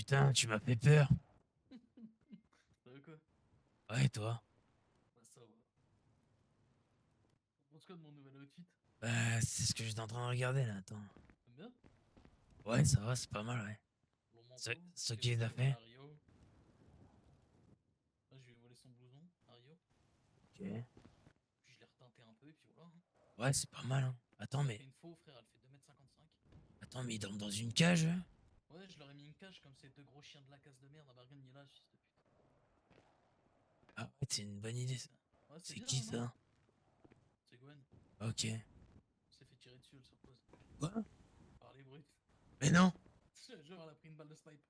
putain, tu m'as fait peur. T'as vu quoi? Ouais, toi. Bah ça va. T'en penses quoi de mon nouvel outfit? C'est ce que j'étais en train de regarder là, attends. T'aimes bien? Ouais, ça va, c'est pas mal, ouais. Long C'est manteau, ce que je qu'il vais a voler fait. à Rio. Là je lui ai volé son blouson à Rio. Ok. Puis je l'ai retinté un peu et puis voilà, hein. Ouais, c'est pas mal, hein. Il m'a fait une faux frère, elle fait 2,55 m. Attends, mais il dort dans une cage, eux. Ouais, je leur ai mis une cage comme ces deux gros chiens de la casse de merde à Bargain, il est là, fils de pute. Ah ouais, c'est une bonne idée, ça. Ouais, c'est C'est bien, qui, hein, non? ça? C'est Gwen. Ok. Elle s'est fait tirer dessus, elle se repose. Quoi? Par les brutes. Mais non! Je te jure, elle a pris une balle de snipe.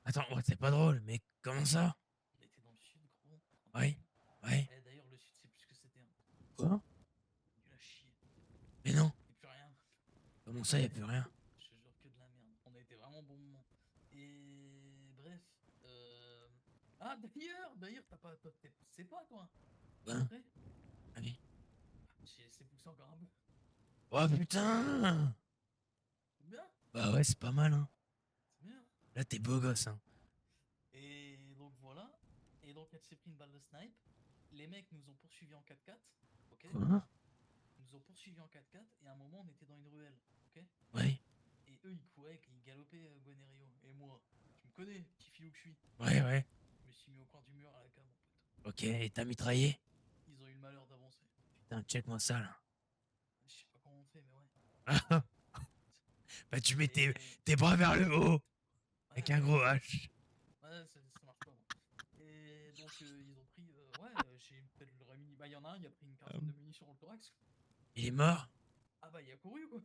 Attends, ouais, c'est pas drôle, mais comment ça? On était dans le sud, gros, en Ouais, Bargain. ouais. Eh, d'ailleurs, le sud, c'est plus ce que c'était, hein. Quoi? Nul à chier. Mais non! Y'a plus rien. Comment ça, y a plus rien? Je te jure que de la merde. On a été vraiment bon moment. Et bref. Ah d'ailleurs, t'as pas. C'est pas toi. Quoi? Après, Ah oui. j'ai laissé pousser encore un peu. Oh putain! C'est bien, Bah ouais, c'est pas mal, hein. c'est bien. Là, t'es beau gosse, hein. Et donc voilà. Et donc elle s'est pris une balle de snipe. Les mecs nous ont poursuivis en 4x4. Ok. Quoi? Ils nous ont poursuivis en 4x4. Et à un moment, on était dans une ruelle. Ok. Ouais, Et eux, ils couraient, ils galopaient Gwen et Rio. Et moi, tu me connais, petit filou que je suis. ouais, ouais. Je me suis mis au coin du mur à la cave, mon pote. Ok, et t'as mitraillé? Ils ont eu le malheur d'avancer. Putain, check-moi ça, là. Je sais pas comment on fait, mais ouais. Bah tu mets Et. tes bras vers le haut, Ouais, avec un ouais, gros ouais. H. Ouais, ça marche pas, bon. Et donc, ils ont pris. Ouais, j'ai peut-être leur mini. Bah, il y en a un, il a pris une quinzaine de munitions dans le thorax. Il est mort? Ah, bah, il a couru, quoi.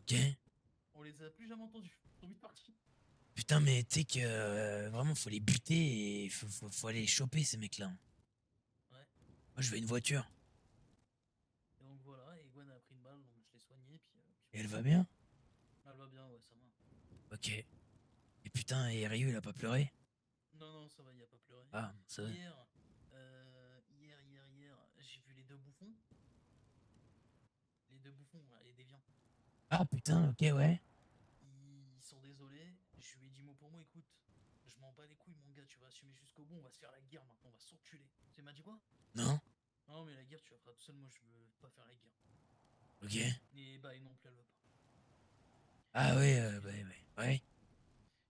Ok. On les a plus jamais entendus. Ils sont vite partis. Putain, mais tu sais que vraiment, faut les buter et faut aller les choper, ces mecs-là. Ouais. Moi, je veux une voiture. Et donc, voilà. Et Gwen a pris une balle, donc je l'ai soignée. Puis Et elle voilà. va bien? Elle va bien, ouais, ça va. Ok. Et putain, et Ryu, il a pas pleuré? Non, non, ça va, il a pas pleuré. Ah, ça va. Hier, j'ai vu les deux bouffons. Les deux bouffons, ouais, les déviants. Ah, putain, ok, ouais. Ils sont désolés. Je lui ai dit mot pour mot, écoute, je m'en bats les couilles, mon gars, tu vas assumer jusqu'au bout, on va se faire la guerre maintenant, on va s'enculer. Tu m'as dit quoi? Non? Non, mais la guerre, tu la feras tout seul, moi je veux pas faire la guerre. Ok. Et bah, et non plus, elle veut pas. Ah, Il ouais, s'est bah, excusé. ouais. Ouais.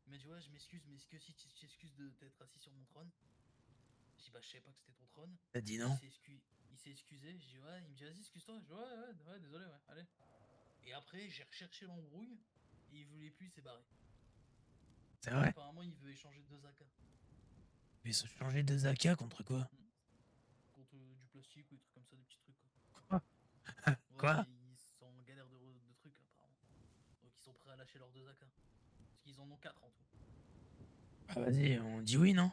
Il m'a dit, ouais, je m'excuse, mais est-ce que si tu t'excuses de t'être assis sur mon trône? J'ai dit, bah, je savais pas que c'était ton trône. T'as dit Il non? s'est excusé. Il s'est excusé. J'ai dit, ouais, il me dit, vas-y, excuse-toi. Je dis, ouais, désolé, ouais, allez. Et après, j'ai recherché l'embrouille, et il voulait plus, il s'est barré. C'est vrai? Apparemment, il veut échanger deux AK. Ils ont changé de Zaka contre quoi? Hmm. Contre du plastique ou des trucs comme ça, des petits trucs, quoi. Quoi? Ouais, Quoi? ils sont en galère de trucs, apparemment. Donc, ils sont prêts à lâcher leurs deux AK. Parce qu'ils en ont quatre en tout. Ah, vas-y, on dit oui, non?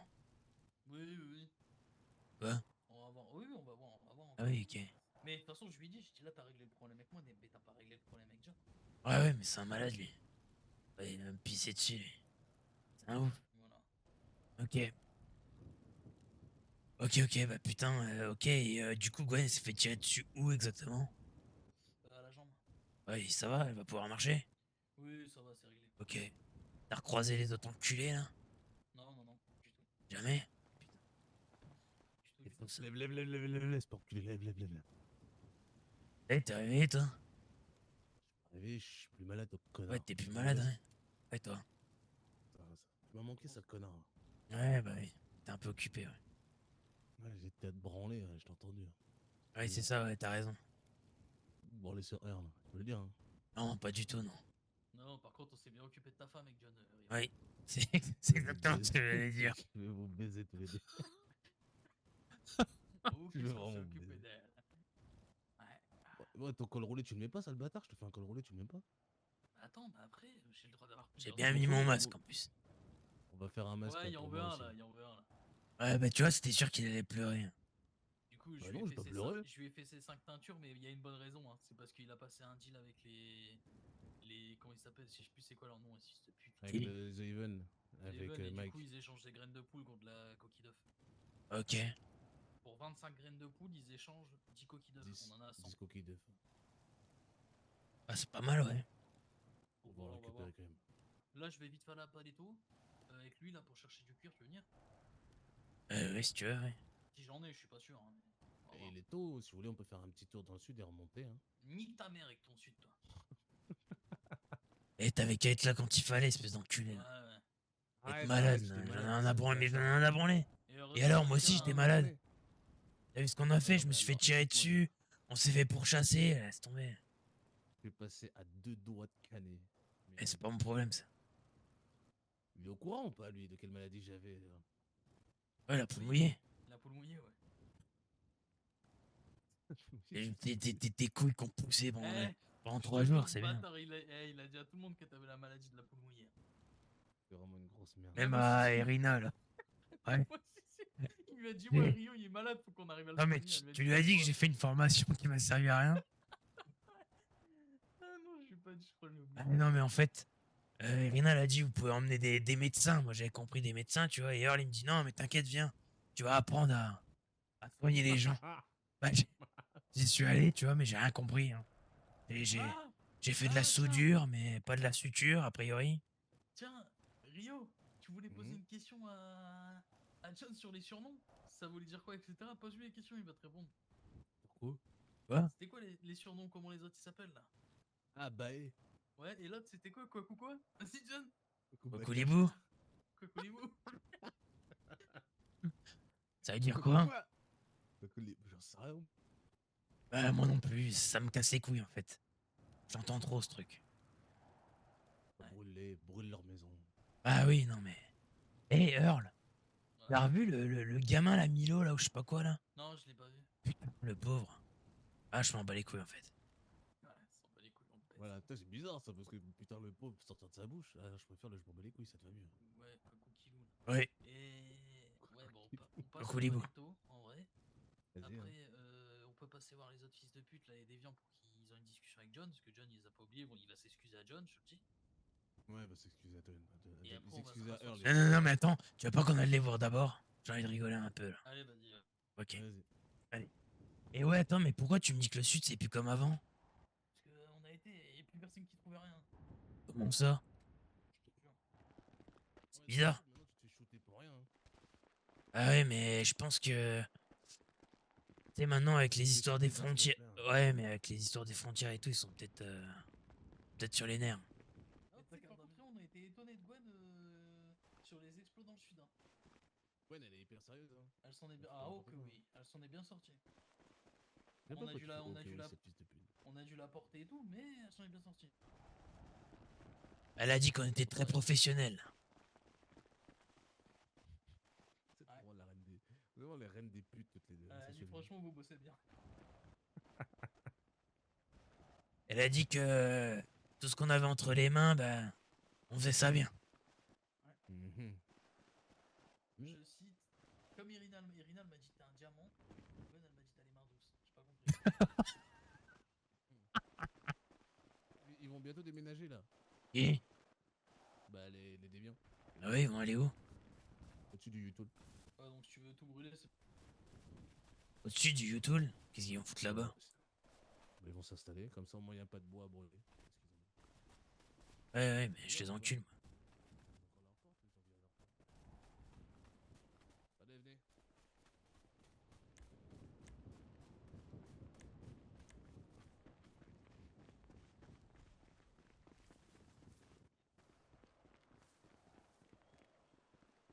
Oui. Quoi? On va voir. Oui, on va voir Ah, encore. oui, ok. Mais de toute façon, je lui ai dit, là, t'as réglé le problème avec moi, mais t'as pas réglé le problème avec John. Ouais, ouais, mais c'est un malade, lui. Ouais, il va me pisser dessus, lui. C'est un ouf. Voilà. Ok. Ok, bah putain, ok. Et du coup, Gwen elle s'est fait tirer dessus où exactement? À la jambe. Ouais, ça va, elle va pouvoir marcher. Oui, ça va, c'est réglé. Ok. T'as recroisé les autres enculés, là? Non, du tout. Jamais? Putain, Du tout, c'est du fou tout. ça. Lève, c'est pas reculer, lève. Eh, t'es réveillé, toi? Réveille, je suis plus malade, oh, Ouais, connard. t'es plus Tu vas malade, bien? hein? Ouais, toi? Tu m'as manqué, ça, connard. Ouais, bah oui. T'es un peu occupé, ouais. Ouais, j'étais à te branler, je t'ai entendu. Ouais, c'est ça, ouais, t'as raison. Branler sur R, là. Je veux le dire, hein. Non, pas du tout, non. Non, par contre, on s'est bien occupé de ta femme avec John, Rio. Oui, c'est Je c'est vais vous exactement ce que baiser. j'allais dire. Je vais vous baiser tous les deux. Oh, Je vais qu'est-ce qu'on s'est vraiment vous occupé baiser. d'elle. Ouais. Ouais, ton col roulé, tu le mets pas, sale bâtard. Je te fais un col roulé, tu le mets pas. Attends, bah après, j'ai le droit d'avoir J'ai plusieurs bien vies. mis mon masque, en plus. On va faire un masque Ouais, là il en pour veut moi un aussi. là, il en veut un là. Ouais, bah tu vois, c'était sûr qu'il allait pleurer. Du coup, Bah non, j'ai pas pleuré. je lui ai fait ses 5 teintures, mais il y a une bonne raison. Hein. C'est parce qu'il a passé un deal avec les. Comment ils s'appellent? Je sais plus c'est quoi leur nom, aussi, cette pute. Avec Qui? le The Even, The avec Even, et du coup, Mike. ils échangent des graines de poule contre la coquille d'œuf. Ok. Pour 25 graines de poule, ils échangent 10 coquilles d'œuf. On 10, en a 100. 10 coquilles d'œufs. Ah, c'est pas mal, ouais. On Donc va en voilà, on va voir. récupérer quand même. Là, je vais vite faire la Paletto avec lui là pour chercher du cuir, tu veux venir? Ouais, si tu veux, ouais. Si j'en ai, je suis pas sûr. Hein, mais on va Et voir. il est tôt, si vous voulez, on peut faire un petit tour dans le sud et remonter. Hein. Nique ta mère avec ton sud, toi. Et t'avais qu'à être là quand il fallait, espèce d'enculé. Ouais, là. ouais. Être malade, j'étais j'en ai malade, rien à ça branler, mais faisait j'en ai un rien à branler. Et heureusement alors, que moi aussi, quelqu'un j'étais a- malade. T'as vu ce qu'on a fait? non, Je me mais suis fait alors, tirer écoute-moi dessus. On s'est fait pourchasser. Laisse tomber. Je vais passer à 2 doigts de canet. Et c'est pas mon problème, ça. Il est au courant ou pas, lui, de quelle maladie j'avais Ouais, la poule Oui. mouillée. La poule mouillée, ouais. Et tes couilles qu'on poussé pendant Je 3 te jure, jours, ce c'est bien. bâtard, il a dit à tout le monde que t'avais la maladie de la poule mouillée. C'est vraiment une grosse merde. Même moi à aussi. Irina, là. Ouais. Moi aussi, il lui a dit, ouais, Mais- Rio, il est malade, faut qu'on arrive à le Non, mais soigner. tu lui as dit que j'ai fait une formation qui m'a servi à rien. Ah non, je suis pas dit, je crois que j'ai oublié. Ah, mais non, mais en fait, Irina, elle a dit, vous pouvez emmener des médecins. Moi, j'avais compris des médecins, tu vois. Et Earl, il me dit, non, mais t'inquiète, viens. Tu vas apprendre à soigner les gens. Bah, j'y suis allé, tu vois, mais j'ai rien compris. Hein. Et Ah, j'ai fait de la tiens. soudure, mais pas de la suture, a priori. Tiens, Rio, tu voulais poser Mhm. une question à John sur les surnoms? Ça voulait dire quoi, etc. Pose-lui les questions, il va te répondre. Pourquoi Quoi? C'était quoi les surnoms, comment les autres ils s'appellent là? Ah, bah, Ouais, et l'autre c'était quoi, quoi, quoi? Vas-y, John! Cocolibou? Quoi, Colibou? Ça veut dire quoi? J'en sais rien. Bah, moi non plus, ça me casse les couilles, en fait. J'entends trop ce truc. Brûle leur maison. Ah oui, non, mais... Hé, Earl, Ouais. t'as revu le gamin, la Milo, là, ou je sais pas quoi, là? Non, je l'ai pas vu. Putain, le pauvre. Ah, je m'en bats les couilles, en fait. Ouais, s'en bat les couilles, on pète. Voilà, putain, c'est bizarre ça, parce que putain, le pauvre sortir de sa bouche. Ah, je préfère le je m'en bats les couilles, ça te va mieux. Ouais, quoi, coquilou. Oui. Et. Ouais, bon, on passe au Colibou. Paletto, en vrai. Vas-y. Après, Hein. on peut passer voir les autres fils de pute, là, les déviants, pour qu'ils aient une discussion avec John, parce que John, il les a pas oubliés. Bon, il va s'excuser à John, je te le dis. Ouais, bah, s'excuser à toi. Et après, on va S'excuser se à rasseoir Earl. sur- Non, mais attends, tu veux pas qu'on aille les voir d'abord? J'ai envie de rigoler un peu, là. Allez, vas-y. Ok. Vas-y. Et ouais, attends, mais pourquoi tu me dis que le sud, c'est plus comme avant? Parce qu'on a été, et plus personne qui trouvait rien. Comment ça? Je te jure. C'est bizarre. Maintenant, tu te fais shooter pour rien. Hein. Ah ouais, mais je pense que... Tu sais, maintenant, avec les Les histoires des shooter, ça se frontières... fait plein. Ouais, mais avec les histoires des frontières et tout, ils sont peut-être sur les nerfs. Ah, tu sais, par contre, on a été étonnés de Gwen sur les explos dans le sud. Hein. Ouais, elle est hyper sérieuse. Hein. Elle s'en est bien. Je Ah, te oh, raconte que pas. oui. Elle s'en est bien sortie. Je sais On pas a quoi dû tu la- fais. on a Ok, dû oui, la- cette fils de pute. On a dû la porter et tout, mais elle s'en est bien sortie. Elle a dit qu'on était très professionnels. C'est vraiment la reine des. Vraiment les reines des putes, toutes les deux. Elle a dit, franchement, vous bossez bien. Elle a dit que tout ce qu'on avait entre les mains, ben, on faisait ça bien. Mhm. Je cite, comme Irinal m'a dit t'es un diamant, Gwen elle m'a dit t'as les mains douces. J'ai pas compris. Ils vont bientôt déménager là. Et Bah, les déviants. ah ouais, ils vont aller où? Au-dessus du YouTube. Ouais, donc si tu veux tout brûler, c'est. Au-dessus du Yutul? Qu'est-ce qu'ils vont foutre là-bas? Ils vont s'installer, comme ça au moins il n'y a pas de bois à brûler. Ouais, mais je les encule, moi. Allez, venez.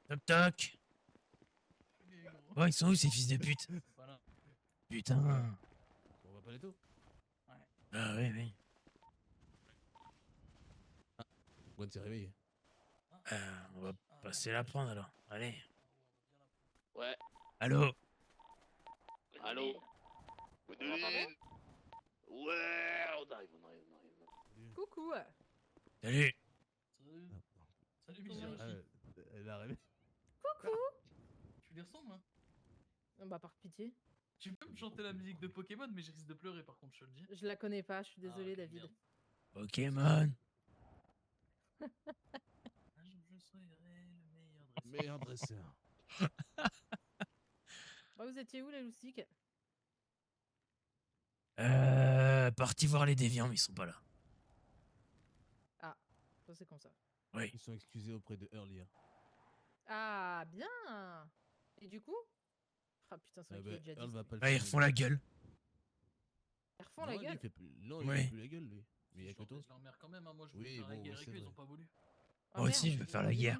Toc toc. Ok, gros. Oh, ils sont où ces fils de pute? Voilà. Putain. On va pas les taux. Ah oui. Gwen s'est réveillé. On va passer la prendre alors. Allez. Ouais, Allô? allô. Vous m'entendez? Ouais, on arrive. Coucou. Salut. Salut. Ah, Salut, Comment Michel. elle est arrivée. Tu les ressembles, hein? Bah par pitié. Tu peux me chanter la musique de Pokémon, mais je risque de pleurer par contre, je te le dis. Je la connais pas, je suis désolée ok, David. merde. Pokémon. Un jour, je serai le meilleur dresseur. Meilleur dresseur. Bah, vous étiez où les loustiques? Parti voir les déviants, mais ils sont pas là. De ça c'est comme ça. Oui. Ils sont excusés auprès de Earl hier. Ah, bien. Et du coup? Ah putain, c'est vrai qu'il est déjà Earl dit. va pas le Là, ils filmer, refont lui. la gueule. Ils refont la Non, lui, gueule. il fait plus... Non, il Ouais. fait plus la gueule, lui. Mais il y a que toi. Je l'emmerde quand même, hein. Moi je voulais Oui, faire la bon, guerre avec c'est eux, ils vrai. ont pas voulu. Ah, Moi aussi, merde, je veux ils faire ont la dit guerre.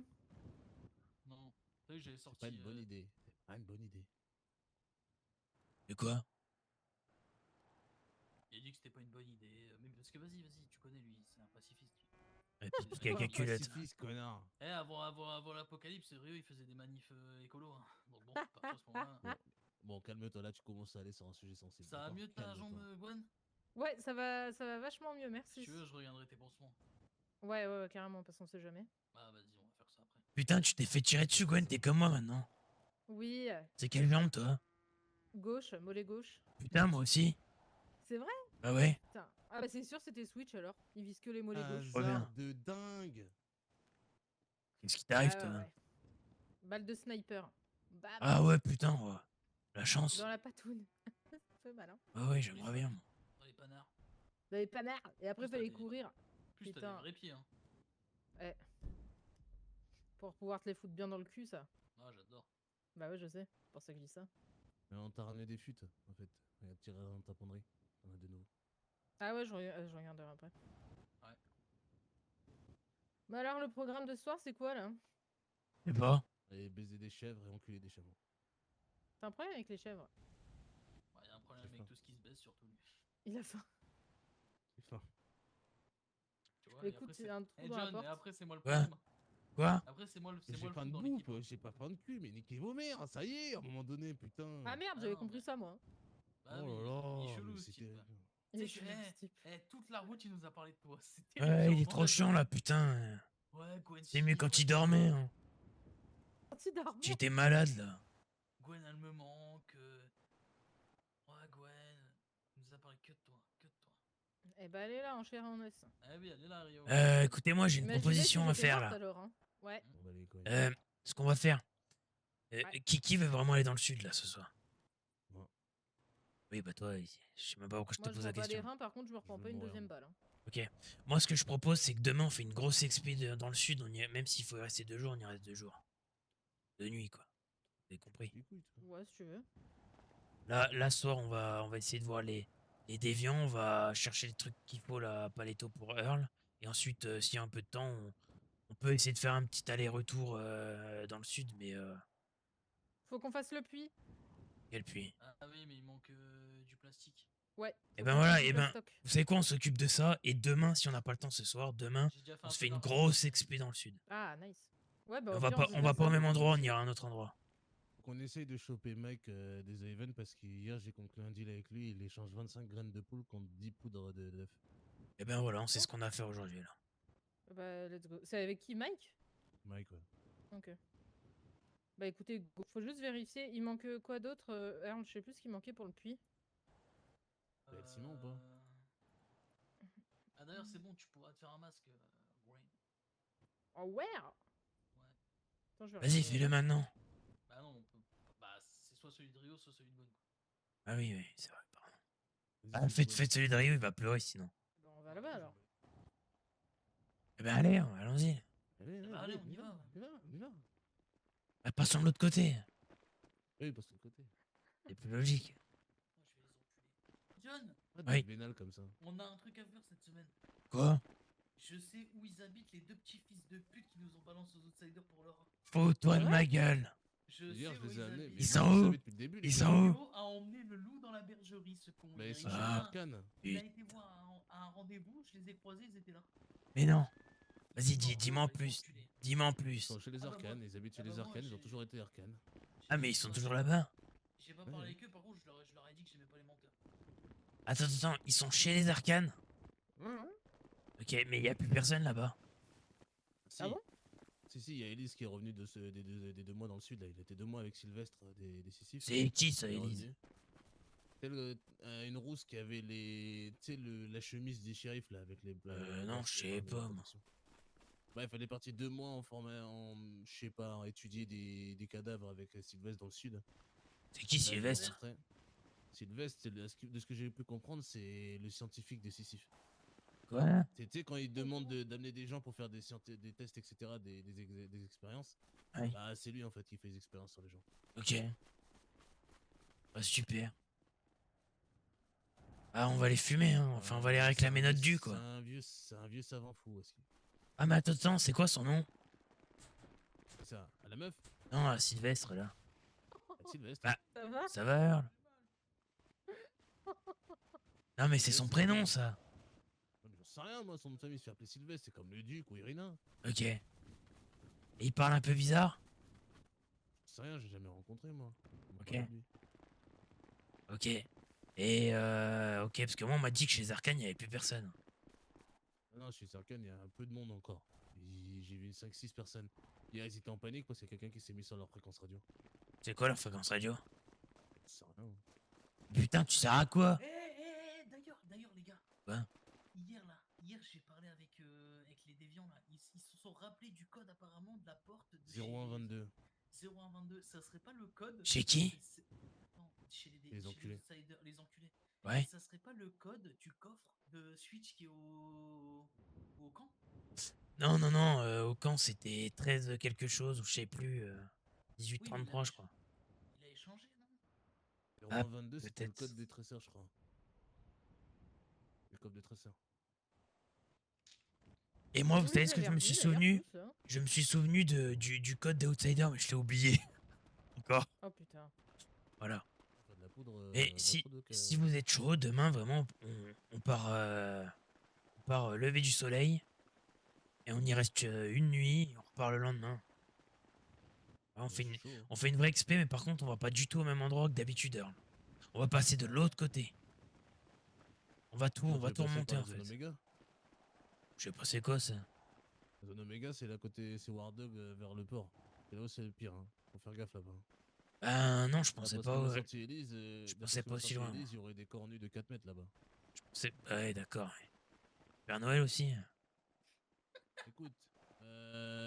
non. Non. T'as vu, j'avais C'est sorti. pas une bonne idée. C'est pas une bonne idée. De quoi? Il a dit que c'était pas une bonne idée. Mais parce que vas-y, tu connais lui, c'est un pacifiste. Et puis, parce qu'il y a Ouais, qu'à culotte. Pacifiste, connard. Eh, avant l'apocalypse, Rio il faisait des manifs écolo. Hein. Donc bon, parfois à ce moment-là. Bon, calme-toi, là, tu commences à aller sur un sujet sensible. Ça va d'accord mieux ta Calme-toi. jambe, Gwen? Ouais, ça va vachement mieux, Si merci. tu veux, je regarderai tes pansements. Ouais, carrément, parce qu'on sait jamais. Ah, vas-y, on va faire ça après. Putain, tu t'es fait tirer dessus, Gwen, t'es comme moi maintenant. Oui, C'est quelle jambe, toi? gauche, mollet gauche. Putain, moi aussi. C'est vrai? Bah ouais. Putain. Ah bah c'est sûr, c'était Switch alors. Il vise que les mollets gauche. Trop bien. Hasard de dingue. Qu'est-ce qui t'arrive, Ah toi? ouais. Balle de sniper. Bam. Ah ouais, putain, ouais. La chance. Dans la patoune. Ça fait mal, hein. Bah ouais, j'aimerais bien, moi. Dans les panards. Dans les panards. Et après, Plus t'as fallait des- courir. Plus t'as Putain. des vrais pieds, hein. Ouais. Pour pouvoir te les foutre bien dans le cul, ça. Ah, j'adore. Bah ouais, je sais. C'est pour ça que je dis ça. Mais on t'a ramené des futes, en fait. Regarde, tirer dans ta penderie. On a de nouveau. Ah ouais, je regarderai après. Ouais. Bah alors, le programme de ce soir, c'est quoi là? Je sais pas. Et baiser des chèvres et enculer des chameaux. T'as un problème avec les chèvres? Ouais, y a un problème J'ai avec faim. tout ce qui se baisse, surtout lui. Il a faim. J'ai faim. Tu vois, et Écoute, après, c'est un trou Eh, dans la John, porte. et après, c'est moi le Ouais. problème. Quoi? Après, c'est moi le J'ai trou faim de dans bouffe, l'équipe. j'ai pas faim de cul, mais niquez vos mères, ça y est, à un moment donné, putain. Ah merde, Ah j'avais non, compris mais- ça moi. Bah Oh oui, là il là, est chelou mais ce c'est type. terrible. Il est Tu sais que, chelou, ce type. toute la route, il nous a parlé de toi. C'était Ouais, il est trop chiant, là, putain. Ouais, Gwen. C'est mieux si, quand il Gwen, dormait, hein. Quand il dormait. Tu étais malade, là. Gwen, elle me manque. Ouais, Gwen. Il nous a parlé que de toi. Que de toi. Eh bah elle est là en chair et en os. Eh oui, elle est là, Rio. Écoutez-moi, j'ai une Imaginez proposition si à j'étais faire, morte, là. alors, hein. Ouais. On va les couilles. Ce qu'on va faire. Ouais. Qui veut vraiment aller dans le sud, là, ce soir? Moi. Oui, bah toi, je sais même pas pourquoi je te Moi je pose la prends pas les question. reins, par contre je me reprends veux pas une mourir, deuxième moi. balle. Hein. Ok. Moi, ce que je propose, c'est que demain, on fait une grosse expé dans le sud. Même s'il faut y rester 2 jours, on y reste 2 jours. De nuit, quoi. Vous avez compris? Les couilles, toi. Ouais, si tu veux. Là, ce soir, on va essayer de voir les déviants. On va chercher les trucs qu'il faut, là, à Paletto pour Earl. Et ensuite, s'il y a un peu de temps, on peut essayer de faire un petit aller-retour dans le sud. Mais Faut qu'on fasse le puits. quel puits? Ah oui, mais il manque du plastique. Ouais. Et faut ben qu'on voilà, fasse et du ben, stock. vous savez quoi, on s'occupe de ça. Et demain, si on n'a pas le temps ce soir, demain, J'ai déjà fait on un se peu fait une d'argent. grosse expé dans le sud. Ah, nice. Ouais, bah On au va pire, pas, se on va verse pas au un même peu endroit, on dessus. ira à un autre endroit. Qu'on essaye de choper Mike des Haven parce qu'hier j'ai conclu un deal avec lui, il échange 25 graines de poule contre 10 poudres d'œufs. Et ben voilà, on sait ce qu'on a à faire aujourd'hui, là. Bah, let's go. C'est avec qui, Mike? Mike, ouais. Ok. Bah écoutez, faut juste vérifier. Il manque quoi d'autre? Earl, je sais plus ce qu'il manquait pour le puits. T'as le ciment ou pas? Ah d'ailleurs, c'est bon, tu pourras te faire un masque, Gwen. Oh ouais. Ouais. Attends, je vais Vas-y, regarder. fais-le maintenant. Bah non, on peut. Bah, c'est soit celui de Rio, soit celui de Gwen. Ah oui, oui, c'est vrai, pardon. Vas-y, Ah, fais faites celui de Rio, il va pleurer sinon. Bon, on va là-bas alors. Eh ben allez, allons-y. Allez, Bah, allez, on y va. On y va. Bah, passons de l'autre côté. Oui, parce que le côté. C'est plus logique. Moi, je vais les enculer. John, Pas Oui. de vénal comme ça. on a un truc à faire cette semaine. Quoi? Je sais où ils habitent, les deux petits fils de pute qui nous ont balancé aux outsiders pour leur. Fous-toi de Ouais. ma gueule. Je Hier, sais je où les ils ai amenés. habitent. Ils sont où? Depuis le début, les Ils gars. sont où? Rio a emmené le loup dans la bergerie, ce con. Bah, ils sont Il chez Ah. les a- arcanes. Il a été voir un rendez-vous, je les ai croisés, ils étaient là. Mais non. Vas-y, Non, dis-moi en ils sont plus. enculés. Dis-moi en Ils plus. sont chez les Ah bah, arcanes, moi- ils habitent chez ah bah, les moi, arcanes, ils ont j'ai- toujours été arcanes. Ah, mais ils sont toujours là-bas. J'ai pas Ouais. parlé avec eux, par contre, je leur ai dit que j'aimais pas les menteurs. Attends, ils sont chez les arcanes. Ok, mais il y a plus personne là-bas. Si. Ah bon? Si, il y a Elise qui est revenue des 2 mois dans le sud, là. Il était 2 mois avec Sylvestre des Sissifs. C'est qui ça, Il est Elise? revenu. C'est une rousse qui avait les. Tu sais, la chemise des shérifs, là, avec les. Non, masques, je sais enfin, pas, la moi. protection. Bref, elle est partie 2 mois je sais pas, en étudier des cadavres avec Sylvestre dans le sud. C'est qui Là, Sylvestre? il est rentré. Sylvestre, de ce que j'ai pu comprendre, c'est le scientifique des Sissifs. Voilà. Tu sais, quand ils demandent d'amener des gens pour faire des tests, etc., des expériences, Ouais. bah c'est lui en fait qui fait les expériences sur les gens. Ok. Bah, super. Ah, on va les fumer, hein. Enfin, on va les C'est réclamer un notre vieux- dû, quoi. C'est un vieux savant fou aussi. Ah, mais attends, c'est quoi son nom? C'est ça. À la meuf, Non, à Sylvestre, là. à Sylvestre. Bah, Ça va? ça va, Earl? Non, mais c'est son Sylvestre, prénom, bien. ça. Non, mais j'en sais rien, moi, son nom de famille se fait appeler Sylvestre, c'est comme le duc ou Irina. Ok. Et il parle un peu bizarre? J'en sais rien, j'ai jamais rencontré moi. On m'a Ok. parlé de lui. Ok. Et ok, parce que moi, on m'a dit que chez Arcane, il n'y avait plus personne. Ah non, chez Sarkhan, il y a un peu de monde encore. J'ai vu 5-6 personnes. Hier, ils étaient en panique parce qu'il y a quelqu'un qui s'est mis sur leur fréquence radio. C'est quoi leur fréquence radio? J'en sais rien. Hein. Putain, tu sers à quoi? D'ailleurs, les gars. Quoi? Hier, j'ai parlé avec les déviants, là. Ils se sont rappelés du code, apparemment, de la porte de 0122. 0122. Ça serait pas le code. Chez qui? Non, chez Les enculés. les enculés. Ouais. Ça serait pas le code du coffre de Switch qui est au camp? Non, au camp, c'était 13 quelque chose, ou je sais plus. 1833, je crois. Il a échangé, non? 0122, c'était le peut-être. code des tresseurs, je crois. Le code des tresseurs. Et moi, vous Oui, savez il ce a que je l'air me bien, suis il a l'air souvenu? plus, hein. Je me suis souvenu du code des Outsiders, mais je l'ai oublié. Encore. Oh putain. Voilà. Enfin, de la poudre. Et de la si, poudre que- si vous êtes chaud, demain, vraiment, on part, lever du soleil. Et on y reste une nuit, et on repart le lendemain. Ouais, Ouais, je suis chaud, hein. on fait une vraie expé, mais par contre, on va pas du tout au même endroit que d'habitude, Earl. On va passer de l'autre côté. On va tout Sinon, tu veux passer remonter, par en la zone fait. Oméga. Je sais pas c'est quoi, ça. La zone Oméga, c'est là côté, c'est War Dog vers le port. Et là où c'est le pire, hein. Faut faire gaffe là-bas. Non, je pensais D'après ce pas. que m'a Ouais. sorti Elise, Je d'après pensais ce que pas m'a aussi sorti loin. Elise, il y aurait des cornus de 4 mètres là-bas. Ouais, d'accord. Ouais. Père Noël aussi. Écoute.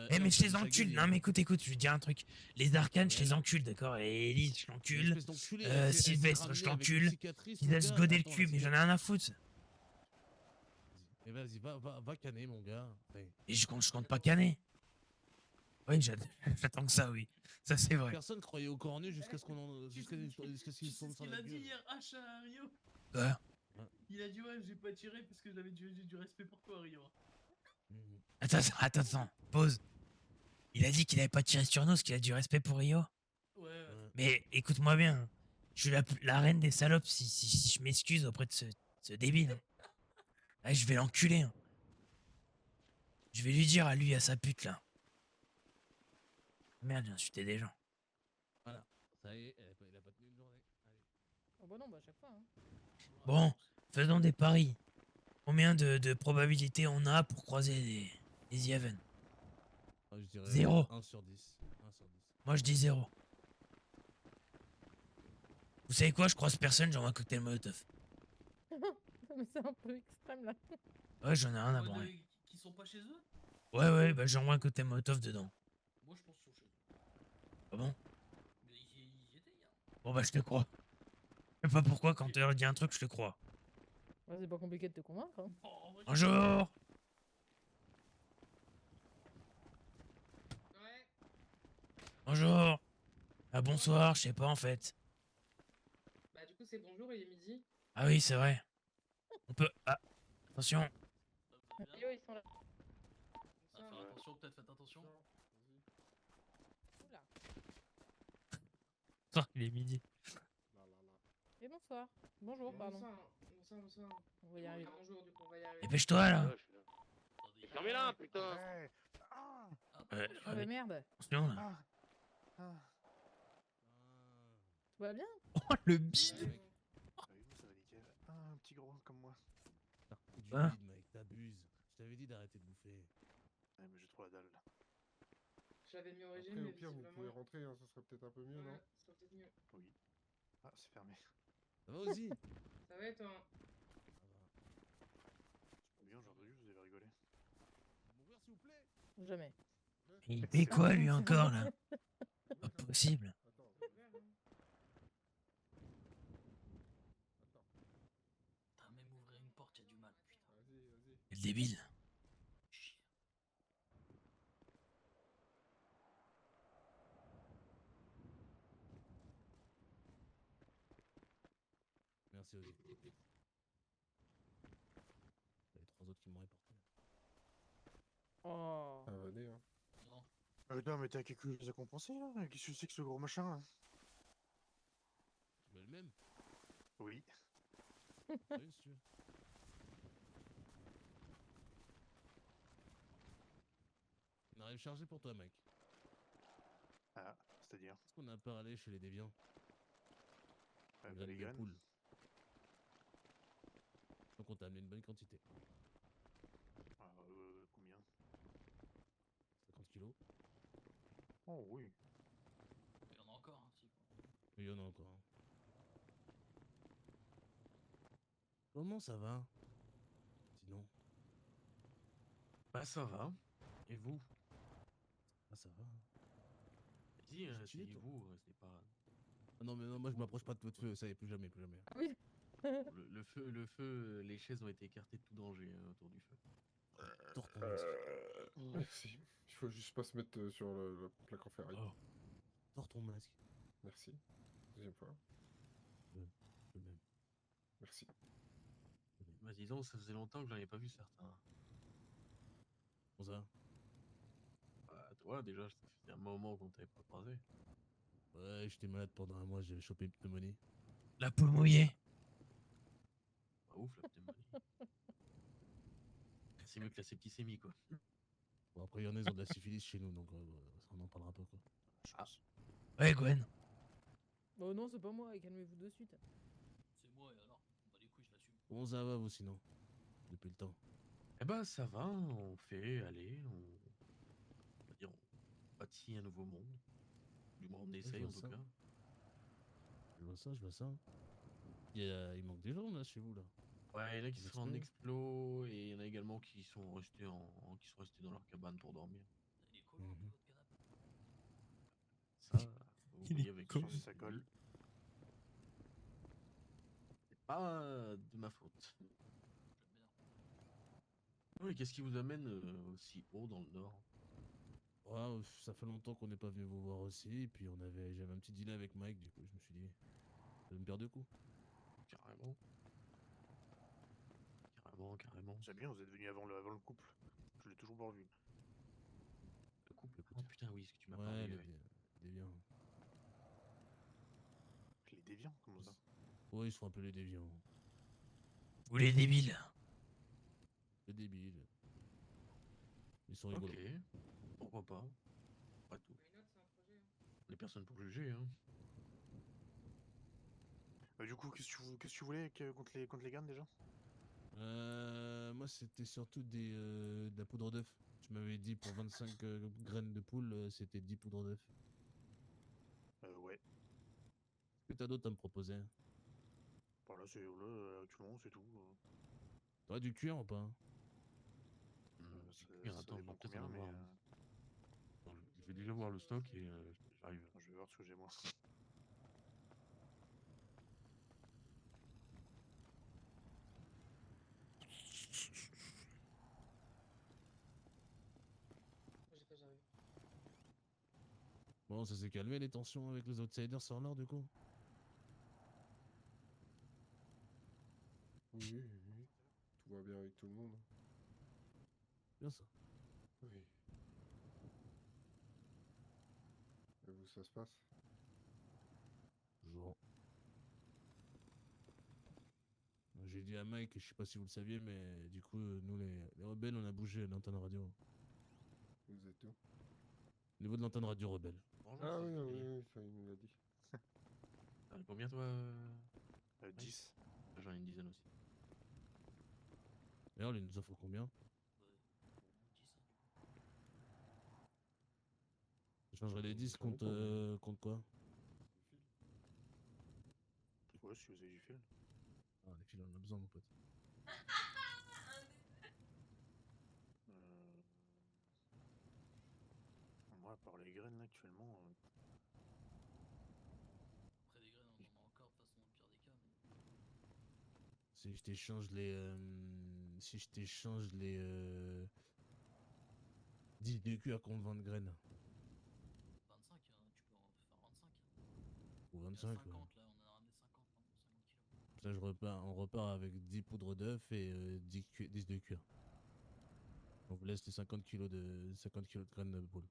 Eh, mais Earl, je t'as les vu sa encule. gueule, Non, hier. mais écoute, je vais te dire un truc. Les arcanes, je Ouais. les encule, d'accord. Et Elise, je Mais l'encule. espèce d'enculé, elle s'est Sylvestre, ramenée je avec une l'encule. cicatrice, Ils mon a se gars. goder le Attends, la cul, mais j'en ai cicatrice. rien à foutre. Mais vas-y, va canner, mon gars. Allez. Et je compte pas canner. Oui, j'attends que ça, oui. Ça, c'est vrai. Personne croyait au cornu jusqu'à ce qu'on en. Tu Jusqu'à sais- ce tu qu'ils se sais tombent ce sur qu'il la a dit gueule. hier, H à Rio? Quoi? Il a dit, ouais, j'ai pas tiré parce que j'ai du respect pour toi, Rio. Mhm. Attends. Pause. Il a dit qu'il avait pas tiré sur nous, parce qu'il a du respect pour Rio. Ouais. Ouais. Mais écoute-moi bien. Je suis la reine des salopes si je m'excuse auprès de ce débile. Hein. Ah, je vais l'enculer. Hein. Je vais lui dire à lui, à sa pute, là. Merde, j'ai insulté des gens. Ça y est, il a pas tenu une journée. Allez. Oh bah non, bah à chaque fois. Hein. Bon, faisons des paris. Combien de probabilités on a pour croiser les Yavin? Ah, je dirais 0. 1 sur 10. 1 sur 10. Moi, je dis 0. Vous savez quoi? Je croise personne, j'envoie un cocktail Molotov. Mais c'est un peu extrême là. Ouais, j'en ai rien à Ouais, branler. qui sont pas chez eux? Ouais, bah j'envoie un cocktail Molotov dedans. Moi, je pense qu'ils sont chez eux. Ah bon? Mais ils y étaient hier. Bon, bah je te crois. Je sais pas pourquoi, quand tu leur dis un truc, je te crois. Ouais, c'est pas compliqué de te convaincre. Hein. Oh, en vrai, Bonjour! Ouais, Bonjour! Ah, bonsoir, je sais pas en fait. bah du coup c'est bonjour, il est midi. Ah oui, c'est vrai. On peut. Ah, attention. ça va bien. Yo, ils sont là. Ah, faire attention, peut-être faites attention. Oula. Oh, il est midi. Et bonsoir. Bonjour, pardon. Bonsoir. On va y arriver. Ah, bonjour, du coup on va y arriver. Dépêche-toi là. Ouais, je suis là. Attendez, Fermez-la, putain. Ouais. Ah, Ouais, Oh bah merde. attention là. ah, ah. Tout va bien? Oh, le bide! Ouais, Bah oui, moi, ça va nickel. Ah, un petit gros comme moi. Du Hein? vide, mec, t'abuses. Je t'avais dit d'arrêter de bouffer. Ouais, mais j'ai trop la dalle là. J'avais mis au régime, Après, mais au pire, vous visiblement... pouvez rentrer, hein, ça serait peut-être un peu mieux, Ouais, non ça serait peut-être mieux. Oui. Ah, c'est fermé. Ça va aussi? Ça va et toi? C'est pas bien, j'ai entendu, vous avez rigolé. M'ouvrir s'il vous plaît? Jamais. Il paie quoi lui encore là? Pas possible. Attends, Ouvert, hein. attends. Putain, même ouvrir une porte, y'a du mal, putain. Vas-y. Le débile. Merci Ozzy. Il y a les 3 autres qui m'ont reporté. Oh. Ça va aller, hein. Non. Non, mais t'as quelque chose à compenser là? Qu'est-ce que c'est que ce gros machin là? Tu veux le même? Oui. Oui, si tu veux. On arrive chargé pour toi, mec. Ah, c'est-à-dire? Est-ce qu'on a parlé chez les déviants? Les de graines. poule. Donc on t'a amené une bonne quantité. Ah, combien? 50 kilos. Oh oui. Il y en a encore, hein, si. Mais il y en a encore. Hein. Comment ça va? Sinon, Bah ça va. Et vous? ah, ça va. Hein. Vas-y, C'est stylé, toi. asseyez-vous, restez pas. Ah non, mais non, moi je m'approche pas de votre feu, ça y est, plus jamais, plus jamais. Ah oui. Le feu, les chaises ont été écartées de tout danger autour du feu. Tors ton masque. Merci. Il faut juste pas se mettre sur la plaque en ferraille. Oh. Tors ton masque. Merci. Deuxième fois. Le même. Merci. Bah disons, ça faisait longtemps que j'en avais pas vu certains. Comment ça? Bah toi déjà, ça faisait un moment qu'on t'avait pas croisé. Ouais, j'étais malade pendant un mois, j'avais chopé une pneumonie. La poule mouillée. Bah ouf la pneumonie. C'est mieux que la septicémie quoi. Bon, après, il y en a, ils ont de la syphilis chez nous, donc on en parlera pas, quoi. Ouais, Gwen. Oh non, c'est pas moi, calmez-vous de suite. C'est moi, et alors? Bah, les couilles, je l'assume. Comment ça va, vous, sinon? Depuis le temps. Eh bah ça va, on fait, allez, on va dire, on bâtit un nouveau monde. Du moins on essaye en vois tout ça. cas. Je vois ça, je vois ça. Il manque des gens, là, chez vous, là. Ouais, il y en a qui Des sont en explos. explo et il y en a également qui sont restés dans leur cabane pour dormir. Il est collant un peu Mhm. votre canapé. Ça, vous Il est voyez avec con. Sur sa colle. C'est pas de ma faute. J'aime bien. Oui, qu'est-ce qui vous amène aussi haut dans le nord? Ouais, ça fait longtemps qu'on n'est pas venu vous voir aussi, et puis j'avais un petit deal avec Mike, du coup, je me suis dit, ça va me perdre 2 coups. Carrément. Carrément. C'est bien, vous êtes venu avant le couple. Je l'ai toujours pas revu. Le couple. Écoute. Oh putain, oui, ce que tu m'as Ouais, parlé. les Ouais. déviants. Les déviants, comment ça? Ouais, ils sont un peu les déviants. Ou les débiles. Les débiles. Ils sont Ok, rigolos. pourquoi pas. Pas tout. Why not, c'est un projet. Hein. On est personne pour juger, hein. Du coup, qu'est-ce que tu voulais contre les graines déjà? Moi, c'était surtout de la poudre d'œuf. Tu m'avais dit pour 25 graines de poule, c'était 10 poudres d'œuf. Ouais. Qu'est-ce que t'as d'autre à me proposer? Voilà, c'est là, actuellement, c'est tout. T'aurais du cuir ou pas? Du cuir, Ça attends, je dépend vais peut-être en combien, mais avoir. Attends, je vais déjà voir le stock et j'arrive. je vais voir ce que j'ai moi. Moi, j'ai pas, j'arrive. Bon, ça s'est calmé les tensions avec les outsiders sur l'or, du coup? Oui. Tout va bien avec tout le monde. Bien ça. Oui. Et vous, ça se passe? Toujours. J'ai dit à Mike, je sais pas si vous le saviez, mais du coup, nous les rebelles, on a bougé l'antenne radio. Vous êtes où? Au niveau de l'antenne radio rebelle. Bonjour, Ah c'est oui, Freddy. ça il me l'a dit. T'en as combien toi 10. J'en ai une dizaine aussi. D'ailleurs, il nous offre combien? Je changerais les 10 Ça dépend, contre quoi? Ouais, si vous avez du fil. Ah, les fils, on en a besoin, mon pote. Moi, à part les graines là actuellement. Après des graines, on en a encore, de toute façon, au pire des cas. Mais... Si je t'échange les si je t'échange les 10 de cuir contre 20 de graines. 25, tu peux en faire 25. Ou Il y a 25, 50 ouais. là, on en a ramené 50, hein, 50 kilos. Là, on repart avec 10 poudres d'œuf et 10 de cuir. On vous laisse les 50 kilos de graines de poule.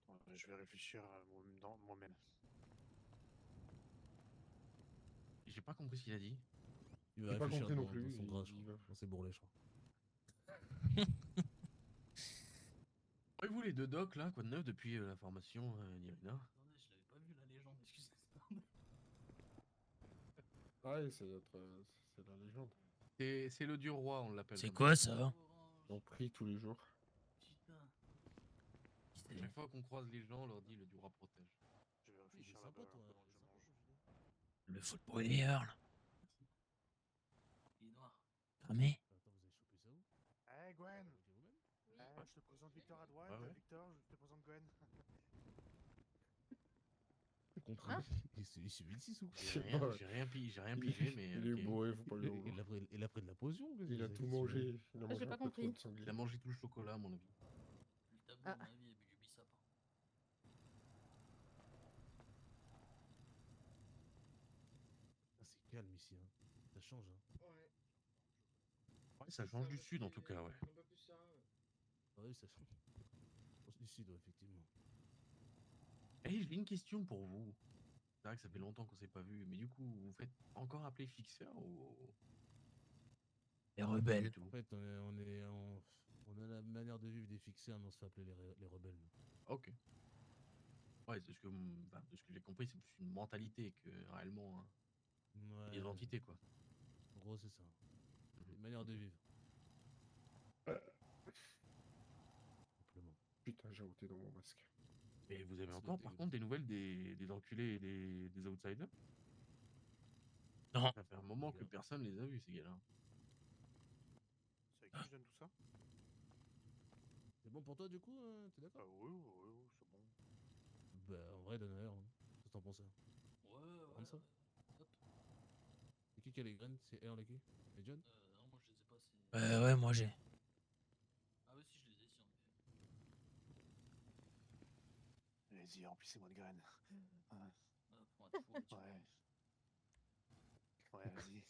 Attends, je vais réfléchir à moi-même. J'ai pas compris ce qu'il a dit. Il va J'ai pas réfléchir compris non dans plus, son gras, je il crois. va- Dans ses bourrelets, je crois. Et vous les deux docs là, quoi de neuf depuis la formation, Nirina? Attendez, je l'avais pas vu la légende, excusez-moi. Ouais, c'est la légende. C'est le dieu roi, on l'appelle. C'est comme quoi ça? Orange. On prie tous les jours. Putain. Chaque fois qu'on croise les gens, on leur dit le dieu roi protège. Je vais Il est réfléchir sympa, là-bas toi. pendant que je mange. Le footballeur là. Il est noir. Cramé. Attends, vous avez chopé ça où? Eh Gwen, Ok, vous-même? je te présente Victor à droite, Ouais, ouais. Victor, je te présente Gwen. Contre Ah. il suffit de 6 sous. J'ai rien pigé, mais. Il est ok. bourré, faut pas lui en Il a pris de la potion. Il a tout mangé. Il a j'ai mangé pas un peu trop compris. de sanglier. Il a mangé tout le chocolat, à mon avis. Le tableau, Ah. à mon avis, il y a bu du bissap. C'est calme ici, hein. Ça change, hein. Ouais. Ouais, ça change du sud en tout cas, ouais. Un peu plus serein, ouais. Ah oui, ça change. Du sud, ouais, effectivement. Eh, j'ai une question pour vous. C'est vrai que ça fait longtemps qu'on s'est pas vu, mais du coup, vous faites encore appeler fixeur ou. Les Pas rebelles. du tout. En fait, on a la manière de vivre des fixés, mais on se fait appeler les rebelles. nous. Ok. Ouais, c'est ce que, enfin, de ce que j'ai compris, c'est plus une mentalité que réellement une Ouais, identité, quoi. en gros, c'est ça. Une manière de vivre. Simplement. Putain, j'ai ôté dans mon masque. Et vous avez C'est encore, noté, par oui. contre, des nouvelles des enculés et des outsiders? Non. Ça fait un moment que Bien. personne les a vus, ces gars-là. C'est à qui je donne tout ça? C'est bon pour toi, du coup? T'es d'accord? Oui, c'est bon. Bah, en vrai, donne un heure. Hein. Qu'est-ce que t'en penses? Ouais, Prends ça. Hop. C'est qui a les graines? C'est Earl et qui? Et John? Non, moi je les ai pas. C'est... Ouais, moi j'ai. Ah, ouais, si, je les ai, si, en effet. Allez-y, remplissez-moi de graines. Ah, pour un four, tu vois. Ouais. Ouais, vas-y.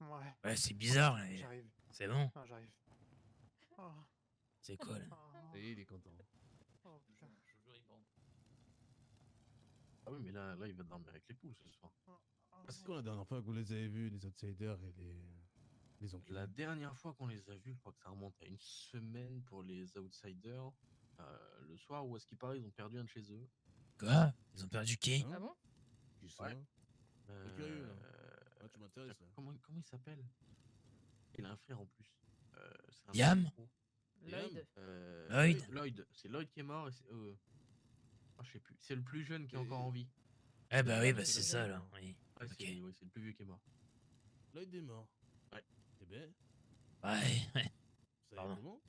Ouais, Ouais, c'est bizarre là. j'arrive. C'est bon. Ah, j'arrive. Oh, C'est quoi là? Ça y est, il est content. oh, Je putain. je jure, il bande. Ah oui, mais là, il va dormir avec les poules ce soir. C'est quand la dernière fois que vous les avez vus, les outsiders et les enculés? La dernière fois qu'on les a vus, je crois que ça remonte à une semaine pour les outsiders. Le soir où, à ce qui paraît, ils ont perdu un de chez eux. Quoi? Ils ont perdu qui? Hein? Ah bon? Qui ça? Ouais. curieux, là. Ah, tu m'intéresses, là. Comment il s'appelle? Il a un frère en plus. C'est un Yam? pro. Lloyd. Lloyd? Lloyd. C'est Lloyd qui est mort. Ah, je sais plus. C'est le plus jeune qui est Et- encore en vie. Eh bah oui, bah c'est c'est le ça jeune, là. hein. Oui. Ouais, Ok. c'est le plus vieux qui est mort. Lloyd est mort. Ouais. Eh ben, Ouais. vous savez Pardon. comment?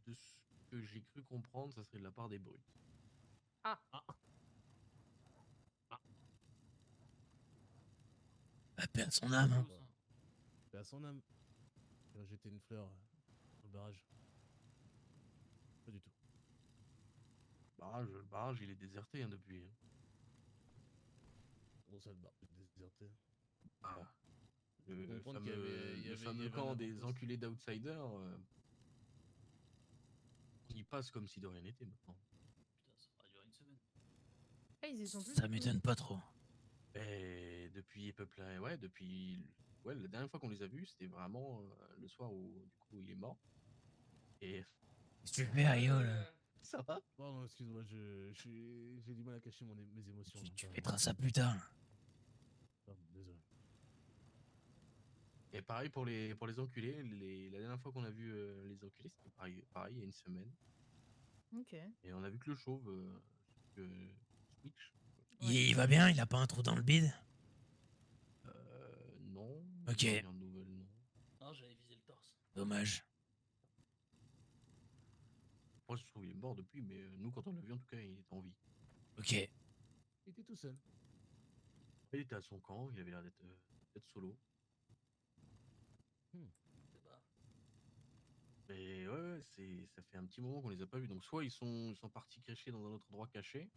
De ce que j'ai cru comprendre, ça serait de la part des brutes. Bah, perdre son âme. Hein. Chose, hein. Paix à son âme. Il a jeté une fleur dans le barrage. Pas du tout. Le barrage, il est déserté hein, depuis. Hein. Comment ça, le barrage est déserté? Ah. Faut Le comprendre qu'il y avait- il y le avait- fameux il y avait camp un des avant-poste. enculés d'outsiders, on y passe comme si de rien n'était maintenant. Putain, ça va durer une semaine. Ah, ils y sont plus. Ça du tout. m'étonne pas trop. Et depuis Peuple, ouais, ouais, la dernière fois qu'on les a vus, c'était vraiment le soir où du coup il est mort. Et Qu'est-ce que tu fais, Ayo là? ça va. Pardon, excuse-moi, j'ai du mal à cacher mes émotions. Tu là. fêteras ça plus tard. Là. Pardon, désolé. Et pareil pour les enculés, la dernière fois qu'on a vu les enculés, c'était pareil, il y a une semaine. Ok. Et on a vu que le chauve, que Switch. Il va bien? Il a pas un trou dans le bide? Non. Ok. Rien de nouvelle, non. Non, j'avais visé le torse. Dommage. Moi, je trouve qu'il est mort depuis, mais nous, quand on l'a vu, en tout cas, il était en vie. Ok. Il était tout seul. Il était à son camp, il avait l'air d'être solo. C'est pas. Mais ouais, ça fait un petit moment qu'on les a pas vus. Donc soit ils sont partis cacher dans un autre endroit caché.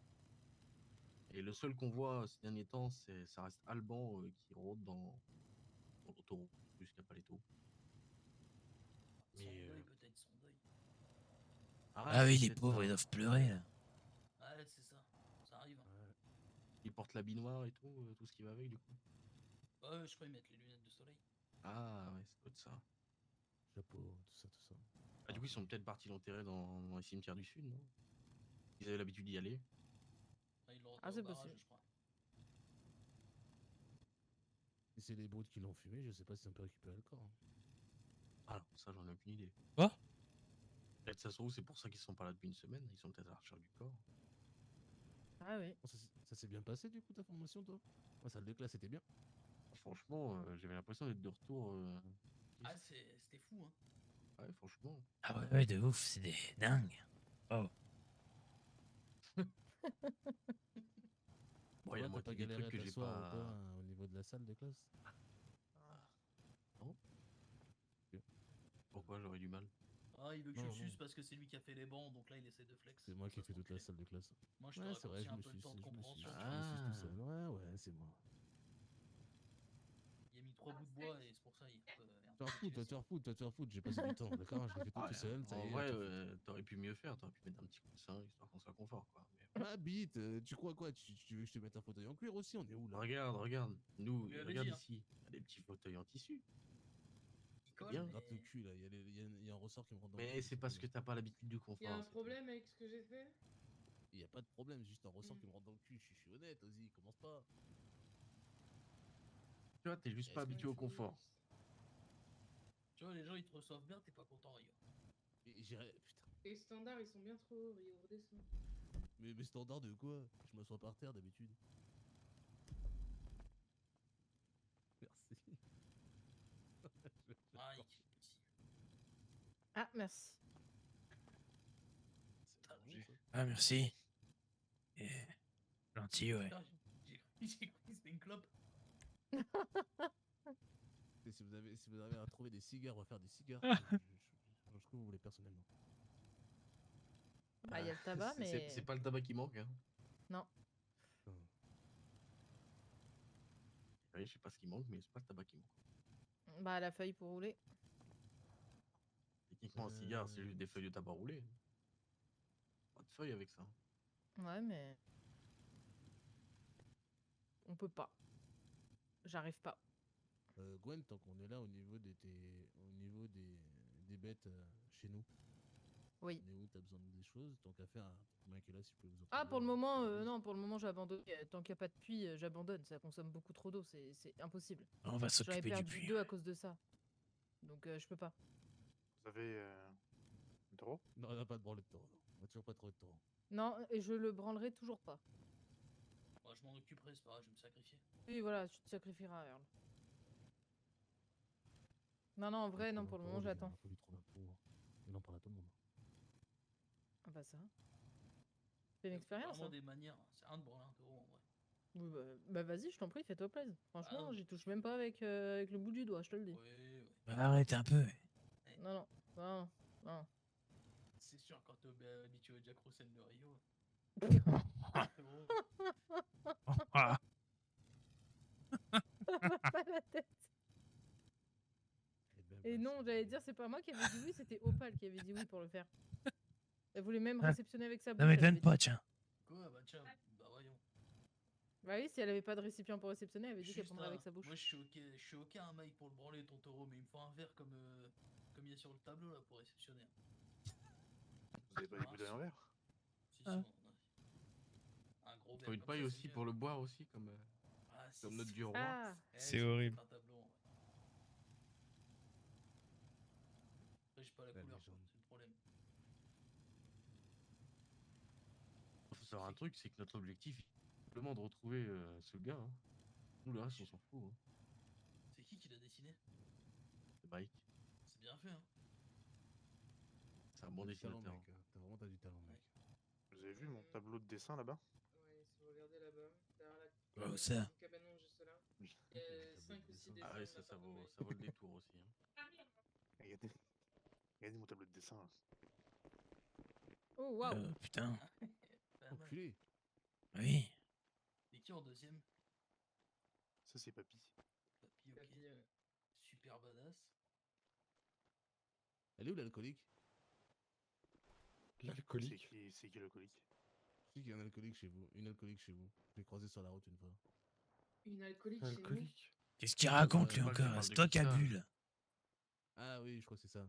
Et le seul qu'on voit ces derniers temps, ça reste Alban qui rôde dans l'autoroute jusqu'à Paletto. Son Mais deuil, peut-être son deuil. Ah oui, les peut-être pauvres, ça, ils hein. doivent pleurer là. Ouais, c'est ça. Ça arrive. Hein. Ouais. Il porte l'habit noir et tout ce qui va avec du coup. Ouais, je crois qu'ils mettent les lunettes de soleil. Ah ouais, ça doit être ça. Chapeau, tout ça, tout ça. Ah, du coup, ils sont peut-être partis l'enterrer dans les cimetières du sud, non? Ils avaient l'habitude d'y aller. Ouais, ils l'ont Ah, enterré c'est au barrage, possible. je crois. Si c'est les brutes qui l'ont fumé, je sais pas si on peut récupérer le corps. Ah non, ça j'en ai aucune idée. Quoi? Peut-être ça se trouve, c'est pour ça qu'ils sont pas là depuis une semaine. Ils sont peut-être à la recherche du corps. Ah oui. Bon, ça s'est bien passé du coup ta formation, toi? La salle de classe était bien. Franchement, j'avais l'impression d'être de retour. Ah, c'était fou, hein. Ouais, franchement. Ah ouais, ouais, de ouf, c'est des dingues. Oh. Bon, il y a Toi, t'as moitié pas des galéré trucs à que j'ai t'asseoir ou pas. quoi au niveau de la salle de classe? Non. Pourquoi j'aurais du mal? Ah, il veut que Non, je le non. suce parce que c'est lui qui a fait les bancs, donc là il essaie de flex. C'est moi qui ai Ça, fait c'est toute la enculé. salle de classe. Moi, je te Ouais, c'est vrai, raccourcis je un me peu le suis, temps de je me suis, compréhension. je tu vois. me suis tout Ah. seul. Ouais, c'est moi. Il a mis 3 bouts de bois et c'est pour ça il est un peu Tu vas foutre, fatigué, tu vas foutre, tu vas foutre. J'ai passé du temps, d'accord? Je l'ai fait tout, Ah, tout seul, ça en y est, vrai, tu vas foutre. t'aurais pu mieux faire. T'aurais pu mettre un petit coussin histoire qu'on soit confort, quoi. Mais... Ma bite, tu crois quoi? Tu veux que je te mette un fauteuil en cuir aussi? On est où là? Regarde. Nous, Lui avait regarde dit, hein. ici. Il y a des petits fauteuils en tissu. Il colle, bien. Gratte le mais. cul là, il y a un ressort qui me rentre dans le Mais cul. c'est parce que t'as pas l'habitude du Il y a confort. un c'est tout. problème avec ce que j'ai fait? Il y a pas de problème, juste un ressort Mm. qui me rentre dans le cul. Je suis honnête, Ozzy, commence pas. Tu vois, t'es juste pas Est-ce que habitué au confort. Tu vois, les gens ils te reçoivent bien, t'es pas content, Rio. Putain. Les standards, ils sont bien trop hauts, Rio, redescends. Mais mes standards de quoi? Je m'assois par terre d'habitude. Merci. Ah, Ah, merci. C'est bon, ça. Ah, merci. Et... Gentil, ouais. Putain, j'ai cru que c'était une clope. Et si vous avez à trouver des cigares, on va faire des cigares. Je que vous voulez personnellement. Ah, il y a le tabac, mais. C'est pas le tabac qui manque, hein. Non. Oui, je sais pas ce qui manque, mais c'est pas le tabac qui manque. Bah, la feuille pour rouler. Techniquement, un cigare, c'est juste des feuilles de tabac roulées. Pas de feuilles avec ça. Ouais, mais. On peut pas. J'arrive pas. Gwen, tant qu'on est là au niveau des bêtes chez nous. Oui. On est où? T'as besoin de des choses? Tant qu'à faire, le mec est là, si vous pouvez vous Ah, occuper, pour le moment, allez-y. non, pour le moment, j'abandonne. Tant qu'il n'y a pas de puits, j'abandonne. Ça consomme beaucoup trop d'eau, c'est impossible. On va J'en ai s'occuper du perdu puits. 2 à cause de ça. Donc, je peux pas. Vous avez un taureau? Non, on n'a pas de branle de taureau. Non. On a toujours pas trouvé de taureau. Non, et je le branlerai toujours pas. Moi, je m'en occuperai, c'est pas grave, je vais me sacrifier. Oui, voilà, tu te sacrifieras, Earl. Non, en vrai, non, pour le moment, j'attends. Il a fallu trouver un taureau. Il en parle à tout le monde. Ah bah ça. C'est une expérience, Vraiment hein. des manières, c'est un de branler un taureau en vrai. Oui, bah vas-y, je t'en prie, fais-toi plaisir. Franchement, non. j'y touche même pas avec le bout du doigt, je te le dis. Ouais. Bah, arrête un peu. Non. C'est sûr, quand t'es habitué au Jack Russell de Rio. Taureau. Ah. Pas la tête. Et non, j'allais dire, c'est pas moi qui avais dit oui, c'était Opal qui avait dit oui pour le faire. Elle voulait même Ah. réceptionner avec sa bouche. Ça elle m'étonne avait pas, dit. tiens. Quoi? Bah tiens, bah voyons. Bah oui, si elle avait pas de récipient pour réceptionner, elle avait dit qu'elle Juste prendrait avec sa bouche. Moi je suis ok un mec pour le branler ton taureau, mais il me faut un verre comme il y a sur le tableau là pour réceptionner. Vous avez pas des bouteilles en verre? Si, Ah. un gros verre. Faut une comme paille ça, aussi c'est pour mieux. le boire aussi, comme notre dieu roi. Ah, C'est je vais horrible. mettre un tableau, en vrai. Après, j'ai pas la La couleur, légende. c'est le problème. Faut savoir un truc, c'est que notre objectif, c'est simplement de retrouver ce gars. Hein. Nous, le reste, on s'en fout. Hein. C'est qui l'a dessiné? C'est Mike. C'est bien fait, hein. C'est un bon T'as du talent, dessinateur. mec. T'as du talent, mec. Vous avez vu mon tableau de dessin là-bas? Ouais, si vous regardez là-bas, derrière la Ouais, où ça? Un cabanon juste là. Oui. Il y a Tableau de 5 ou 6 dessin. dessins Ah ouais, de la ça part de vaut, Mike. ça vaut le détour aussi. Hein. Regardez. Regardez mon tableau de dessin. Là. Oh, waouh. Putain. Pas mal. Enculé. Oui. Et qui en deuxième? Ça, c'est papy. Papy, ok. Papy, Super badass. Elle est où l'alcoolique? L'alcoolique. C'est qui l'alcoolique? Je sais qu'il y a un alcoolique chez vous. Une alcoolique chez vous. Je l'ai croisé sur la route une fois. Une alcoolique chez nous. Alcoolique. Qu'est-ce qu'il raconte, lui, Ouais, pas que tu encore? parles C'est de toi qui qui as ça. bu, là. Ah oui, je crois que c'est ça.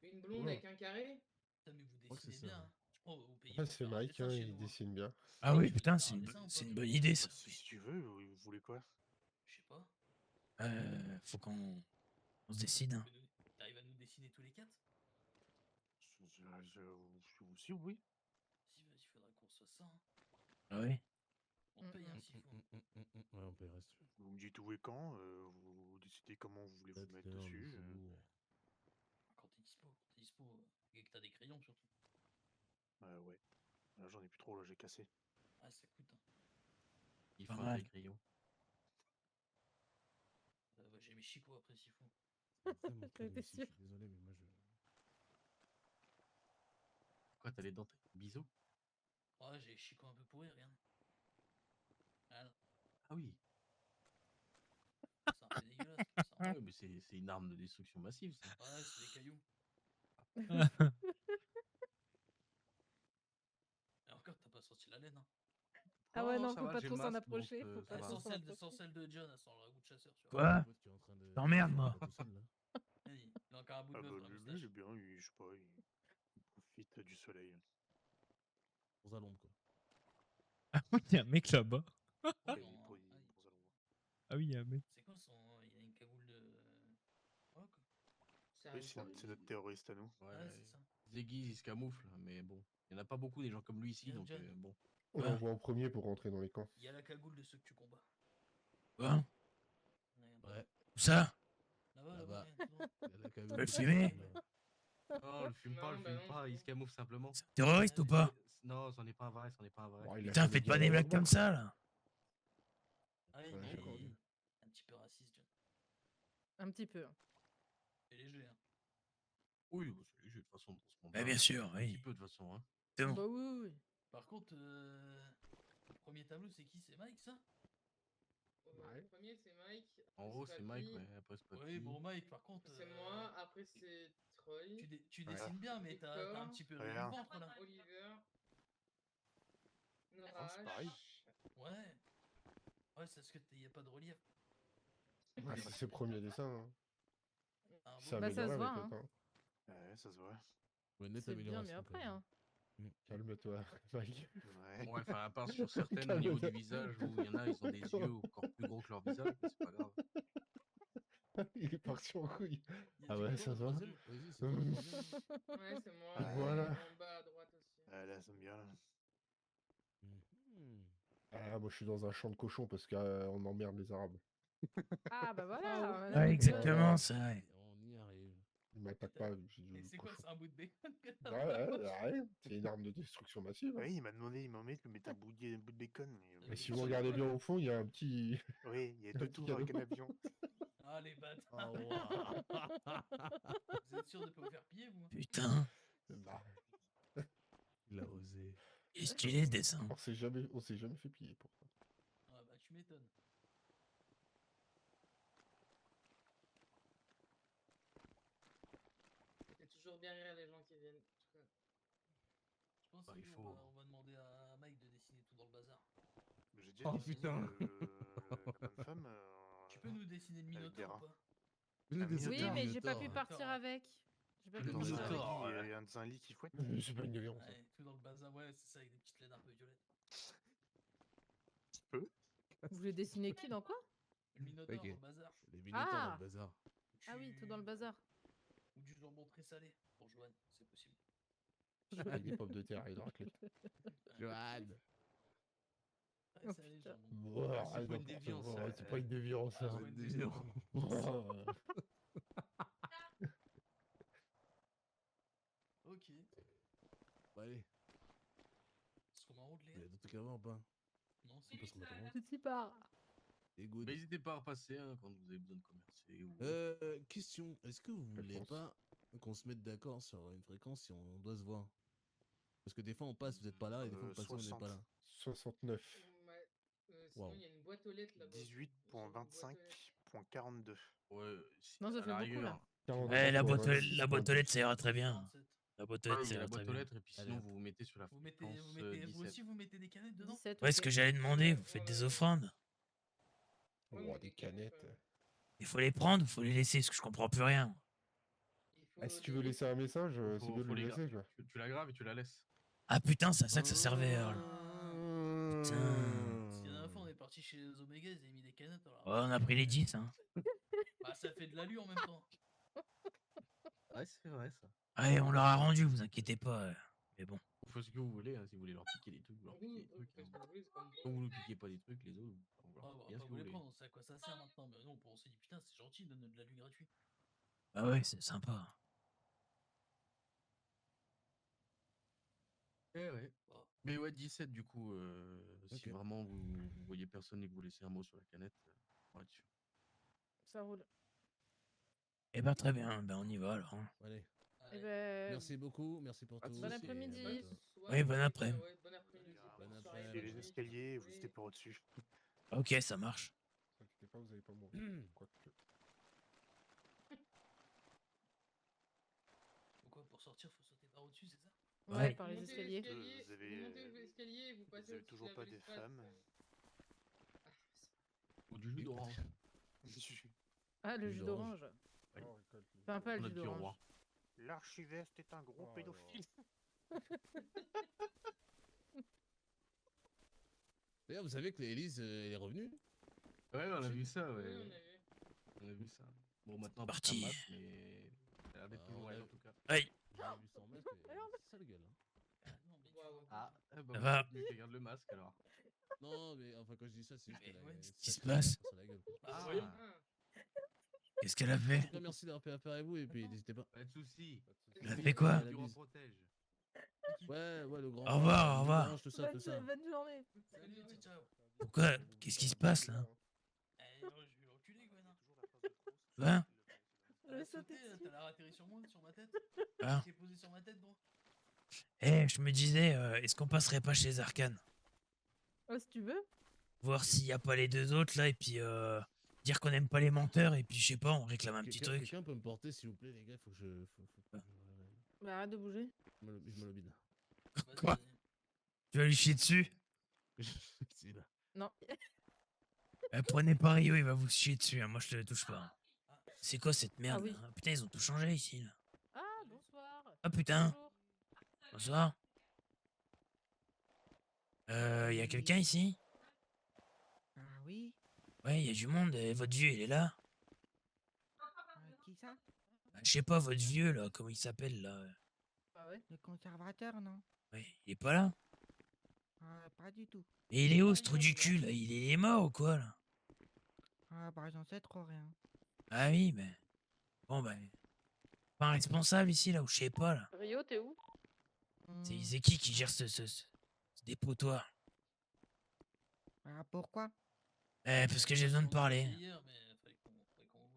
Une blonde Ouais. avec un carré. Putain, mais vous crois que c'est dessinez ça, bien. ouais. Hein. Je crois que vous payez Ah, pour c'est faire un Mike, dessin hein, chez il nous, hein. dessine bien. Ah Mec, oui, tu veux putain, faire un dessin ou c'est pas? une bonne idée, ça. Si tu veux, vous voulez quoi? Je sais pas. Faut qu'on se décide. Hein. T'arrives à nous dessiner tous les quatre? Si, oui. Si, vas-y, faudra qu'on se fasse ça. Hein. Ah oui. On paye, hein, s'il faut. Ouais, on peut rester. Vous me dites où et quand, vous décidez comment vous voulez vous mettre dessus. Quand t'es dispo. T'es dispo. Et que t'as des crayons, surtout. Ouais. Là, j'en ai plus trop, là, j'ai cassé. Ah, ça coûte. Hein. Il Pas faut mal. des crayons. Ouais, j'ai mes chicots après, s'il faut. Vraiment J'en calme étais ici, je sûre. suis désolé, mais moi je. Quoi, t'as les dents? Bisous? Ouais, j'ai les chicots un peu pourris, regarde. Voilà. Ah oui. C'est un peu dégueulasse, comme ça. Ah ouais, mais c'est une arme de destruction massive, ça. Ouais, c'est des cailloux. Et encore, t'as pas sorti la laine, hein. Ah ouais, non, ça faut va, pas j'ai trop le s'en masque, donc approcher. Faut ça pas va. trop s'en Sans approcher. celle de John, elle sent le goût de chasseur, tu vois. Quoi? Pote qui est en train de. T'emmerdes, moi. Pas tout seul, là. Il a encore un bout de Ah bœuf bah dans la lui, moustache. il est bien, je sais pas, il profite du soleil. Pour à l'ombre, quoi. Ah oui, il y a un mec là-bas. Oh, Ouais, non, pour- aïe. pour ça, l'on voit. Ah oui, il y a un mec. C'est quoi son. Il y a une cagoule de. Oh, quoi. C'est Oui, Harrison. c'est notre terroriste à nous. Ouais, Ouais, c'est ça. il se déguise, il se camoufle, mais bon. Il n'y en a pas beaucoup des gens comme lui ici, Bien, donc John. bon. On Ouais. l'envoie en premier pour rentrer dans les camps. Il y a la cagoule de ceux que tu combats. Quoi? Regarde. Ouais, Où ça? Là-bas, Là-bas. regarde, tout droit. il y a la cagoule Le de fumer? Poutine, là. Non, le fume pas, Non, bah non, il c'est se camoufle simplement. Terroriste ou pas? Non, c'en est pas un vrai, c'en est pas un vrai. Bon, il a Putain, jamais faites dit pas des Allah blagues Akbar. comme ça, là. Ah oui, Ouais, mais j'ai il encore dit. est un petit peu raciste, John. Un petit peu. Et léger, hein. Oui, bah, c'est léger de toute façon dans ce Bah, monde-là. bien sûr, Un petit oui. peu de toute façon, hein. C'est bon. Bah oui, oui. Par contre, le premier tableau, c'est qui? C'est Mike, ça? Le premier, c'est Mike. En après, gros, c'est c'est Mike, Papy, ouais, après c'est Oui, Papy. bon, Mike, par contre. C'est moi. Après, c'est Troy. Tu Ouais. dessines bien, mais t'as Victor. un petit peu Ouais, le hein. ventre, là. Oliver. c'est Norage. pareil. Ouais. Ouais, c'est parce que y a pas de relief. Ah, c'est ses premiers dessins. Hein. Un Il beau- s'est Bah, ça amélioré se voit, avec le hein. temps. Ouais, ça se voit. Ouais, nette C'est bien, mais amélioration, après, quand même. hein. Calme-toi, Mike. Ouais. Ouais, enfin, à part sur certaines au niveau du visage où il y en a, ils ont des yeux encore plus gros que leur visage, mais c'est pas grave. Il est parti en couille. Y a Ah du ouais, boulot, ça se dans voit. ce jeu. Vas-y, c'est toi le troisième. Ouais, c'est moi. Ouais. Voilà. En bas à droite aussi. Ah, là, ça me bien. Là. Mhm. Ah, moi je suis dans un champ de cochons parce qu'on emmerde les Arabes. Ah bah voilà. Ah ouais. on a Ouais, mis exactement, Ouais. ça, ouais. On y arrive. Ils m'attaquent pas, j'ai Et du c'est quoi, cochon. c'est un bout de bacon que t'as Ouais, dans la ouais, poche? ouais, c'est une arme de destruction massive. Hein. Oui, il m'a demandé, il m'a mis de mettre un bout de bacon. Et si Mais vous c'est regardez quoi, bien là? au fond, il y a un petit, Oui, il y a un deux petit tours avec un cadeau. avion. Ah, les bâtards. Ah ouah. Vous êtes sûr de pas vous faire piller, vous? Putain, Bah, Il a osé. il est stylé ce dessin. on s'est jamais fait piller pour ça. Ah, bah, tu m'étonnes. C'est toujours bien rire les gens qui viennent. En tout cas. Je pense Bah, que il nous, faut. on va demander à Mike de dessiner tout dans le bazar. J'ai déjà Oh, dessiné putain. la bonne femme. Tu peux nous dessiner le avec des Minotaure ou rats. pas? Le Ah, dessin Oui, Minotaure. mais j'ai pas pu Minotaure. partir avec. J'ai pas pu Dans un partir avec. Minotaure, lit, dans un lit qui fouette. C'est pas une violence. Ouais, tout dans le bazar, ouais, c'est ça, avec des petites laines un peu violettes. Vous voulez dessiner qui dans quoi? Le Minotaure Ok. dans le bazar. Les minotaures dans Ah. le bazar. Ah oui, tout dans le bazar. Ou du jambon très salé. Pour Joanne, c'est possible. Avec des pommes de terre et de raclette. Johan. Très Oh, salé, le putain. jambon. Bon, c'est arrête pas une n'importe déviance, quoi, ça. c'est pas une déviance. Ah, Ça. c'est pas une déviance. Ok. Bon, allez. Est-ce qu'on est en route, les Il y gars? a d'autres trucs avant ou pas? Non, On On peut se remettre en route. Je t'y pars. Et good. N'hésitez pas à repasser hein, quand vous avez besoin de commercer. Ou... Question, est-ce que vous voulez Réponse. pas qu'on se mette d'accord sur une fréquence si on doit se voir? Parce que des fois on passe, vous êtes pas là, et des fois on passe, on n'est 60. pas là. 69. Ouais. Sinon, Waouh. il y a une boîte aux lettres là-bas. J'ai une boîte aux lettres. 18.25.42. Ouais, si, Non, ça à fait la beaucoup, là. rigueur. 40 Ouais, la boîte, ouais, la boîte aux lettres, ça ira très bien. 47. La boîte aux Ouais, lettres, il y ça a la ira très boîte aux bien. lettres et puis Allez, sinon hop. vous vous mettez sur la Vous fréquence vous 17. aussi, vous mettez des canettes dedans? 17, Ouais, ce ok. que j'allais demander, vous Ouais, faites ouais, des ouais. offrandes. Ouais, Oh, mais des des canettes, canettes. Il faut les prendre ou faut les laisser, parce que je comprends plus rien. Il Ah, faut si tu veux les laisser un message, c'est Faut, mieux de faut le les laisser, quoi. tu la graves et tu la laisses. Ah putain, c'est à ça que ça servait, Earl. Parce que la dernière fois, on est parti chez les Oméga, ils avaient mis des canettes. Alors, Ouais, on a pris les 10, hein. Bah, ça fait de l'alu en même temps. Ouais, c'est vrai ça. Ouais, on leur a rendu, vous inquiétez pas. Mais bon. Vous faites ce que vous voulez, hein, si vous voulez leur piquer des trucs, vous leur piquez des trucs. Parce que Hein. vous voulez, c'est comme Quand vous ne piquez pas des trucs, les autres, vous leur Ah, piquez bah, bien pas ce que vous vous les voulez. prendre, on sait à quoi ça sert maintenant. Mais non, on s'est dit, putain, c'est gentil de donner de l'alu gratuit. Ah ouais, c'est sympa. Eh ouais. Bah, Mais ouais, 17 du coup, si Ok. vraiment vous voyez personne et que vous laissez un mot sur la canette, on va dessus. Ça roule. Eh ben très bien, ben on y va alors. Hein. Allez, Eh allez. ben, merci beaucoup, merci pour Pas de tout. bon soucis. et à après-midi. bientôt. Oui, bon après-midi. Ouais, bon après-midi. Bon bonne soirée, après-midi. Et bonne les nuit, escaliers, comme vous voulez. n'hésitez pas au-dessus. Ok, ça marche. Ne vous inquiétez pas, vous allez pas mourir. Quoique. Pourquoi pour sortir, faut sauter par au-dessus, c'est ça? Ouais, Ouais. par les Vous montez escaliers. Vous avez, vous montez les escaliers et vous Vous passez avez au-dessus toujours de pas la des balustrade. femmes. Ah, Ou du jus d'orange. Ah, le Jus jus d'orange. d'orange. Oui. Oh, récolte. Sympa, le Notre jus petit d'orange. roi. L'archiveste est un gros Oh, pédophile. D'ailleurs, vous savez que Élise elle est revenue? Ouais, on a vu ça, oui, ouais. on a vu. On a vu ça. Bon, maintenant, un Parti. masque, mais ça a l'air d'être Bah, toujours on elle a- en tout cas. Aïe, Je l'ai vu sans masque, et c'est sale gueule. Hein. Non, mais Waouh. Ah, bah, Ça vous va. êtes mieux qu'elle garde le masque alors. Non, mais enfin, quand je dis ça, c'est juste Mais qu'elle a ouais, une qu'est-ce qui se sacrée passe? carte sur la gueule. Quoi. Ah, qu'est-ce qu'elle a En fait? tout cas, merci d'avoir fait affaire avec vous, et puis n'hésitez pas. Pas de soucis. Pas de soucis. Elle a fait quoi? Le roi protège. Ouais, le grand. Au revoir, le au jus revoir. d'orange, tout ça, tout ça. Bonne journée. Salut, ciao, ciao. Pourquoi? Qu'est-ce qui se passe là? Eh, je vais l'enculer, quoi, non? Hein? Je vais T'as sauter sauté, dessus. t'as l'air atterri sur moi, sur ma tête? Ah. T'es posé sur ma tête, bro? Eh, je me disais, est-ce qu'on passerait pas chez Arcane? Oh, si tu veux. Voir s'il y a pas les deux autres là, et puis dire qu'on aime pas les menteurs, et puis je sais pas, on réclame un petit truc. Quelqu'un peut me porter, s'il vous plaît, les gars, faut que je. Bah, arrête de bouger. Je me le bide. Vas-y, Quoi? vas-y. Tu vas lui chier dessus? C'est là. Non. Prenez pas Rio, il va vous chier dessus, hein. Moi je te touche pas. Ah, C'est quoi cette merde? oui. Là putain, ils ont tout changé ici là. Ah, bonsoir. Ah putain. Bonjour. Bonsoir. Y a quelqu'un ici? Ah oui, Ouais, y a du monde. Votre vieux, il est là? qui ça? Je sais pas, votre vieux là, comment il s'appelle là? Ah ouais. Le conservateur, non? Ouais, il est pas là? Pas du tout. Et il est où ce trou du cul là? Il est mort ou quoi là? Bah j'en sais trop rien. Ah oui, mais. Bon ben. Pas un responsable ici là, ou je sais pas là. Rio, t'es où? C'est qui gère ce dépotoir? Pourquoi? Parce que j'ai besoin de parler. Hier, mais fallait qu'on vous voie.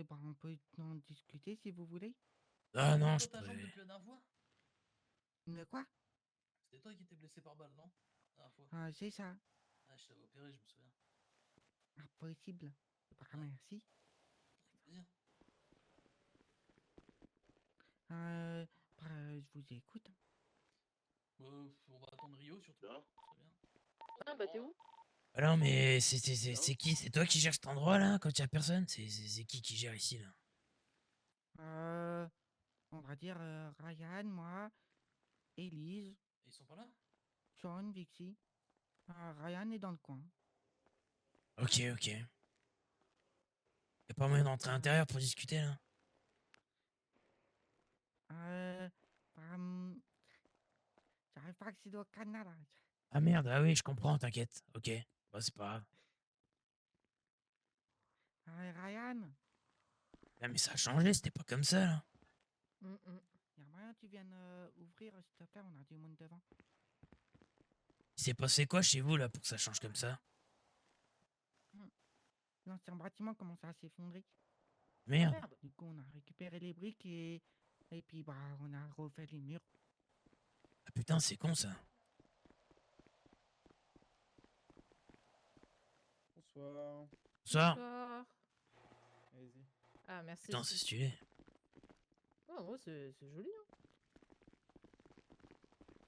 Bah on peut en discuter si vous voulez. Ah non, Toi, je ta jambe pourrais. depuis la dernière fois? De quoi? C'était toi qui étais blessé par balle, non? La dernière fois. C'est ça. Ah, je t'avais opéré, je me souviens. Possible. Bah merci. Avec plaisir. Je vous écoute. On va attendre Rio surtout. Là. Très bien. Ah, bah, t'es où? Ah non, mais c'est qui? C'est toi qui gères cet endroit là quand y a personne? C'est qui gère ici là? On va dire Ryan, moi, Elise, Et ils sont pas là? Sean, Vixie. Ryan est dans le coin. Ok. Y'a pas moyen d'entrer à l'intérieur pour discuter là? J'arrive pas à accéder au canal là. Ah merde, ah oui, je comprends, t'inquiète. Ok, bah c'est pas grave. Ryan, Ah mais ça a changé, c'était pas comme ça là. y'a moyen que tu viennes ouvrir s'il te plaît, on a du monde devant. Il s'est passé quoi chez vous là pour que ça change comme ça? L'ancien bâtiment commence à s'effondrer. Merde. Merde. Du coup, on a récupéré les briques et puis bah on a refait les murs. Ah putain, c'est con ça. Bonsoir. Ça, Bonsoir. Allez-y. Ah, merci. putain, c'est stylé. Ouais, en vrai, c'est joli. Hein.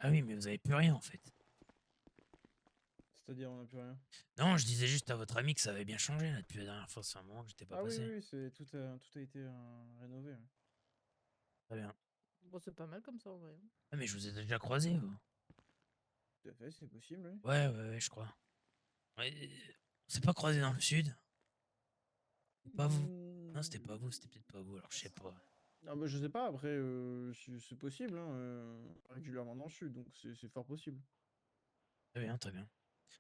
Ah oui, mais vous avez plus rien en fait. C'est-à-dire, on n'a plus rien. Non, je disais juste à votre ami que ça avait bien changé là depuis la dernière fois. C'est un moment que j'étais pas Ah oui, passé. oui, tout a été rénové. Ouais. Très bien. Bon, c'est pas mal comme ça en vrai. Hein. Ah, mais je vous ai déjà croisé, vous. Tout à fait, c'est possible, oui. Ouais, je crois. Ouais, on s'est pas croisé dans le sud. C'est pas vous. Non, c'était pas vous, c'était peut-être pas vous, alors je sais pas. Ah bah, je sais pas, après, c'est possible, hein, régulièrement dans le sud, donc c'est fort possible. Très bien, très bien.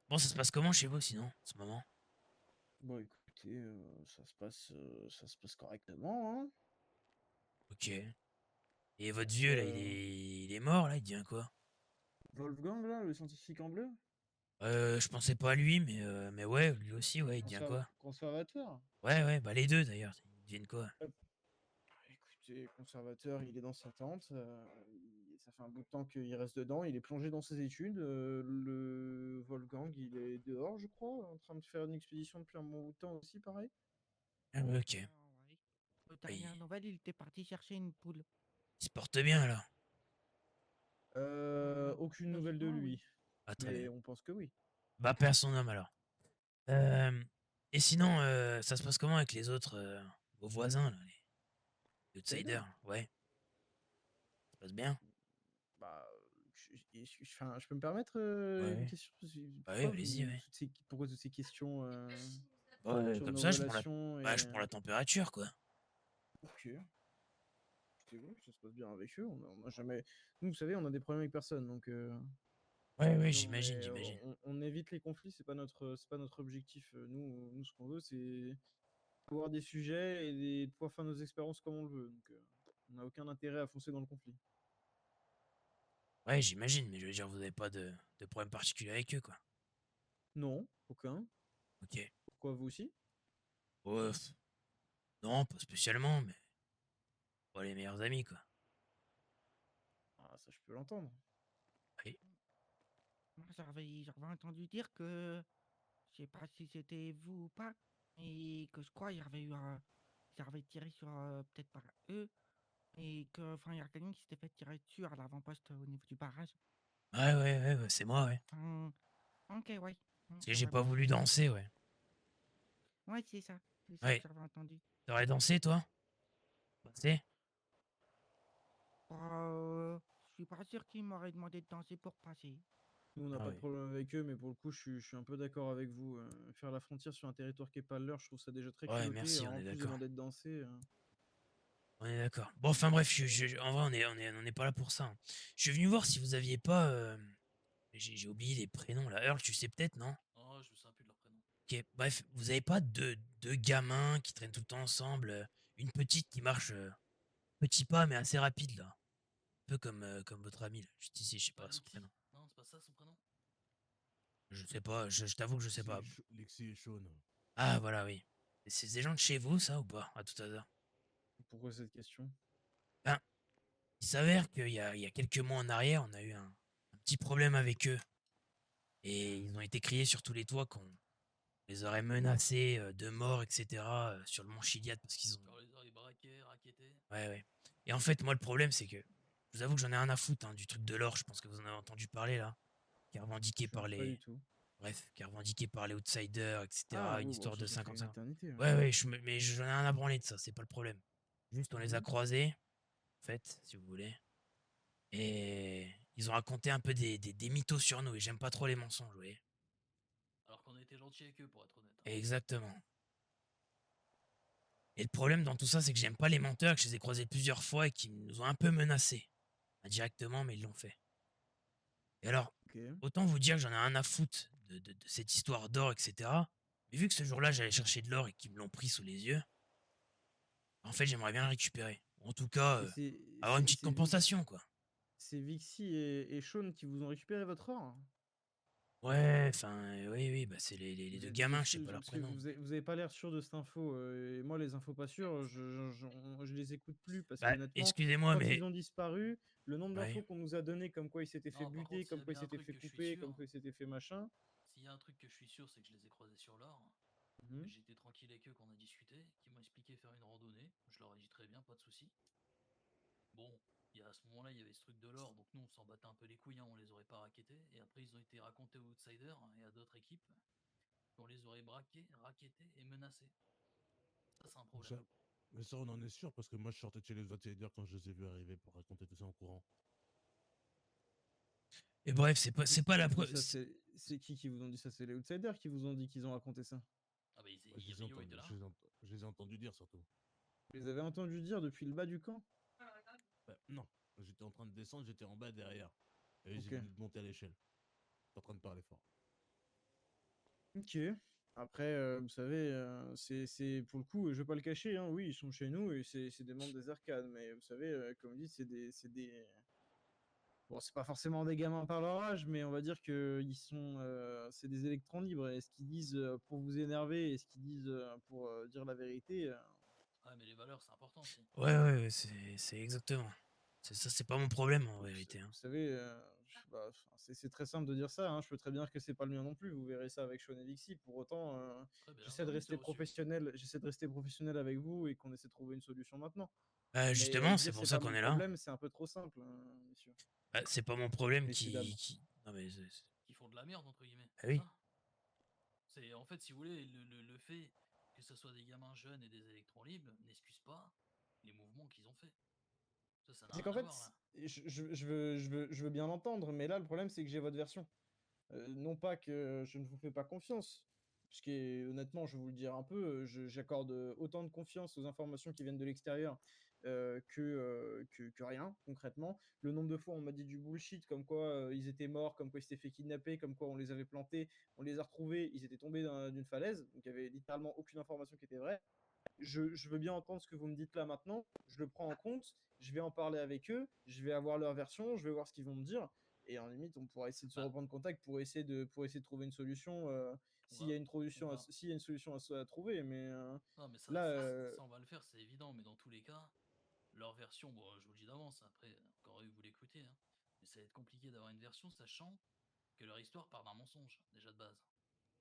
Bon, ça se passe comment chez vous sinon, en ce moment? Bon, écoutez, ça se passe correctement, hein. Ok. Et votre vieux là, il est mort là, il devient quoi? Wolfgang, là, le scientifique en bleu, Je pensais pas à lui, mais ouais, lui aussi, ouais, il devient quoi? conservateur. Ouais, bah les deux d'ailleurs, ils deviennent quoi? Écoutez, conservateur, il est dans sa tente. Ça fait un bout de temps qu'il reste dedans. Il est plongé dans ses études. Le Wolfgang, il est dehors, je crois, en train de faire une expédition depuis un bon bout de temps aussi, pareil. Ah ouais, ok. Ouais. Aux Ah, dernières nouvelles, il était parti chercher une poule. il se porte bien alors. Aucune nouvelle de logiquement, lui. oui. Ah, très Mais bien. on pense que oui. Bah, paix à son homme alors. Et sinon, ça se passe comment avec les autres, vos voisins là, les outsiders? Ouais. Ça se passe bien? Bah, enfin, je peux me permettre une Ouais. question? Bah ouais, allez-y, ouais. Pourquoi toutes ces questions Ouais, sur comme nos ça, relations je prends la température, quoi. Ok. C'est bon, ça se passe bien avec eux. On a jamais. Nous, vous savez, on a des problèmes avec personne, donc. Ouais, Non, j'imagine, mais j'imagine. on évite les conflits, c'est pas notre objectif. Nous, ce qu'on veut, c'est avoir des sujets et de pouvoir faire nos expériences comme on le veut. Donc, on n'a aucun intérêt à foncer dans le conflit. Ouais, j'imagine, mais je veux dire, vous avez pas de problème particulier avec eux, quoi. Non, aucun. Ok. Pourquoi vous aussi? Ouais, non, pas spécialement, mais pas les meilleurs amis, quoi. Ah, ça, je peux l'entendre. Oui. Moi, j'avais entendu dire que, je sais pas si c'était vous ou pas, et que je crois il y avait eu ils avaient tiré sur peut-être par eux, et que, enfin, il y a quelqu'un qui s'était fait tirer dessus à l'avant-poste au niveau du barrage. Ouais, c'est moi, ouais. Ok, ouais. Parce que Ça j'ai va pas bien. voulu danser, ouais. Ouais, c'est ça. C'est ça que Ouais. j'avais entendu. T'aurais dansé, toi? Dansé? Je suis pas sûr qu'il m'aurait demandé de danser pour passer. Nous, on n'a Ah pas de oui. problème avec eux, mais pour le coup, je suis un peu d'accord avec vous. Faire la frontière sur un territoire qui est pas le leur, je trouve ça déjà très Ouais, culotté. merci, Alors, on en est plus, d'accord. demander de danser. On est d'accord. Bon, enfin bref, en vrai, on est pas là pour ça. Hein. Je suis venu voir si vous aviez pas. J'ai oublié les prénoms là. Earl, tu sais peut-être, non? Oh, je me souviens plus de leur prénom. Ok, bref, vous avez pas deux gamins qui traînent tout le temps ensemble? Une petite qui marche petit pas, mais assez rapide là. Un peu comme votre ami là. Juste ici, je sais pas son Lucky? prénom. Non, c'est pas ça son prénom. Je sais pas, je t'avoue que je sais pas. Lexi et Sean. Ah, voilà, oui. Et c'est des gens de chez vous, ça, ou pas? À tout hasard. Pourquoi cette question? Ben, il s'avère il y a quelques mois en arrière, on a eu un petit problème avec eux. Et ils ont été criés sur tous les toits qu'on les aurait menacés de mort, etc. Sur le mont Chiliad parce qu'ils ont. Genre les aurait braqués, raquettés. Ouais. Et en fait, moi, le problème, c'est que je vous avoue que j'en ai rien à foutre hein, du truc de l'or. Je pense que vous en avez entendu parler là. Qui est revendiqué par Pas les. du tout. Bref, qui est revendiqué par les outsiders, Ah, etc. Une oui, bon, histoire de ça fait une 55 ans. éternité. Ouais, mais j'en ai rien à branler de ça, c'est pas le problème. Juste, on les a Mhm. croisés, en fait, si vous voulez. Et ils ont raconté un peu des mythos sur nous. Et j'aime pas trop les mensonges, vous voyez. Alors qu'on était gentils avec eux, pour être honnête. Hein. Exactement. Et le problème dans tout ça, c'est que j'aime pas les menteurs, que je les ai croisés plusieurs fois et qui nous ont un peu menacés. Indirectement, mais ils l'ont fait. Et alors, Ok. autant vous dire que j'en ai rien à foutre de cette histoire d'or, etc. Mais vu que ce jour-là, j'allais chercher de l'or et qu'ils me l'ont pris sous les yeux, en fait, j'aimerais bien le récupérer. Ou en tout cas, Et avoir une petite compensation, quoi. c'est Vixie et Sean qui vous ont récupéré votre or? Ouais, enfin, oui, bah c'est les Vous deux êtes gamins, je sais sûr, pas leur parce que prénom. vous avez pas l'air sûr de cette info. Et moi, les infos pas sûres, je les écoute plus parce Bah, qu'honnêtement, excusez-moi, quand ils mais ont disparu, le nombre ouais. d'infos qu'on nous a donné, comme quoi ils s'étaient fait Non, par buter, contre, s'il y comme a quoi ils bien un s'étaient truc fait que je suis couper, comme sûr, quoi ils s'étaient fait machin. s'il y a un truc que je suis sûr, c'est que je les ai croisés sur l'or. Mhm. J'étais tranquille avec eux, qu'on a discuté, qui m'ont expliqué faire une randonnée. Je leur ai dit très bien, pas de souci. Bon, à ce moment-là, il y avait ce truc de l'or, donc nous on s'en battait un peu les couilles, hein, on les aurait pas raquettés. Et après, ils ont été racontés aux outsiders et à d'autres équipes qu'on les aurait braqués, raquettés et menacés. Ça, c'est un problème. Mais ça, on en est sûr, parce que moi, je sortais de chez les outsiders quand je les ai vus arriver pour raconter tout ça en courant. Et bref, c'est pas la Qui preuve. ça, c'est qui vous ont dit ça? C'est les outsiders qui vous ont dit qu'ils ont raconté ça? Ah bah, Bah, Rio était là. je les ai entendus dire, surtout. Vous les avez entendus dire depuis le bas du camp? Bah, non, j'étais en train de descendre, j'étais en bas derrière. Et Ok. ils venaient de monter à l'échelle. J'étais en train de parler fort. Ok. Après, vous savez, c'est pour le coup, je vais pas le cacher, hein, oui, ils sont chez nous et c'est des membres des arcades, mais vous savez, comme dit, c'est des. Bon, c'est pas forcément des gamins par leur âge, mais on va dire que ils sont, c'est des électrons libres. Et ce qu'ils disent pour vous énerver et ce qu'ils disent pour dire la vérité. Ouais, mais les valeurs, c'est important aussi. Ouais, c'est exactement. Ça, c'est pas mon problème en vérité. Hein. Vous savez, bah, c'est très simple de dire ça. Hein, je peux très bien dire que c'est pas le mien non plus. Vous verrez ça avec Sean et Dixie. Pour autant, Très bien, j'essaie bah de oui, c'est rester reçu. professionnel. J'essaie de rester professionnel avec vous et qu'on essaie de trouver une solution maintenant. Mais Justement, c'est dire pour c'est ça pas qu'on mon est là. problème, c'est un peu trop simple, hein, messieurs. Bah, c'est pas mon problème Messieurs, dames. qui. Non mais Qui font de la merde, entre guillemets. Ah C'est oui. ça. C'est en fait, si vous voulez, le fait que ce soit des gamins jeunes et des électrons libres n'excuse pas les mouvements qu'ils ont fait. Ça n'a C'est rien qu'en à fait, voir là. je veux bien l'entendre, mais là, le problème, c'est que j'ai votre version. Non pas que je ne vous fais pas confiance, puisque honnêtement, je vais vous le dire un peu, j'accorde autant de confiance aux informations qui viennent de l'extérieur que rien, concrètement. Le nombre de fois, on m'a dit du bullshit, comme quoi ils étaient morts, comme quoi ils s'étaient fait kidnapper, comme quoi on les avait plantés, on les a retrouvés, ils étaient tombés d'une falaise, donc il y avait littéralement aucune information qui était vraie. Je veux bien entendre ce que vous me dites là maintenant, je le prends en compte, je vais en parler avec eux, je vais avoir leur version, je vais voir ce qu'ils vont me dire, et en limite, on pourra essayer de se reprendre contact pour essayer de trouver une solution, s'il y a une solution à trouver, mais Non, mais ça, là, ça, on va le faire, c'est évident, mais dans tous les cas, leur version, bon, je vous le dis d'avance, après, encore eux, vous l'écoutez, hein, mais ça va être compliqué d'avoir une version, sachant que leur histoire part d'un mensonge, déjà de base.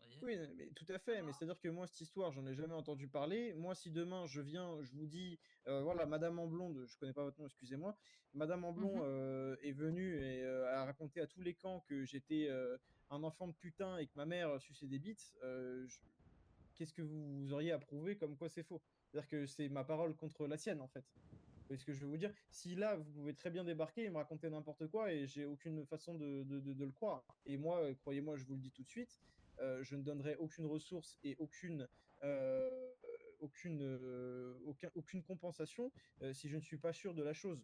Voyez. oui, mais tout à fait, mais c'est-à-dire que moi, cette histoire, j'en ai jamais entendu parler. Moi, si demain je viens, je vous dis, voilà, Madame en blonde, je connais pas votre nom, excusez-moi, Madame en blond est venue et a raconté à tous les camps que j'étais un enfant de putain et que ma mère suçait des bites. Qu'est-ce que vous auriez à prouver comme quoi c'est faux? C'est-à-dire que c'est ma parole contre la sienne, en fait. Vous voyez ce que je veux vous dire? Si là, vous pouvez très bien débarquer et me raconter n'importe quoi et j'ai aucune façon de le croire. Et moi, croyez-moi, je vous le dis tout de suite, je ne donnerai aucune ressource et euh, aucune compensation si je ne suis pas sûr de la chose.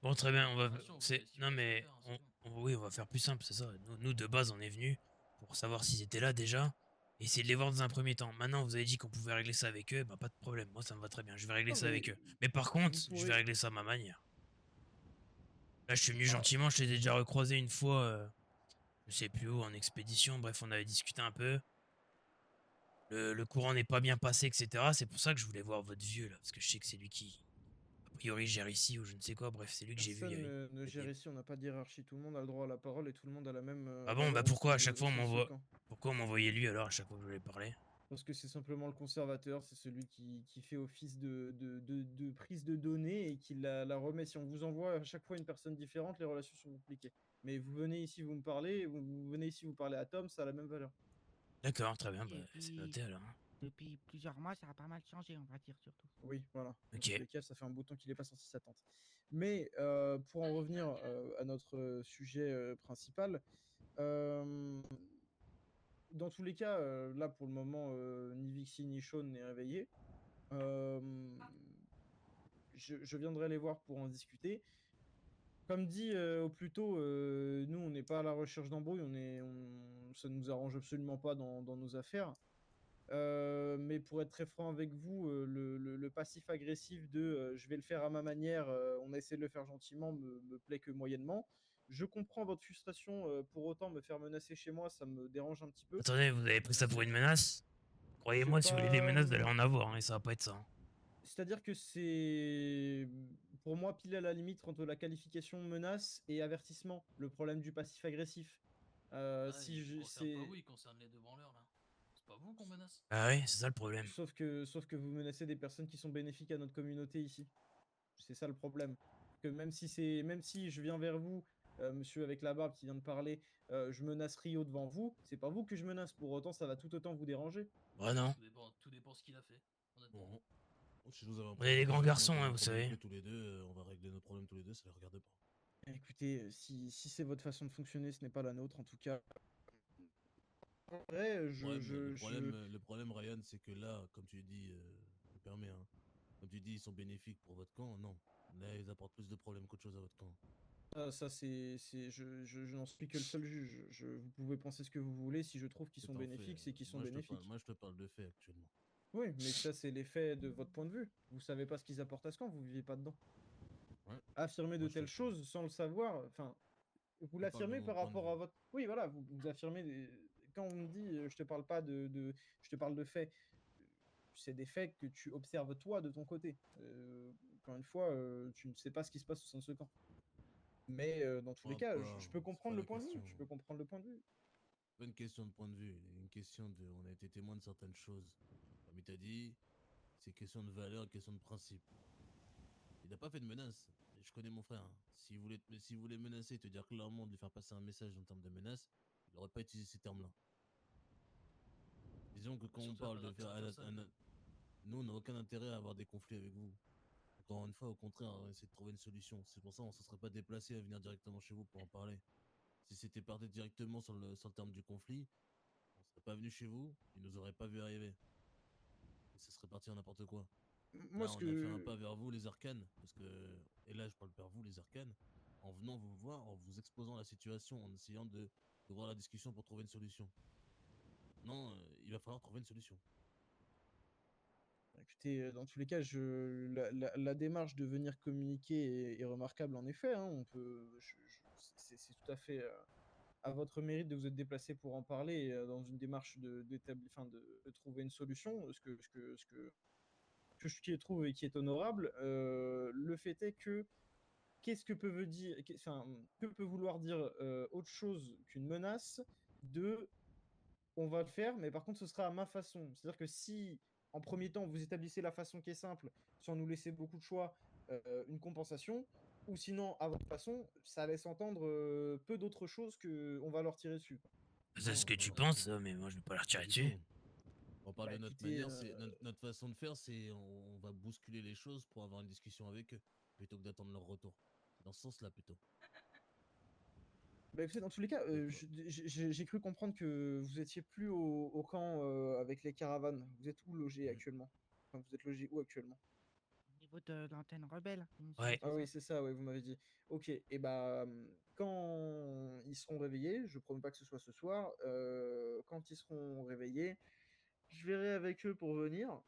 Bon, très bien, on va. Compensation, vous C'est faites ce non que vous savez mais faire, hein, c'est tout. oui, on va faire plus simple, c'est ça. Nous de base, on est venus pour savoir s'ils étaient là déjà. Et essayer de les voir dans un premier temps. Maintenant, vous avez dit qu'on pouvait régler ça avec eux, bah pas de problème. Moi, ça me va très bien. Je vais régler Non, ça mais avec eux. Mais par contre, vous je vais pourrez. régler ça à ma manière. Là, je suis venu Ah, gentiment. Je les ai déjà recroisés une fois. Je sais plus où, en expédition. Bref, on avait discuté un peu. Le courant n'est pas bien passé, etc. C'est pour ça que je voulais voir votre vieux là, parce que je sais que c'est lui qui, a priori, gère ici ou je ne sais quoi. Bref, c'est lui que j'ai vu. Personne ne gère ici, on n'a pas de hiérarchie, tout le monde a le droit à la parole et tout le monde a la même Ah bon, valeur bah pourquoi à chaque au fois on sein de ce m'envoie. camp. Pourquoi on m'envoyait lui alors à chaque fois que je voulais parler? Parce que c'est simplement le conservateur, c'est celui qui fait office de prise de données et qui la remet. Si on vous envoie à chaque fois une personne différente, les relations sont compliquées. Mais vous venez ici, vous me parlez, vous venez ici, vous parlez à Tom, ça a la même valeur. D'accord, très bien, bah, Et c'est puis, noté alors. Hein. depuis plusieurs mois, ça a pas mal changé, on va dire surtout. Oui, voilà. Dans Ok. tous les cas, ça fait un bouton qu'il n'est pas sorti sa tente. Mais pour en revenir à notre sujet principal, dans tous les cas, là pour le moment, ni Vixie ni Sean n'est réveillé. Euh, je viendrai les voir pour en discuter. Comme dit au plus tôt, nous on n'est pas à la recherche d'embrouille, ça ne nous arrange absolument pas dans nos affaires. Mais pour être très franc avec vous, le passif agressif de je vais le faire à ma manière, on a essayé de le faire gentiment, me plaît que moyennement. Je comprends votre frustration, pour autant me faire menacer chez moi, ça me dérange un petit peu. Attendez, vous avez pris ça pour une menace? C'est Croyez-moi, si vous voulez des pas, menaces, vous allez en avoir, hein, et ça va pas être ça. Hein. C'est-à-dire que c'est, pour moi, pile à la limite entre la qualification menace et avertissement, le problème du passif agressif. Ah, Si il je, concerne pas c'est, vous, il concerne les deux branleurs là. C'est pas vous qu'on menace. Ah oui, c'est ça le problème. sauf que vous menacez des personnes qui sont bénéfiques à notre communauté ici. C'est ça le problème. Que même si je viens vers vous, monsieur avec la barbe qui vient de parler, je menace Rio devant vous, c'est pas vous que je menace. Pour autant, ça va tout autant vous déranger. Ouais, non. Tout dépend ce qu'il a fait, honnêtement. Bon. Si nous avons un On est des problème grands avec garçons, moi, qu'on a hein, un vous problème savez. que tous les deux, on va régler nos problèmes tous les deux, ça les regarde pas. Écoutez, si c'est votre façon de fonctionner, ce n'est pas la nôtre en tout cas. En vrai, Le problème, Ryan, c'est que là, comme tu dis, je me permets, hein, comme tu dis, ils sont bénéfiques pour votre camp, non. Là, ils apportent plus de problèmes qu'autre chose à votre camp. ça je n'en suis que le seul juge. Vous pouvez penser ce que vous voulez. Si je trouve qu'ils sont bénéfiques, c'est qu'ils sont bénéfiques. Moi, je te parle de faits actuellement. Oui, mais ça, c'est l'effet de votre point de vue. Vous savez pas ce qu'ils apportent à ce camp, vous vivez pas dedans. Ouais. Affirmer de telles choses sans le savoir, enfin, vous l'affirmez par rapport à votre. Oui, voilà, vous affirmez. Quand on me dit, je te parle pas je te parle de faits. C'est des faits que tu observes toi de ton côté. Encore une fois, tu ne sais pas ce qui se passe au sein de ce camp. Mais dans tous les cas, je peux comprendre le point de vue. Je peux comprendre le point de vue. Pas une question de point de vue, une question de. On a été témoin de certaines choses. Comme il t'a dit, c'est question de valeur, question de principe. Il n'a pas fait de menace. Je connais mon frère. Hein. S'il voulait menacer, te dire clairement de lui faire passer un message en termes de menace, il n'aurait pas utilisé ces termes-là. Disons que quand on parle de faire. Nous, on n'a aucun intérêt à avoir des conflits avec vous. Encore une fois, au contraire, on essaie de trouver une solution. C'est pour ça qu'on ne se serait pas déplacé à venir directement chez vous pour en parler. Si c'était parti directement sur le terme du conflit, on ne serait pas venu chez vous, ils nous auraient pas vu arriver. Et ça serait parti en n'importe quoi. Moi, là, on a fait un pas vers vous, les arcanes, parce que. Et là, je parle vers vous, les arcanes, en venant vous voir, en vous exposant la situation, en essayant de voir la discussion pour trouver une solution. Non, il va falloir trouver une solution. Écoutez, dans tous les cas, la démarche de venir communiquer est remarquable en effet. Hein, on peut, c'est tout à fait à votre mérite de vous être déplacé pour en parler dans une démarche de trouver une solution, ce qui trouve et qui est honorable. Le fait est que qu'est-ce que que peut vouloir dire autre chose qu'une menace de on va le faire, mais par contre, ce sera à ma façon. C'est-à-dire que si, en premier temps, vous établissez la façon qui est simple, sans nous laisser beaucoup de choix, une compensation, ou sinon, à votre façon, ça laisse entendre peu d'autres choses qu'on va leur tirer dessus. C'est ce que tu penses, mais moi je vais pas leur tirer dessus. On parle Bah, de notre écoutez, manière, c'est notre façon de faire, c'est on va bousculer les choses pour avoir une discussion avec eux, plutôt que d'attendre leur retour. C'est dans ce sens-là plutôt. Bah, écoutez, dans tous les cas, j'ai cru comprendre que vous étiez plus au camp avec les caravanes. Vous êtes où logé actuellement? Enfin, vous êtes logé où actuellement? Au niveau de l'antenne rebelle. il me semble, Ouais. c'est Ah ça. oui, c'est ça, ouais, vous m'avez dit. Ok, et bah, quand ils seront réveillés, je promets pas que ce soit ce soir, quand ils seront réveillés, je verrai avec eux pour venir.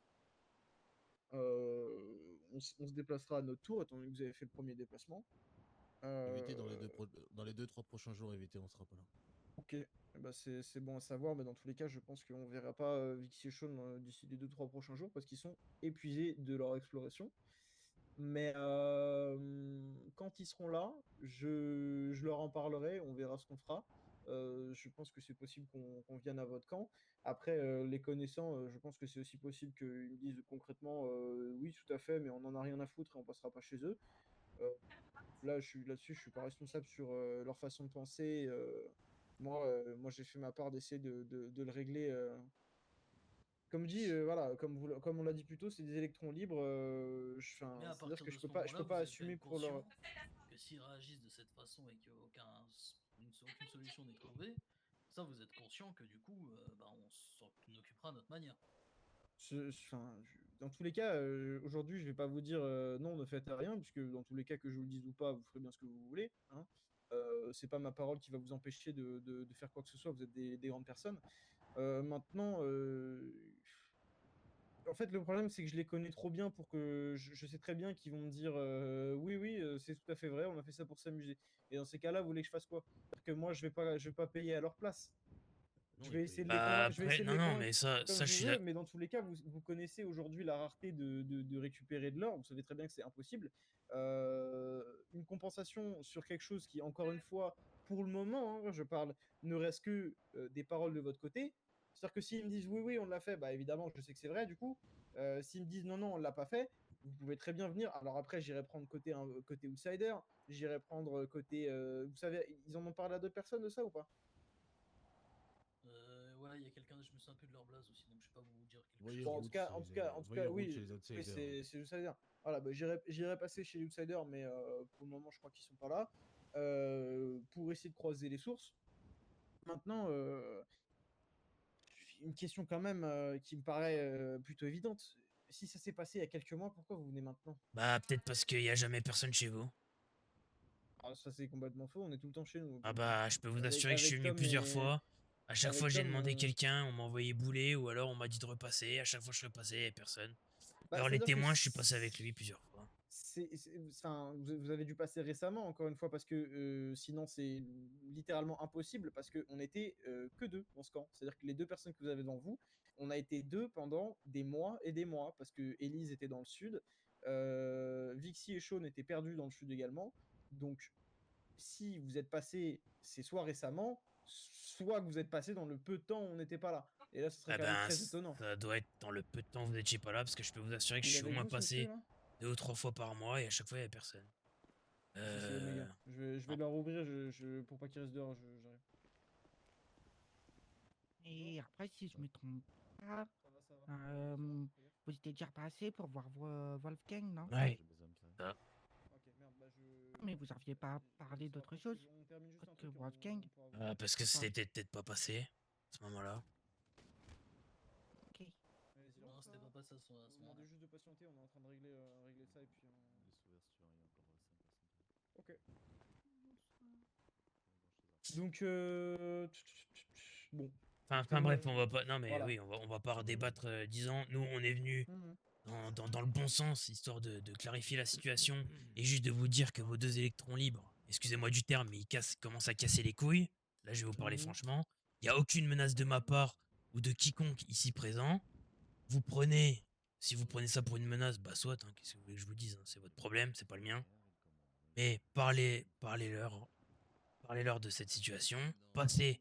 On se déplacera à notre tour, étant donné que vous avez fait le premier déplacement. Évitez dans les 2-3 prochains jours, évitez, on sera pas là. Ok, eh bah, c'est bon à savoir, mais dans tous les cas, je pense qu'on verra pas Vixie et Sean d'ici les 2-3 prochains jours parce qu'ils sont épuisés de leur exploration. Mais quand ils seront là, je leur en parlerai, on verra ce qu'on fera. Je pense que c'est possible qu'on vienne à votre camp. Après, les connaissant, je pense que c'est aussi possible qu'ils me disent concrètement oui, tout à fait, mais on n'en a rien à foutre et on passera pas chez eux. Là-dessus, je suis pas responsable sur leur façon de penser. Moi j'ai fait ma part d'essayer de le régler. Comme dit, voilà, comme on l'a dit plus tôt, c'est des électrons libres. Mais à C'est-à-dire partir que de je ce peux pas moment-là, vous êtes assumer quand même pour leur. conscient que s'ils réagissent de cette façon et qu'aucune solution n'est trouvée, ça vous êtes conscient que du coup, on s'en occupera à notre manière. Dans tous les cas, aujourd'hui, je vais pas vous dire non, ne faites rien, puisque dans tous les cas, que je vous le dise ou pas, vous ferez bien ce que vous voulez. Hein. C'est pas ma parole qui va vous empêcher de faire quoi que ce soit, vous êtes des grandes personnes. Maintenant, en fait, le problème, c'est que je les connais trop bien pour que je sais très bien qu'ils vont me dire oui, oui, c'est tout à fait vrai, on a fait ça pour s'amuser. Et dans ces cas-là, vous voulez que je fasse quoi? C'est-à-dire que moi, je vais pas payer à leur place. Non, Je il vais paye essayer de pas. les Bah convaincre, je vais après, essayer de non, les non, convaincre mais comme ça, je je suis veux, là. mais dans tous les cas, vous connaissez aujourd'hui la rareté de récupérer de l'or, vous savez très bien que c'est impossible. Une compensation sur quelque chose qui, encore une fois, pour le moment, hein, je parle, ne reste que des paroles de votre côté. C'est-à-dire que s'ils me disent oui, oui, on l'a fait, bah évidemment, je sais que c'est vrai, du coup. S'ils me disent non, non, on l'a pas fait, vous pouvez très bien venir. Alors après, j'irai prendre côté outsider, j'irai prendre côté. Vous savez, ils en ont parlé à d'autres personnes de ça ou pas? Ouais, il y a quelqu'un, je me souviens un peu de leur blaze aussi, donc je vais pas vous dire quelque Voyez chose. Bon, route chez en tout cas, oui, chez les oui, outsiders. c'est l'outsider. Voilà, bah, j'irai passer chez l'outsider, mais pour le moment, je crois qu'ils sont pas là, pour essayer de croiser les sources. Maintenant, une question quand même qui me paraît plutôt évidente. Si ça s'est passé il y a quelques mois, pourquoi vous venez maintenant? Bah peut-être parce qu'il y a jamais personne chez vous. Ah, ça, c'est complètement faux, on est tout le temps chez nous. Ah pour le coup. bah je peux vous Avec, assurer que je suis avec venu Tom plusieurs et. fois. À chaque fois Avec j'ai Tom, demandé quelqu'un, on m'a envoyé bouler ou alors on m'a dit de repasser. À chaque fois je repassais, il y avait personne. Bah, Alors les c'est-à-dire que témoins, je suis passé avec lui plusieurs fois. enfin, vous avez dû passer récemment, encore une fois, parce que sinon c'est littéralement impossible, parce qu'on était que deux dans ce camp. C'est-à-dire que les deux personnes que vous avez devant vous, on a été deux pendant des mois et des mois, parce que Elise était dans le sud, Vixie et Sean étaient perdus dans le sud également. Donc, si vous êtes passé, c'est soit récemment, soit que vous êtes passé dans le peu de temps où on n'était pas là. Et là, ce serait Ah quand même ben très étonnant. ça doit être dans le peu de temps où vous étiez pas là parce que je peux vous assurer que je Il est suis au avec moins vous, ce monsieur, passé là? 2 ou 3 fois par mois et à chaque fois il y avait personne. Si, c'est Omega. Je vais non. leur ouvrir pour pas qu'ils restent dehors, j'arrive. Et après, si je me trompe pas, Ça va. vous étiez déjà passé pour voir Wolfgang, non? Ouais. Ça. Ok, merde, bah Mais vous aviez pas parlé ça va, d'autre chose on termine juste un autre que truc et Wolfgang? on pourra vous... Parce que Enfin, c'était peut-être pas passé à ce moment-là. ok. Vas-y, Non, c'était pas passé à ce Vous moment-là. demandez juste de patienter, on est en train de régler ça et puis on... Ok. Donc, bon. Enfin bref, on va pas. Non mais Voilà. oui, on va pas redébattre. Disons, nous on est venu dans le bon sens, histoire de clarifier la situation et juste de vous dire que vos deux électrons libres, excusez-moi du terme, mais commencent à casser les couilles. Là, je vais vous parler Mhm. franchement. Il n'y a aucune menace de ma part ou de quiconque ici présent. Vous prenez, si vous prenez ça pour une menace, bah soit, hein, qu'est-ce que vous voulez que je vous dise, hein, c'est votre problème, c'est pas le mien. Mais parlez-leur de cette situation, passez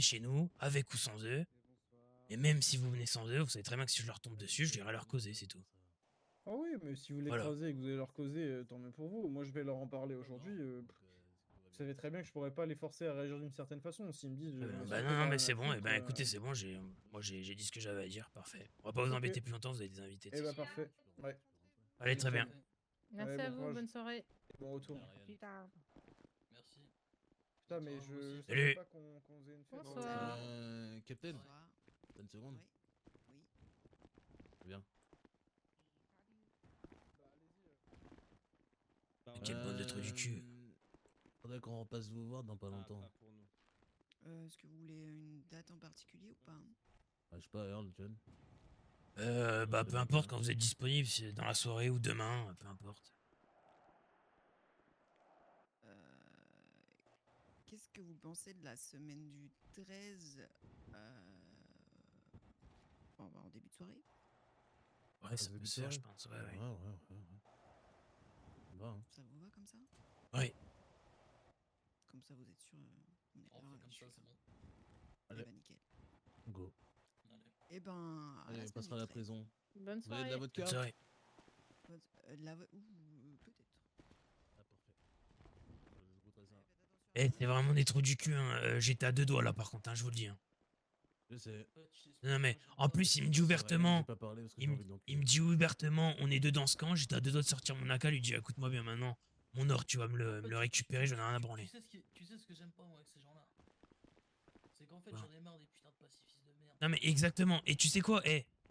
chez nous, avec ou sans eux. Et même si vous venez sans eux, vous savez très bien que si je leur tombe dessus, je dirai leur causer, c'est tout. Ah oui, mais si vous les Voilà. croisez et que vous allez leur causer, tant mieux pour vous. Moi, je vais leur en parler aujourd'hui. Vous savez très bien que je pourrais pas les forcer à réagir d'une certaine façon. S'ils me disent, Bah non, mais c'est bon, et ben écoutez, c'est bon, moi j'ai dit ce que j'avais à dire, parfait. On va pas vous Ok. embêter plus longtemps, vous avez des invités. Eh de bah toute façon. parfait. Ouais. Allez, très bien. Merci Allez, à bon vous, courage. bonne soirée. Bon retour. Plus tard. Merci. Putain, mais je Salut. savais pas qu'on faisait une fête. Bonsoir. Captain, Bonsoir. t'as une seconde? Oui. Bien. Quelle bande de trous du cul. Faudrait qu'on repasse vous voir dans pas longtemps. Est-ce que vous voulez une date en particulier ou pas? Ah, je sais pas, Earl, John. Bah peu importe quand vous êtes disponible, si c'est dans la soirée ou demain, peu importe. Qu'est-ce que vous pensez de la semaine du 13 en début de soirée? Ouais, ça peut se faire, je pense, ouais. Ouais. Va, hein. Ça vous va comme ça? Ouais. Comme ça, vous êtes sûr, on est On là fait et comme je ça, suis c'est là. bon. Eh Allez. ben, nickel. Go. Allez. Eh ben, à Allez, la on semaine passera à du la 13. prison. Bonne Vous avez de la soirée. vodka? Bonne soirée. De la peut-être. Ah, parfait. Je goûterai ça. C'est vraiment des trous du cul, hein. J'étais à 2 doigts là par contre, hein, je vous le dis. Hein. Je sais. Non mais en plus il me dit ouvertement, J'ai pas parlé parce que j'ai envie de l'enculer. il me dit ouvertement, on est deux dans ce camp, j'étais à 2 doigts de sortir mon AK, lui dit écoute-moi bien maintenant, mon or tu vas me le récupérer, j'en ai rien à branler. Tu sais ce que j'aime pas moi avec ces gens-là? C'est qu'en fait Voilà. j'en ai marre des putains de pacifistes de merde. Non mais exactement, et tu sais quoi,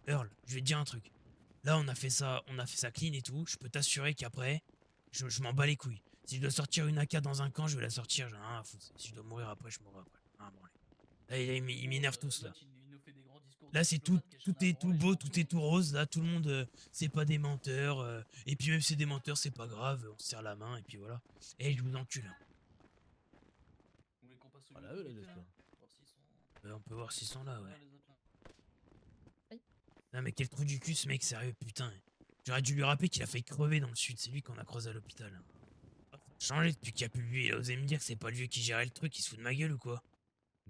Earl, je vais te dire un truc. Là on a fait ça clean et tout, je peux t'assurer qu'après, je m'en bats les couilles. Si je dois sortir une AK dans un camp, je vais la sortir, j'en ai rien à foutre. Si je dois mourir après, je mourrai après. Rien à branler. Là il m'énerve tous là. Il nous fait des grands discours Là, c'est tout est tout beau, tout est tout rose. Là, tout le monde, c'est pas des menteurs. Et puis même si c'est des menteurs, c'est pas grave. On se serre la main et puis voilà. Et je vous encule. Vous voulez qu'on passe au Voilà, lieu eux, là, vite fait, j'espère. Voir s'ils sont... On peut voir s'ils sont là, ouais. les autres, là. Non mais quel trou du cul ce mec, sérieux, putain. J'aurais dû lui rappeler qu'il a failli crever dans le sud. C'est lui qu'on a croisé à l'hôpital. Changé depuis qu'il y a plus lui. Il a osé me dire que c'est pas le vieux qui gérait le truc. Il se fout de ma gueule ou quoi?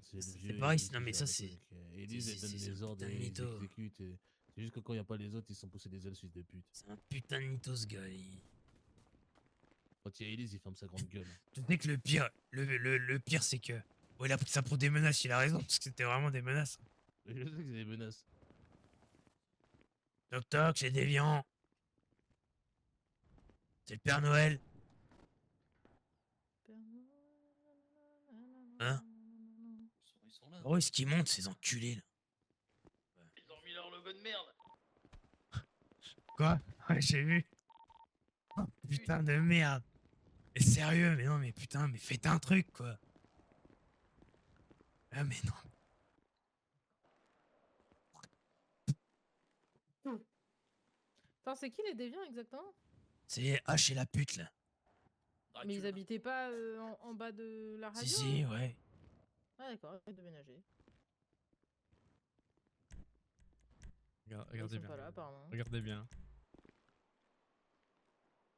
C'est pareil, non mais ça c'est... Élise, elle donne les ordres et ils exécutent. C'est juste que quand il n'y a pas les autres, ils sont poussés des ailes suisses de pute. C'est un putain de mytho ce gars. Quand il y a Élise, il ferme sa grande gueule. Tu sais que le pire c'est que... Bon, il a pris ça pour des menaces, il a raison, parce que c'était vraiment des menaces. Je sais que c'est des menaces. Toc toc, c'est Déviant. C'est le Père Noël. Hein? Ils sont là. Oh, est-ce qu'ils montent ces enculés là? Ils ont mis leur logo de merde. Quoi? Ouais, j'ai vu. Oh, putain de merde. Mais sérieux, mais non, mais putain, mais faites un truc quoi. Ah, mais non. Attends, c'est qui les déviants exactement? C'est H et la pute là. Mais ils habitaient pas en bas de la radio? Si, ouais. Ah d'accord, ils ont déménagé. Regardez sont bien. pas là, apparemment. Regardez bien.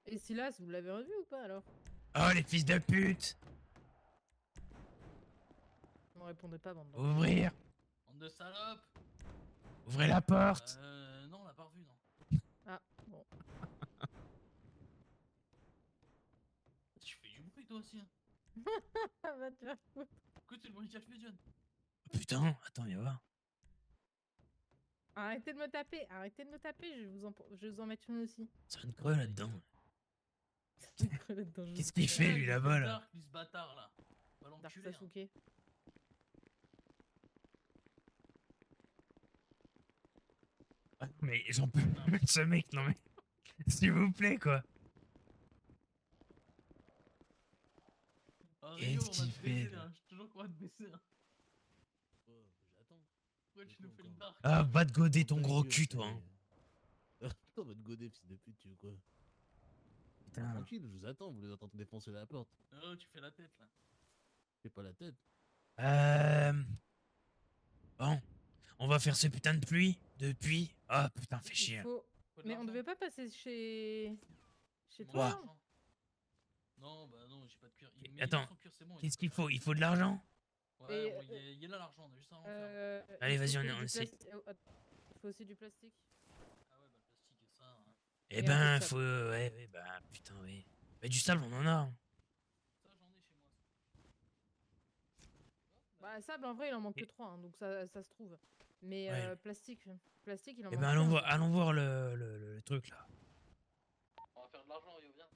Et Silas, vous l'avez revu ou pas alors? Oh, les fils de pute! Ne répondez pas, bande. Ouvrir! Bande de salopes. Ouvrez la porte! Non, on l'a pas revu, non. Ah, bon. Tu fais du bruit, toi aussi, hein. Va te faire foutre. Écoute, c'est le bruit qu'a fait John. Oh, putain, attends, viens voir. Arrêtez de me taper, je vais vous en mettre une aussi. C'est une creux là-dedans. Qu'est-ce Qu'est-ce qu'il fait lui là-bas là? Dark, lui, ce bâtard, là. Va Dark l'enculer, hein. Sasuke. Ah, mais j'en peux plus de ce mec, non mais... S'il vous plaît quoi. Ah, Qu'est-ce Rio, on va qu'il te fait, baisser, là? hein. Je te jure qu'on va te baisser, hein. J'attends. Pourquoi tu nous fais une barque? Ah, va te goder ton gros cul toi. Hein. Attends, va te goder, fils de pute, tu veux quoi? Putain. Tranquille, je vous attends, vous les entendez défoncer la porte. Oh, tu fais la tête, là. Fais pas la tête. Bon. On va faire ce putain de pluie. Depuis. Ah putain, fais chier. Il faut... Faut de Mais on l'argent. devait pas passer chez Moi, toi? l'argent. Non, bah non, j'ai pas de cuir. Il met Attends, son cuir, c'est bon, il qu'est-ce peut qu'il faire. faut? Il faut de l'argent? Ouais, Et, bon, il est là l'argent, on a juste à en faire. Allez, il vas-y, faut on du essaie. Il faut aussi du plastique. Ah ouais, bah le plastique et ça. Hein. Eh Et un ben, peu de faut... ouais, bah, putain, oui. Bah, du sable, on en a. Hein. Ça, j'en ai chez moi. Bah, sable, en vrai, il en manque que 3, donc ça se trouve. Mais Ouais. plastique, il en Eh manque ben, qu'un, allons voir le truc là. On va faire de l'argent, Rio, viens.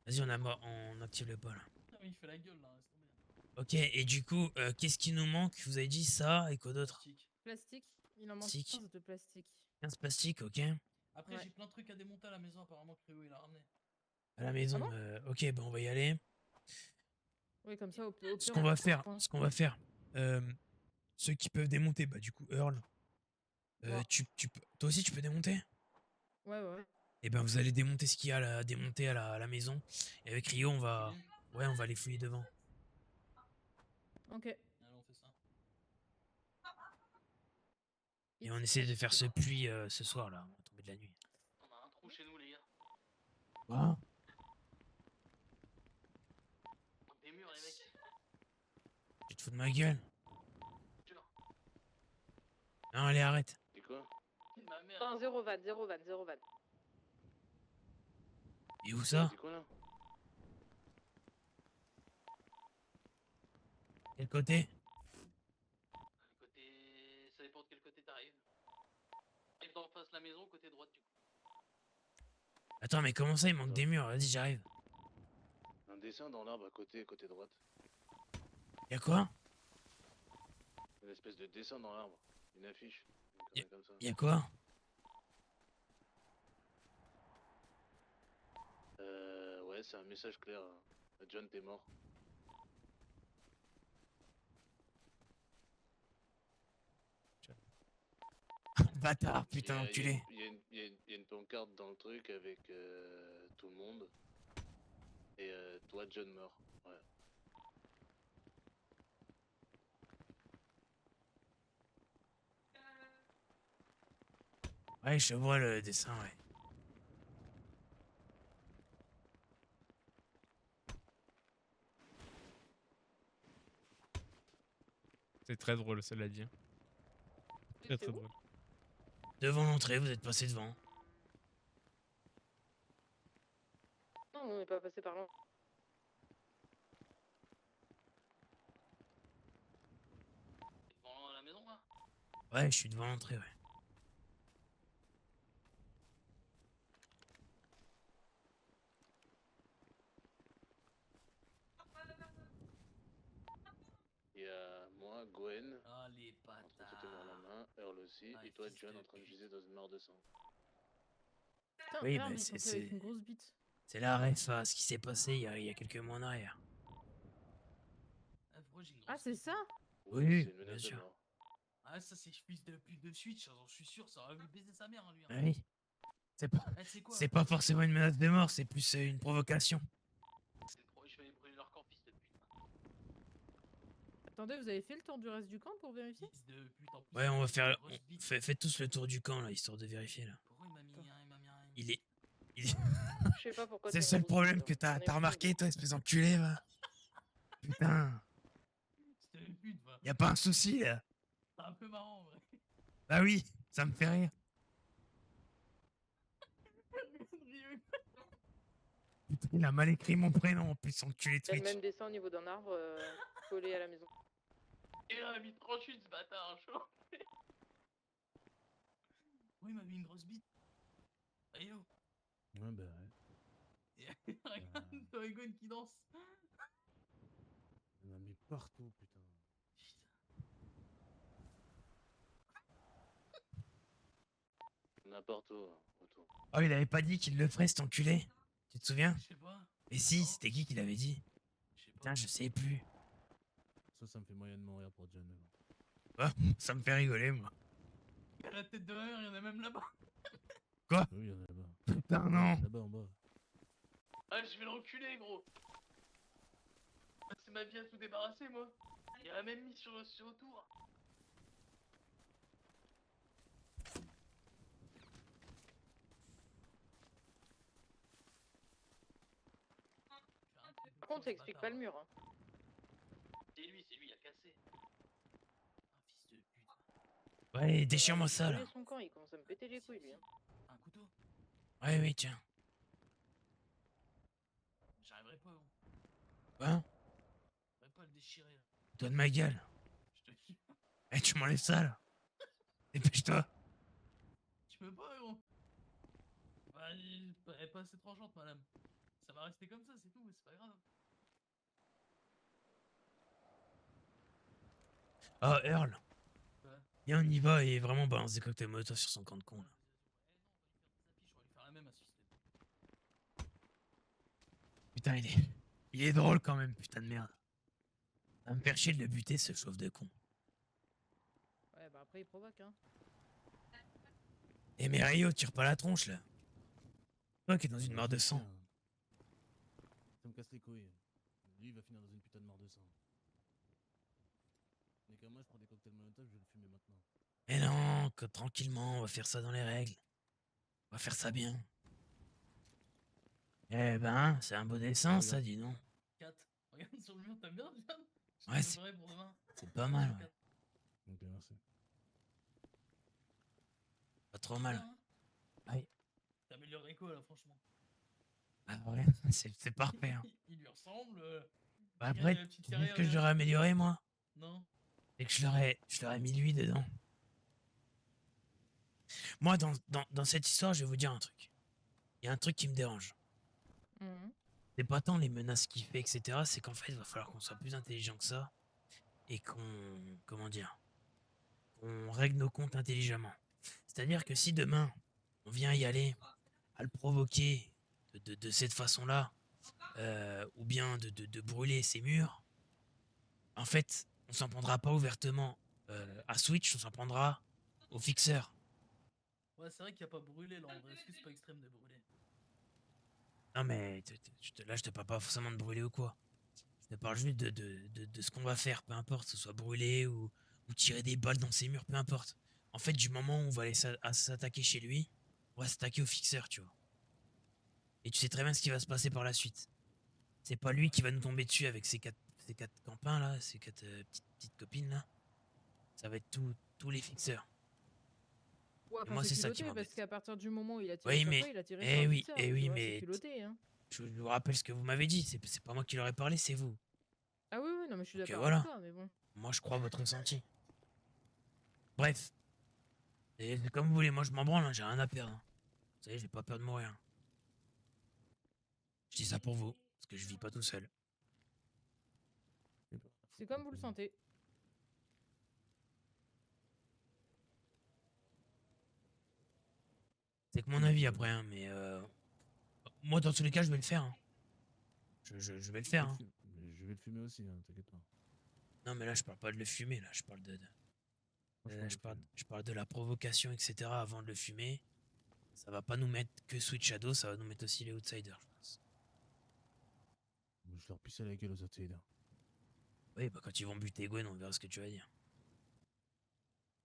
Vas-y, on active le pas là. Ah, mais il fait la gueule, là, laisse tomber. Ok, et du coup, qu'est-ce qui nous manque? Vous avez dit ça et quoi d'autre? Plastique. Plastique, il en manque Plastique. 15 de plastique. 15 plastiques, ok. Après, Ouais. j'ai plein de trucs à démonter à la maison, apparemment, que Rio, il a ramené. À la maison. bon Ok, ben on va y aller. Oui, comme ça, au Ce pire, qu'on on va fait faire, un ce qu'on va faire. Ceux qui peuvent démonter, bah du coup, Earl. Ouais. Toi aussi, tu peux démonter? Ouais, ouais. Et ben vous allez démonter ce qu'il y a à démonter à la maison. Et avec Rio, on va aller fouiller devant. Ok. Allez, on fait ça. Et on essaie de faire ce pluie ce soir là, on va tomber de la nuit. On a un trou chez nous, les gars. Quoi? Des murs, les mecs. Tu te fous de ma gueule? Jure. Non, allez, arrête. C'est quoi? Ma mère. Non, 0 van. Et où ça? C'est quoi là? Quel côté? Côté. Ça dépend de quel côté t'arrives. Arrive d'en face de la maison, côté droite, du coup. Attends, mais comment ça, il manque des murs? Vas-y, j'arrive. Un dessin dans l'arbre à côté droite. Y'a quoi? Une espèce de dessin dans l'arbre. Une affiche. Une connerie comme ça. Y'a quoi? Ouais, c'est un message clair. John, t'es mort. bâtard, putain d'enculé. Il y a une pancarte dans le truc avec tout le monde. Et toi, John mort. Ouais. Ouais, je vois le dessin, ouais. C'est très drôle, cela dit. Très très drôle. Devant l'entrée, vous êtes passé devant. Non, on n'est pas passé par là. Devant la maison, là? Ouais, je suis devant l'entrée, ouais. Il y a moi, Gwen. Ah, les En train de se bâtards. tenir la main, Earl aussi, Ah, et toi, fils John, de en train de pute. giser dans une mare de sang. Putain, Oui, Earl, bah il c'est pensait avec une grosse bite. la ref à ce qui s'est passé il y a quelques mois en arrière. Ah, pourquoi j'ai une Ah, grosse c'est bite, ça? moi? Oui, c'est une bien menace de sûr. mort. Ah, ça, c'est fils de pute de Switch, j'en suis sûr, ça aurait vu baiser sa mère, hein, lui. Ah oui. C'est pas, Ah, tu sais quoi? c'est pas forcément une menace de mort, c'est plus une provocation. Je vais aller brûler leur corps, fils de pute. Attendez, vous avez fait le tour du reste du camp pour vérifier? Fils de pute, en plus. Ouais, on va faire. Grosse bite. Faites tous le tour du camp là, histoire de vérifier là. Pourquoi il m'a mis un. Il est. Il est... Je sais pas pourquoi C'est le t'as seul une grosse problème bite, que hein. t'as J'en ai aucune remarqué, idée. toi, espèce d'enculé, va. Putain, C'était une pute, va. y a pas un souci là. C'est un peu marrant, ouais. Bah oui, ça me fait rire. Putain, il a mal écrit mon prénom en plus, enculé de Il a le Twitch. même dessin au niveau d'un arbre collé à la maison. Et là, il a mis 38, ce bâtard, chaud. Oui, il m'a mis une grosse bite. Aïe, oh. Ouais, bah ouais. Et regarde, toi et Gwen qui danse. Il m'a mis partout, putain. N'importe où, hein, autour. Oh, il avait pas dit qu'il le ferait cet enculé. Tu te souviens? Je sais pas. Mais si, c'était qui l'avait dit? Je sais pas. Putain, je sais plus. Ça me fait moyennement rire pour John. mais bon. Ah, ça me fait rigoler, moi. À la tête de ma mère, il y en a même là-bas. Quoi? Oui, il y en a là-bas. Putain, non. Là-bas en bas. Ah, je vais l'enculer, gros. C'est ma vie à tout débarrasser, moi. Il a même mis sur le tour. Par contre, ça explique pas le mur. Hein. C'est lui, il a cassé. Un fils de pute. Ouais, déchire-moi ça, là. Brûler son camp, il commence à me péter les couilles, lui. Hein. Un couteau. Ouais, oui, tiens. J'arriverai pas, gros. Hein? J'arriverai pas à le déchirer, là. Toi de ma gueule. Je te dis. Eh, tu m'enlèves ça, là. Dépêche-toi. Tu peux pas, gros. Bah, elle est pas assez tranchante, madame. Ça va rester comme ça, c'est tout, mais c'est pas grave. Ah, Earl. Ouais. Viens, on y va et vraiment balance des cocktails Molotov sur son camp de con, là. On va lui faire la même à ce fils de pute. Putain, il est drôle quand même, putain de merde. Ça va me faire chier de le buter, ce chauve de con. Ouais, bah après, il provoque, hein. Eh, mais Rio, tire pas la tronche, là. Toi qui es dans une mare de sang. Ça me casse les couilles. Lui, il va finir dans une putain de mare de sang. Mais comme moi, je prends des cocktails Molotov, je vais le fumer maintenant. Mais non, tranquillement, on va faire ça dans les règles. On va faire ça bien. Eh ben, c'est un beau dessin, ça, dis donc. 4. Regarde sur le mur, t'aimes bien, Jeanne? Ouais, c'est vrai pour demain. c'est pas mal, ouais. Ok, merci. Pas trop mal. Ouais. T'améliorerais quoi, là, franchement? Ah ouais, c'est parfait. Hein. Il lui ressemble. Bah regarde, après, il a la petite tu sais carrière ce que derrière. j'aurais amélioré, moi? Non. C'est que je l'aurais mis lui dedans. Moi, dans cette histoire, je vais vous dire un truc. Il y a un truc qui me dérange. Mhm. C'est pas tant les menaces qu'il fait, etc. C'est qu'en fait, il va falloir qu'on soit plus intelligent que ça. Et qu'on... Comment dire? Qu'on règle nos comptes intelligemment. C'est-à-dire que si demain, on vient y aller, à le provoquer de cette façon-là, ou bien de brûler ses murs, en fait, on s'en prendra pas ouvertement à Switch, on s'en prendra au fixeur. Ouais, c'est vrai qu'il n'y a pas brûlé là en vrai. Est-ce que c'est pas extrême de brûler? Non, mais là, je te parle pas forcément de brûler ou quoi. Je te parle juste de ce qu'on va faire, peu importe, que ce soit brûler ou tirer des balles dans ses murs, peu importe. En fait, du moment où on va aller s'attaquer chez lui, on va s'attaquer au fixeur, tu vois. Et tu sais très bien ce qui va se passer par la suite. C'est pas lui qui va nous tomber dessus avec ses quatre campins là, ses quatre petites copines là. Ça va être tous les fixeurs. Ouais, Et enfin, moi, c'est c'est ça qui culotté parce m'embête. qu'à partir du moment où il a tiré Oui, sur mais. toi, il a tiré sur un fixeur. Eh tu oui, vois, c'est mais. culotté, hein. Je vous rappelle ce que vous m'avez dit. C'est pas moi qui leur ai parlé, c'est vous. Ah oui, oui, non, mais je suis Donc d'accord voilà. avec toi, mais bon. Moi, je crois à votre ressenti. Bref. C'est comme vous voulez, moi je m'en branle, hein, j'ai rien à perdre. Hein. Vous savez, j'ai pas peur de mourir. Hein. Je dis ça pour vous, parce que je vis pas tout seul. C'est comme vous le sentez. C'est que mon avis après, hein, mais moi dans tous les cas, je vais le faire. Hein. Je vais le faire. Hein. Je vais le fumer aussi, hein, t'inquiète pas. Non, mais là, je parle pas de le fumer, là, je parle je parle de la provocation, etc. avant de le fumer. Ça va pas nous mettre que Sweet Shadow, ça va nous mettre aussi les Outsiders, je pense. Je leur pisse à la gueule aux Outsiders. Oui, bah quand ils vont buter Gwen, on verra ce que tu vas dire.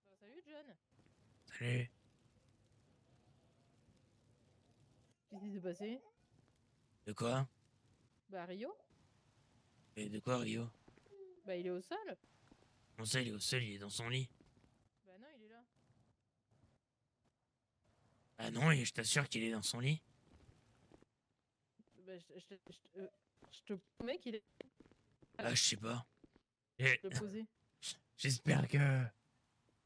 Bah, salut, John. Salut. Qu'est-ce qui s'est passé? De quoi? Bah, Rio. Et de quoi, Rio? Bah, il est au sol. Comment ça, il est au sol, il est dans son lit? Bah, non, il est là. Ah non, et je t'assure qu'il est dans son lit. Bah, je te promets qu'il est. Ah, je sais pas. Le poser. J'espère que.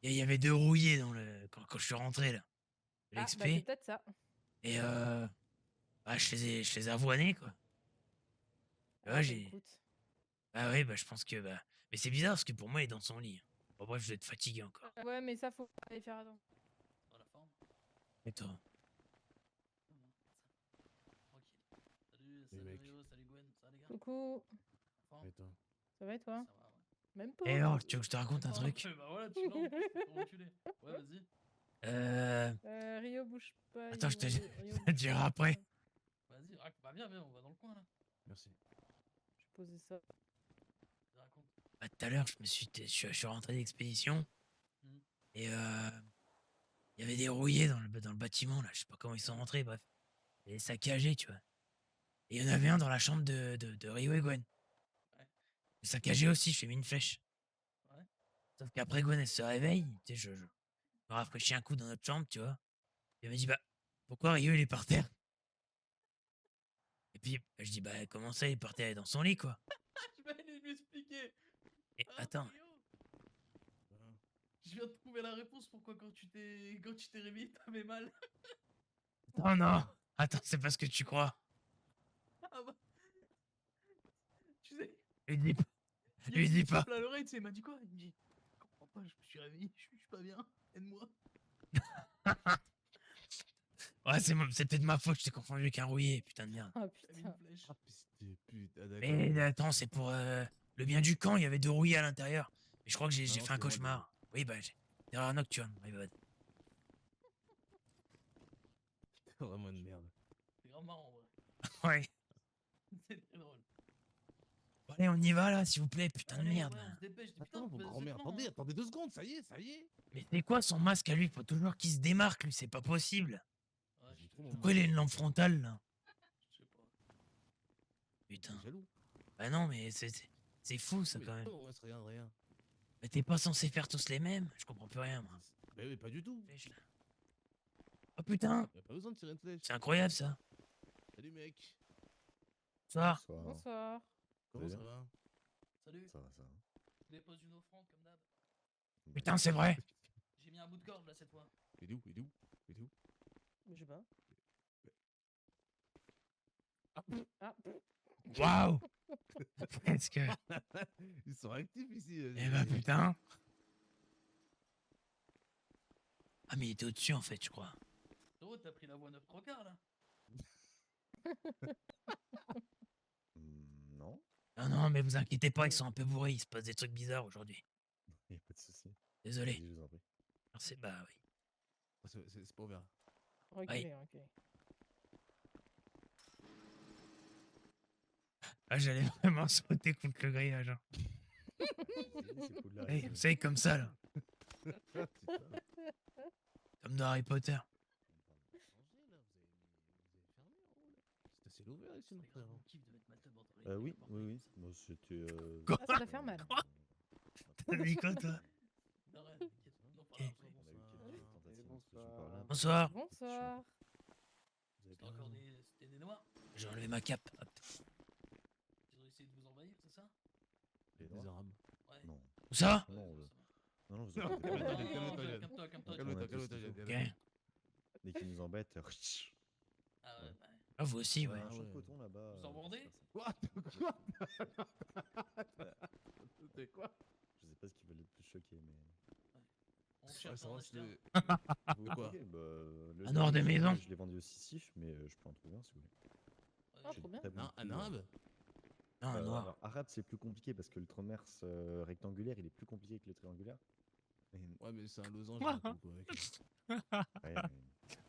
Il y avait deux rouillés dans le. Quand je suis rentré là. Ah, L'XP. bah, c'est peut-être ça. Et bah, je les ai avoinés quoi. Ah, Ouais, bah, j'ai. écoute. Ah oui, bah je pense que. Bah... Mais c'est bizarre parce que pour moi, il est dans son lit. Bon, bref, je vais être fatigué encore. Ouais, mais ça, faut aller faire attention. Dans la forme. Et toi? Tranquille. Salut, Les salut mecs. Rio, salut Gwen, ça va les gars? Coucou. Forme? Et toi? Ça va et toi? Ça va, ouais. Même pas. Eh oh, tu veux que je te raconte un Ah, truc? bah voilà, tu l'as, ton reculé. Ouais, vas-y. Rio, bouge pas. Attends, je te Rio, le dirai après. Vas-y, bah viens, on va dans le coin là. Merci. Je vais poser ça. Raconte. Bah, tout à l'heure, je suis rentré d'expédition. Mhm. Et il y avait des rouillés dans le bâtiment là. Je sais pas comment ils sont rentrés, bref. Et saccagés, tu vois. Et il y en avait un dans la chambre de Rio et Gwen. Ouais. Saccagé aussi, je fais mis une flèche. Ouais. Sauf qu'après Gwen elle se réveille, tu sais, je me rafraîchis un coup dans notre chambre, tu vois. Et elle m'a dit bah pourquoi Rio il est par terre? Et puis je dis bah comment ça il est par terre, il est dans son lit quoi. Je vais aller lui expliquer. Et attends. Rio, je viens de trouver la réponse pourquoi quand tu t'es réveillé t'avais mal. Non non. Attends, c'est pas ce que tu crois. Ah bah. Tu sais. Lui dis pas. Il Lui dis pas. à l'oreille, tu sais, il m'a dit quoi? Il me dit je comprends pas, je me suis réveillé, je suis pas bien, aide-moi. Ouais, c'est peut-être ma faute, je t'ai confondu avec un rouillé, putain de merde. Ah, T'as mis une putain. flèche. Ah, putain, d'accord. Mais attends, c'est pour le bien du camp, il y avait deux rouillés à l'intérieur. Mais je crois que j'ai non, fait un c'est moi, cauchemar. Oui, bah, erreur nocturne, my bad. C'est vraiment une merde. C'est grave marrant, ouais. Ouais. C'est très drôle. Bon, allez, on y va là, s'il vous plaît, putain de Allez, merde. ouais, là. on se dépêche. Putain, Attends, mon bah, grand-mère, c'est plein, attendez, hein. attendez 2 secondes, ça y est, ça y est. Mais c'est quoi son masque à lui? Faut toujours qu'il se démarque, lui, c'est pas possible. Ouais, J'ai trop mon Pourquoi il a masque. une lampe frontale là? Je sais pas. Putain. T'es jaloux. Bah non, mais c'est fou ça Mais quand même. non, ouais, c'est rien, rien. Mais t'es pas censé faire tous les mêmes? Je comprends plus rien, moi. Bah oui, pas du tout. Flèche, là. Oh putain, Y'a pas besoin de tirer une flèche. c'est incroyable ça. Salut mec. Bonsoir. Bonsoir. Comment bien ça va? Salut. Ça va, ça va. Je dépose une offrande comme d'hab. Putain, c'est vrai. J'ai mis un bout de corde là cette fois. Il est où? Il est où? Il est où? Je sais pas. Ah. Ah. Waouh. Est-ce que. Ils sont actifs ici. Eh bah putain. Ah mais il était au-dessus en fait, je crois. Frérot, t'as pris la voie 9 3 quarts là. Non, Non, non, mais vous inquiétez pas, ils sont un peu bourrés, il se passe des trucs bizarres aujourd'hui. y a pas de souci. Désolé. Vas-y, je vous en prie. Merci, bah oui. C'est pas ouvert. Reculez, reculez. Ah, j'allais vraiment sauter contre le grillage. Hein. Hey, vous savez, comme ça, là. Comme dans Harry Potter. C'est assez ouvert ici, mon frère. Oui, oui, oui. Moi, c'était. Quoi? Ah, ça doit faire mal. T'as dit quoi, toi? Ok. Bonsoir. Bonsoir. C'était encore c'était des noirs. J'ai enlevé ma cape. Hop. Ils ont essayé de vous envahir, c'est ça? Les Des arabes. Ouais. Non. Où ça? Non, non, vous Non, inquiétez pas. Calme-toi, calme-toi. Calme-toi, calme-toi. Dès qu'ils nous embêtent. Ah ouais, bah. Ah, vous aussi, ouais. Un champ de coton là-bas. Vous en vendez? Quoi? C'était quoi? Je sais pas ce qui va le plus choquer, mais. On cherche un acheteur. Vous quoi? ok, bah, le Un hors des dernier, maisons. Je l'ai vendu au Sissif, mais je peux en trouver un si vous voulez. Ah, J'ai trop de bien. très bons Non, un prix, arabe? Non, un noir. alors, arabe, c'est plus compliqué parce que le commerce rectangulaire, il est plus compliqué que le triangulaire. Ouais, mais c'est un losange. d'un coup, quoi, avec- Ouais,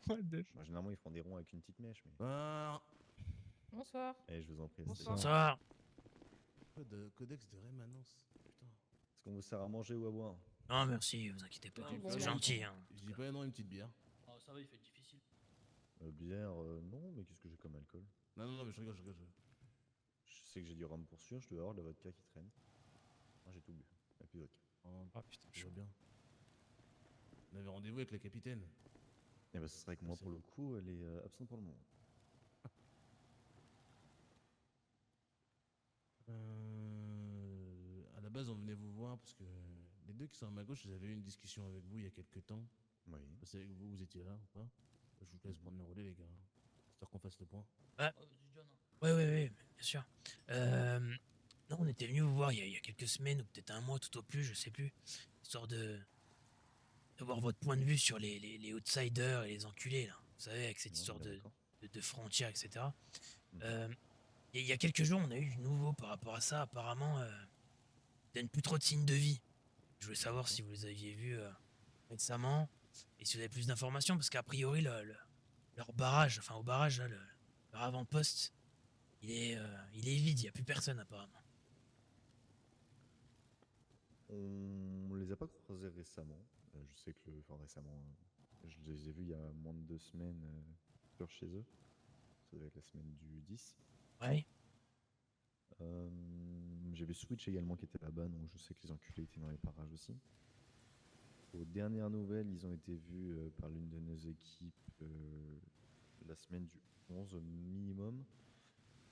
What the bah, généralement, ils font des ronds avec une petite mèche. Mais... Ah, Bonsoir. Eh, je vous en prie. Bonsoir. Codex de rémanence. Putain. Est-ce qu'on vous sert à manger ou à boire? Non, merci, vous inquiétez pas. Non, C'est bon, gentil, hein. Je dis pas non, une petite bière. Ah, ça va, il fait difficile. Bière, non, mais qu'est-ce que j'ai comme alcool? Non, mais je rigole. Je sais que j'ai du rhum pour sûr, je dois avoir de la vodka qui traîne. Moi, j'ai tout bu. Il n'y a plus de vodka. Ah putain, je vois bien. On avait rendez-vous avec la capitaine. Et bah, ce serait que moi, pour le coup, elle est absente pour le moment. À la base, on venait vous voir parce que les deux qui sont à ma gauche, ils avaient eu une discussion avec vous il y a quelques temps. Oui. C'est avec vous, vous étiez là ou pas? Je vous laisse prendre le relais, les gars. Histoire qu'on fasse le point. Ouais, ouais, bien sûr. Non, on était venu vous voir il y a quelques semaines, ou peut-être un mois tout au plus, je sais plus. Histoire de voir votre point de vue sur les outsiders et les enculés, là. Vous savez, avec cette histoire de frontières, etc. Il y a quelques jours, on a eu du nouveau par rapport à ça. Apparemment, ils donnent plus trop de signes de vie. Je voulais savoir si vous les aviez vus récemment et si vous avez plus d'informations, parce qu'a priori, leur barrage, enfin au barrage, là, leur avant-poste, il est vide, il n'y a plus personne apparemment. On les a pas croisés récemment. Je sais que, enfin récemment, je les ai vus il y a moins de 2 semaines sur chez eux. Ça devait être la semaine du 10. Ouais. J'ai vu Switch également qui était là-bas, donc je sais que les enculés étaient dans les parages aussi. Aux dernières nouvelles, ils ont été vus par l'une de nos équipes la semaine du 11 au minimum.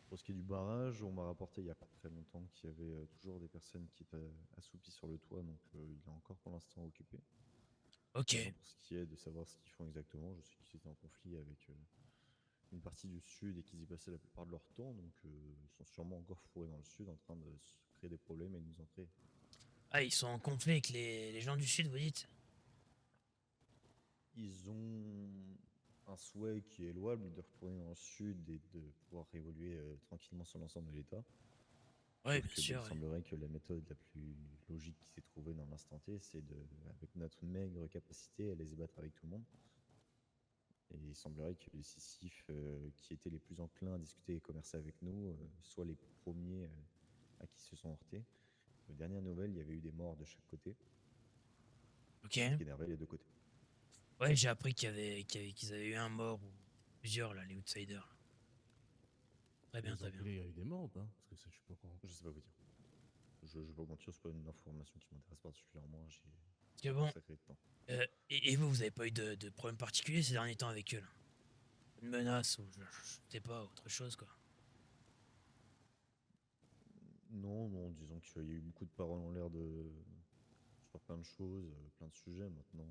Pour ce qui est du barrage, on m'a rapporté il y a pas très longtemps qu'il y avait toujours des personnes qui étaient assoupies sur le toit, donc il est encore pour l'instant occupé. Ok. Pour ce qui est de savoir ce qu'ils font exactement, je sais qu'ils étaient en conflit avec une partie du sud et qu'ils y passaient la plupart de leur temps, donc ils sont sûrement encore fourrés dans le sud en train de se créer des problèmes et de nous entrer. Ah, ils sont en conflit avec les gens du sud, vous dites? Ils ont un souhait qui est louable de retourner dans le sud et de pouvoir évoluer tranquillement sur l'ensemble de l'État. Ouais, Sauf bien que, sûr. il semblerait que la méthode la plus logique qui s'est trouvée dans l'instant T, c'est de, avec notre maigre capacité, à les ébattre avec tout le monde. Et il semblerait que les Sissifs qui étaient les plus enclins à discuter et commercer avec nous soient les premiers à qui se sont heurtés. Aux dernières nouvelles, il y avait eu des morts de chaque côté. Ok. Ce qui énervait les deux côtés. Ouais, j'ai appris qu'ils avaient eu un mort ou plusieurs, là, les outsiders. Là. Très bien, très bien. Il y a eu des morts ou pas? Parce que ça, je sais pas quand. Je sais pas vous dire. Je vais pas vous mentir, c'est pas une information qui m'intéresse particulièrement. J'ai C'est bon. sacré de temps. Et vous avez pas eu de problème particulier ces derniers temps avec eux, là? Une menace ou je sais pas, autre chose, quoi. Non, disons qu'il y a eu beaucoup de paroles en l'air sur plein de choses, plein de sujets. Maintenant,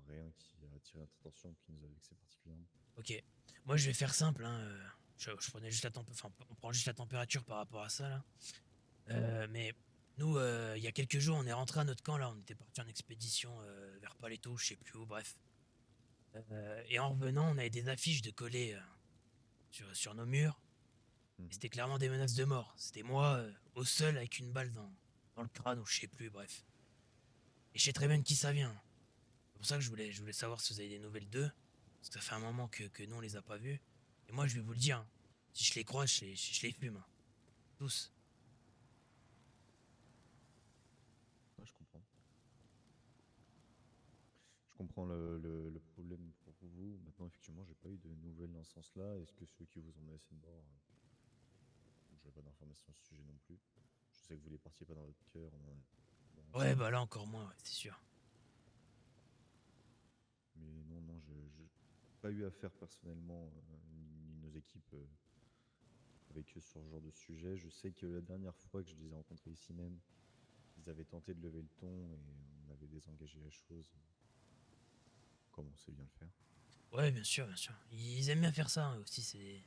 rien qui a attiré notre attention, qui nous a vexé particulièrement. Ok. Moi, je vais faire simple, hein. Je prenais juste on prend juste la température par rapport à ça, là. Mais nous, il y a quelques jours, on est rentré à notre camp, là. On était parti en expédition vers Paleto, je sais plus où, bref. Et en revenant, on avait des affiches de collées sur nos murs. Et c'était clairement des menaces de mort. C'était moi, au sol, avec une balle dans le crâne, ou je sais plus, bref. Et je sais très bien de qui ça vient. pour ça que je voulais savoir si vous avez des nouvelles d'eux. Parce que ça fait un moment que nous, on les a pas vus. Et moi, je vais vous le dire, hein, si je les croise, je les fume. Hein. Tous. Ouais, je comprends. Je comprends le problème pour vous. Maintenant, effectivement, j'ai pas eu de nouvelles dans ce sens-là. Est-ce que ceux qui vous ont menacé de mort, j'avais pas d'informations à ce sujet non plus. Je sais que vous les portiez pas dans votre cœur. Ouais, bah là, encore moins, ouais, c'est sûr. Mais non, non, je pas eu affaire personnellement, ni nos équipes, avec eux sur ce genre de sujet. Je sais que la dernière fois que je les ai rencontrés ici même, ils avaient tenté de lever le ton et on avait désengagé la chose, comme on sait bien le faire. Ouais, bien sûr, bien sûr. Ils aiment bien faire ça hein, aussi, c'est des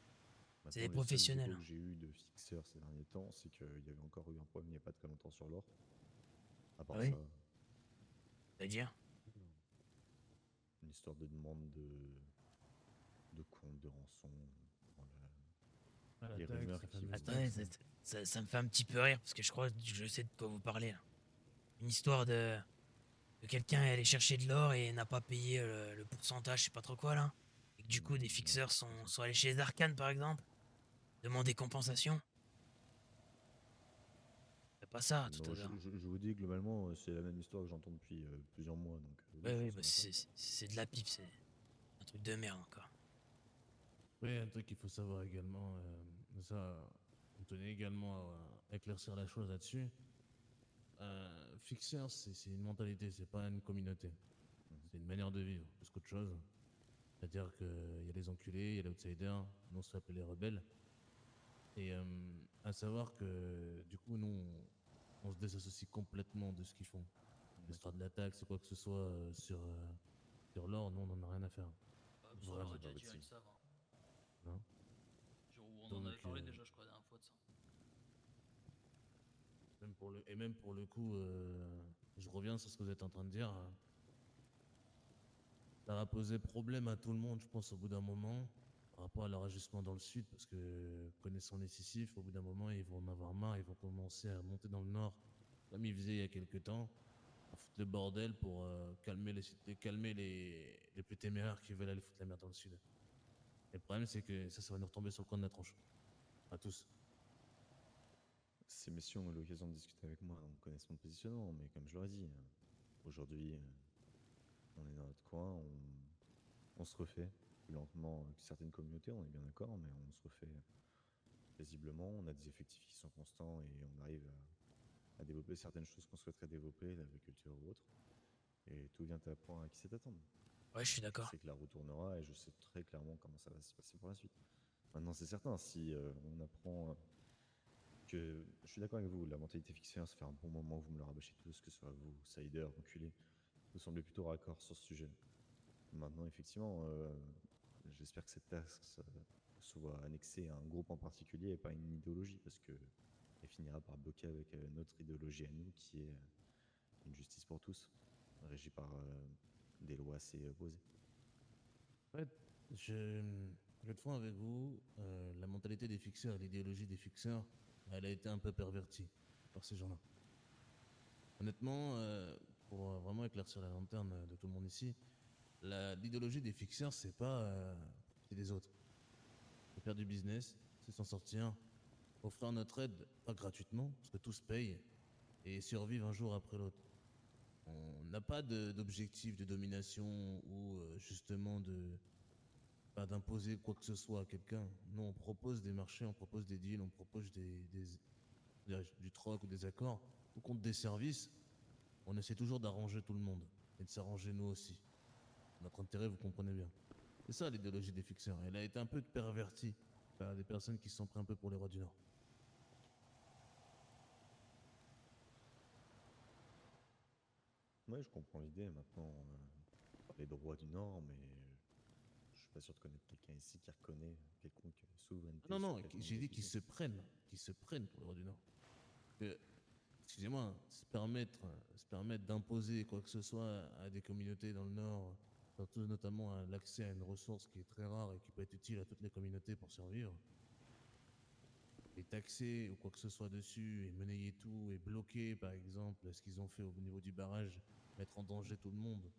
Maintenant, les seuls professionnels. échos Hein. que j'ai eu de fixeurs ces derniers temps, c'est qu'il y avait encore eu un problème il n'y a pas très longtemps sur l'or. À part Ah oui ça, C'est-à-dire une histoire de demande de compte, de rançon. Ah, la Les taxe, rumeurs la qui fameuse vont. Attendez, taxe. ça me fait un petit peu rire parce que je crois que je sais de quoi vous parlez là. Une histoire de quelqu'un est allé chercher de l'or et n'a pas payé le pourcentage, je sais pas trop quoi là. Et que du coup, des fixeurs sont allés chez les Arcanes par exemple, demander compensation. C'est pas ça tout à Non, l'heure. je vous dis, globalement, c'est la même histoire que j'entends depuis plusieurs mois. Donc, oui, Ouais, oui, bah forcément ça. c'est de la pipe, c'est un truc de merde encore. Oui, un truc qu'il faut savoir également, ça, on tenait également à éclaircir la chose là-dessus. Fixer, c'est une mentalité, c'est pas une communauté. C'est une manière de vivre, plus qu'autre chose. C'est-à-dire qu'il y a les enculés, il y a les outsiders, nous on s'appelle les rebelles. Et à savoir que du coup, nous, on se désassocie complètement de ce qu'ils font. L'histoire de la taxe ou quoi que ce soit sur l'or, nous on en a rien à faire. Bah, ça, on leur Vraiment. a déjà dit, hein, ils savent. Hein. Hein. Jour où on en Donc, avait parlé déjà, je crois, la dernière fois de ça. Même pour le coup, je reviens sur ce que vous êtes en train de dire. Ça va poser problème à tout le monde, je pense, au bout d'un moment, par rapport à leur ajustement dans le sud, parce que connaissant les Sicifs, au bout d'un moment, ils vont en avoir marre, ils vont commencer à monter dans le nord, comme ils faisaient il y a quelques temps, à foutre le bordel pour calmer les plus téméraires qui veulent aller foutre la merde dans le sud. Et le problème, c'est que ça va nous retomber sur le coin de la tronche. À tous. Ces messieurs ont eu l'occasion de discuter avec moi, donc connaissent mon positionnement, mais comme je leur ai dit, aujourd'hui, on est dans notre coin, on se refait plus lentement que certaines communautés, on est bien d'accord, mais on se refait paisiblement. On a des effectifs qui sont constants et on arrive à développer certaines choses qu'on souhaiterait développer, l'agriculture ou autre. Et tout vient à point à qui sait attendre. Ouais, je suis d'accord. Je sais que la roue tournera et je sais très clairement comment ça va se passer pour la suite. Maintenant, c'est certain, si on apprend que. Je suis d'accord avec vous, la mentalité fixée, ça fait un bon moment que vous me le rabâchez tous, que ce soit vous, Sider, enculé. Vous semblez plutôt raccord sur ce sujet. Maintenant, effectivement, j'espère que cette taxe soit annexée à un groupe en particulier et pas à une idéologie, parce que elle finira par bloquer avec notre idéologie à nous, qui est une justice pour tous, régie par des lois assez posées. En fait, je vais être franc avec vous, la mentalité des fixeurs, l'idéologie des fixeurs, elle a été un peu pervertie par ces gens-là. Honnêtement, pour vraiment éclaircir la lanterne de tout le monde ici, l'idéologie des fixeurs, c'est pas c'est des autres. C'est faire du business, c'est s'en sortir, offrir notre aide, pas gratuitement, parce que tout se paye, et survivre un jour après l'autre. On n'a pas d'objectif de domination ou justement pas d'imposer quoi que ce soit à quelqu'un. Nous, on propose des marchés, on propose des deals, on propose du troc ou des accords, ou contre des services. On essaie toujours d'arranger tout le monde et de s'arranger nous aussi. Notre intérêt, vous comprenez bien. C'est ça l'idéologie des fixeurs. Elle a été un peu pervertie par des personnes qui se sont pris un peu pour les rois du Nord. Ouais, je comprends l'idée. Maintenant, les droits du Nord, mais je suis pas sûr de connaître quelqu'un ici qui reconnaît quelconque souveraineté. Non, sur non, quelconque j'ai dit qu'ils décision. se prennent pour les rois du Nord. Que, excusez-moi, se permettre d'imposer quoi que ce soit à des communautés dans le Nord, surtout notamment l'accès à une ressource qui est très rare et qui peut être utile à toutes les communautés pour survivre, et taxer ou quoi que ce soit dessus et monnayer tout et bloquer par exemple ce qu'ils ont fait au niveau du barrage, mettre en danger tout le monde.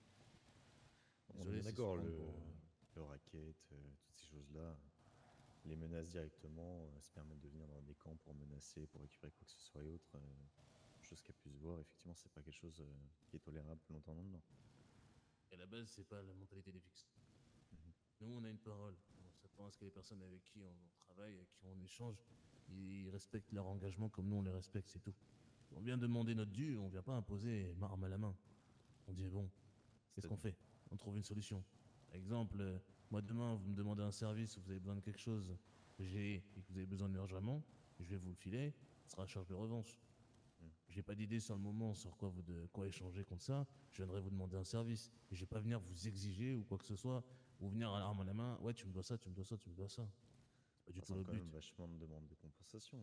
On est Désolé, bien c'est d'accord, souvent le, pour, le racket, toutes ces choses-là, les menaces directement, se permettre de venir dans des camps pour menacer, pour récupérer quoi que ce soit et autres, chose qu'a pu se voir, effectivement, c'est pas quelque chose qui est tolérable longtemps maintenant. Et à la base, c'est pas la mentalité des fixes. Mhm. Nous, on a une parole. On s'attend à ce que les personnes avec qui on travaille, avec qui on échange, ils respectent leur engagement comme nous, on les respecte, c'est tout. On vient demander notre dû, on vient pas imposer arme à la main. On dit, bon, qu'est-ce qu'on fait? On trouve une solution. Par exemple, moi demain, vous me demandez un service, vous avez besoin de quelque chose que j'ai et que vous avez besoin d'urgemment, je vais vous le filer, ce sera à charge de revanche. J'ai pas d'idée sur le moment sur quoi quoi échanger contre ça. Je viendrai vous demander un service. Et je vais pas venir vous exiger ou quoi que ce soit, ou venir à l'arme à la main. Ouais, tu me dois ça, tu me dois ça, tu me dois ça. C'est pas du Ça tout ressemble le quand but. même vachement de demandes de compensation,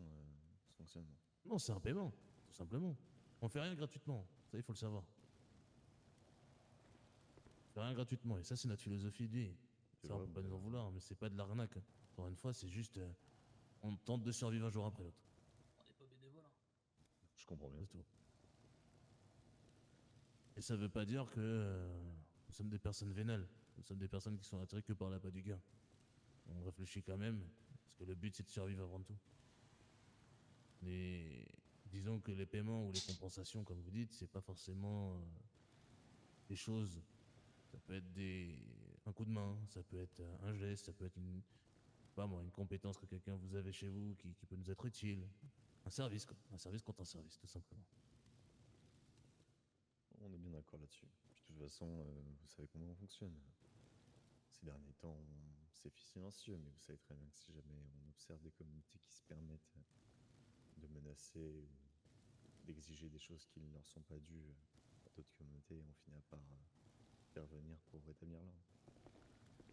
ce fonctionnement. Non, c'est un paiement, tout simplement. On fait rien gratuitement. Ça, il faut le savoir. On fait rien gratuitement. Et ça, c'est notre philosophie de vie. C'est Ça, on vrai, peut pas nous en vouloir, mais c'est pas de l'arnaque. Encore une fois, c'est juste, on tente de survivre un jour après l'autre. On n'est pas bénévole. Hein. Je comprends bien. C'est tout. Et ça veut pas dire que nous sommes des personnes vénales. Nous sommes des personnes qui sont attirées que par l'appât du gain. On réfléchit quand même, parce que le but c'est de survivre avant tout. Mais disons que les paiements ou les compensations, comme vous dites, c'est pas forcément des choses. Ça peut être un coup de main, ça peut être un geste, ça peut être pas moi, une compétence que quelqu'un vous avez chez vous qui peut nous être utile. Un service, quoi. Un service contre un service, tout simplement. On est bien d'accord là-dessus. Puis de toute façon, vous savez comment on fonctionne. Ces derniers temps, c'est silencieux, mais vous savez très bien que si jamais on observe des communautés qui se permettent de menacer ou d'exiger des choses qui ne leur sont pas dues à d'autres communautés, on finira par faire venir pour rétablir l'ordre.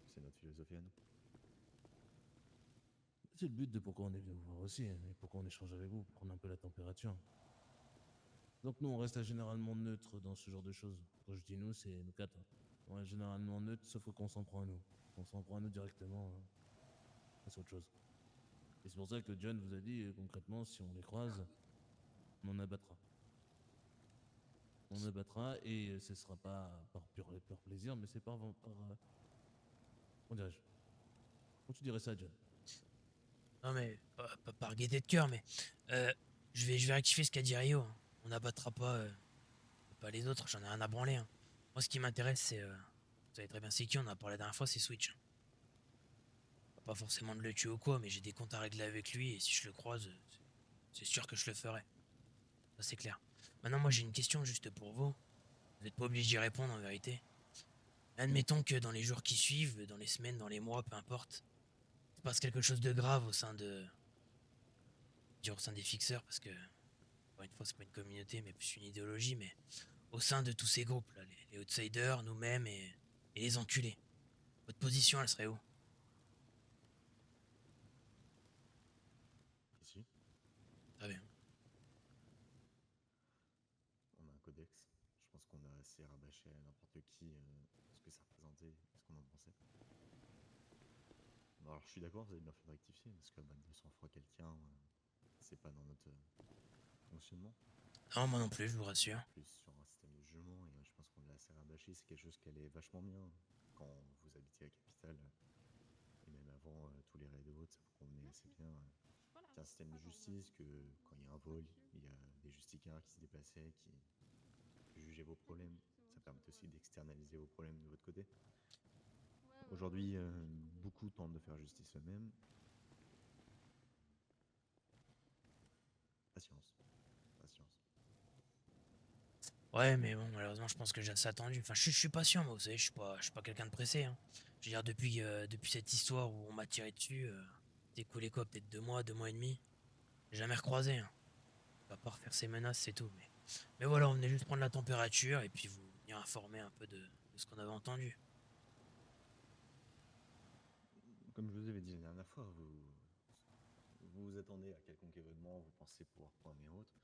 C'est notre philosophie à nous. C'est le but de pourquoi on est venu vous voir aussi, et pourquoi on échange avec vous, pour prendre un peu la température. Donc nous, on reste généralement neutre dans ce genre de choses. Quand je dis nous, c'est nous quatre. On reste généralement neutre, sauf qu'on s'en prend à nous. On s'en prend à nous directement, c'est autre chose. Et c'est pour ça que John vous a dit, concrètement, si on les croise, on en abattra. On abattra, et ce sera pas par pur plaisir, mais c'est comment dirais-je? Comment tu dirais ça, John? Non mais, pas par gaieté de cœur, mais je vais rectifier ce qu'a dit Rio. Hein. On n'abattra pas les autres, j'en ai rien à branler. Hein. Moi, ce qui m'intéresse, c'est... vous savez très bien c'est qui, on en a parlé la dernière fois, c'est Switch. Pas forcément de le tuer ou quoi, mais j'ai des comptes à régler avec lui, et si je le croise, c'est sûr que je le ferai. Ça, c'est clair. Maintenant, moi, j'ai une question juste pour vous. Vous n'êtes pas obligé d'y répondre, en vérité. Admettons que dans les jours qui suivent, dans les semaines, dans les mois, peu importe, il se passe quelque chose de grave au sein des fixeurs, parce que, encore une fois, c'est pas une communauté, mais plus une idéologie, mais au sein de tous ces groupes, là, les outsiders, nous-mêmes et les enculés. Votre position, elle serait où? Ici, Très bien. on a un codex. Je pense qu'on a assez rabâché à n'importe qui ce que ça représentait et ce qu'on en pensait. Bon, alors je suis d'accord, vous avez bien fait de rectifier, parce que 200 fois quelqu'un, c'est pas dans notre fonctionnement. Non, moi non plus, je vous rassure. Plus sur un système de jugement, et je pense qu'on l'a assez rabâché, c'est quelque chose qui allait vachement bien quand vous habitiez à Capitale, et même avant tous les raids et autres, ça vous convenait assez bien. C'est un système de justice que quand il y a un vol, il y a des justicards qui se déplaçaient, qui jugeaient vos problèmes. Ça permet aussi d'externaliser vos problèmes de votre côté. Aujourd'hui, beaucoup tentent de faire justice eux-mêmes. Patience. Patience. Ouais, mais bon, malheureusement, je pense que j'ai assez attendu. Enfin, je suis patient, moi, vous savez, je suis pas quelqu'un de pressé. Hein. Je veux dire, depuis cette histoire où on m'a tiré dessus, c'est écoulé quoi, peut-être 2 mois, 2 mois et demi. J'ai jamais recroisé. Hein. À part faire ses menaces, c'est tout. Mais voilà, on venait juste prendre la température et puis vous venir informer un peu de ce qu'on avait entendu. Comme je vous avais dit la dernière fois, vous attendez à quelconque événement, vous pensez pouvoir prendre et autres.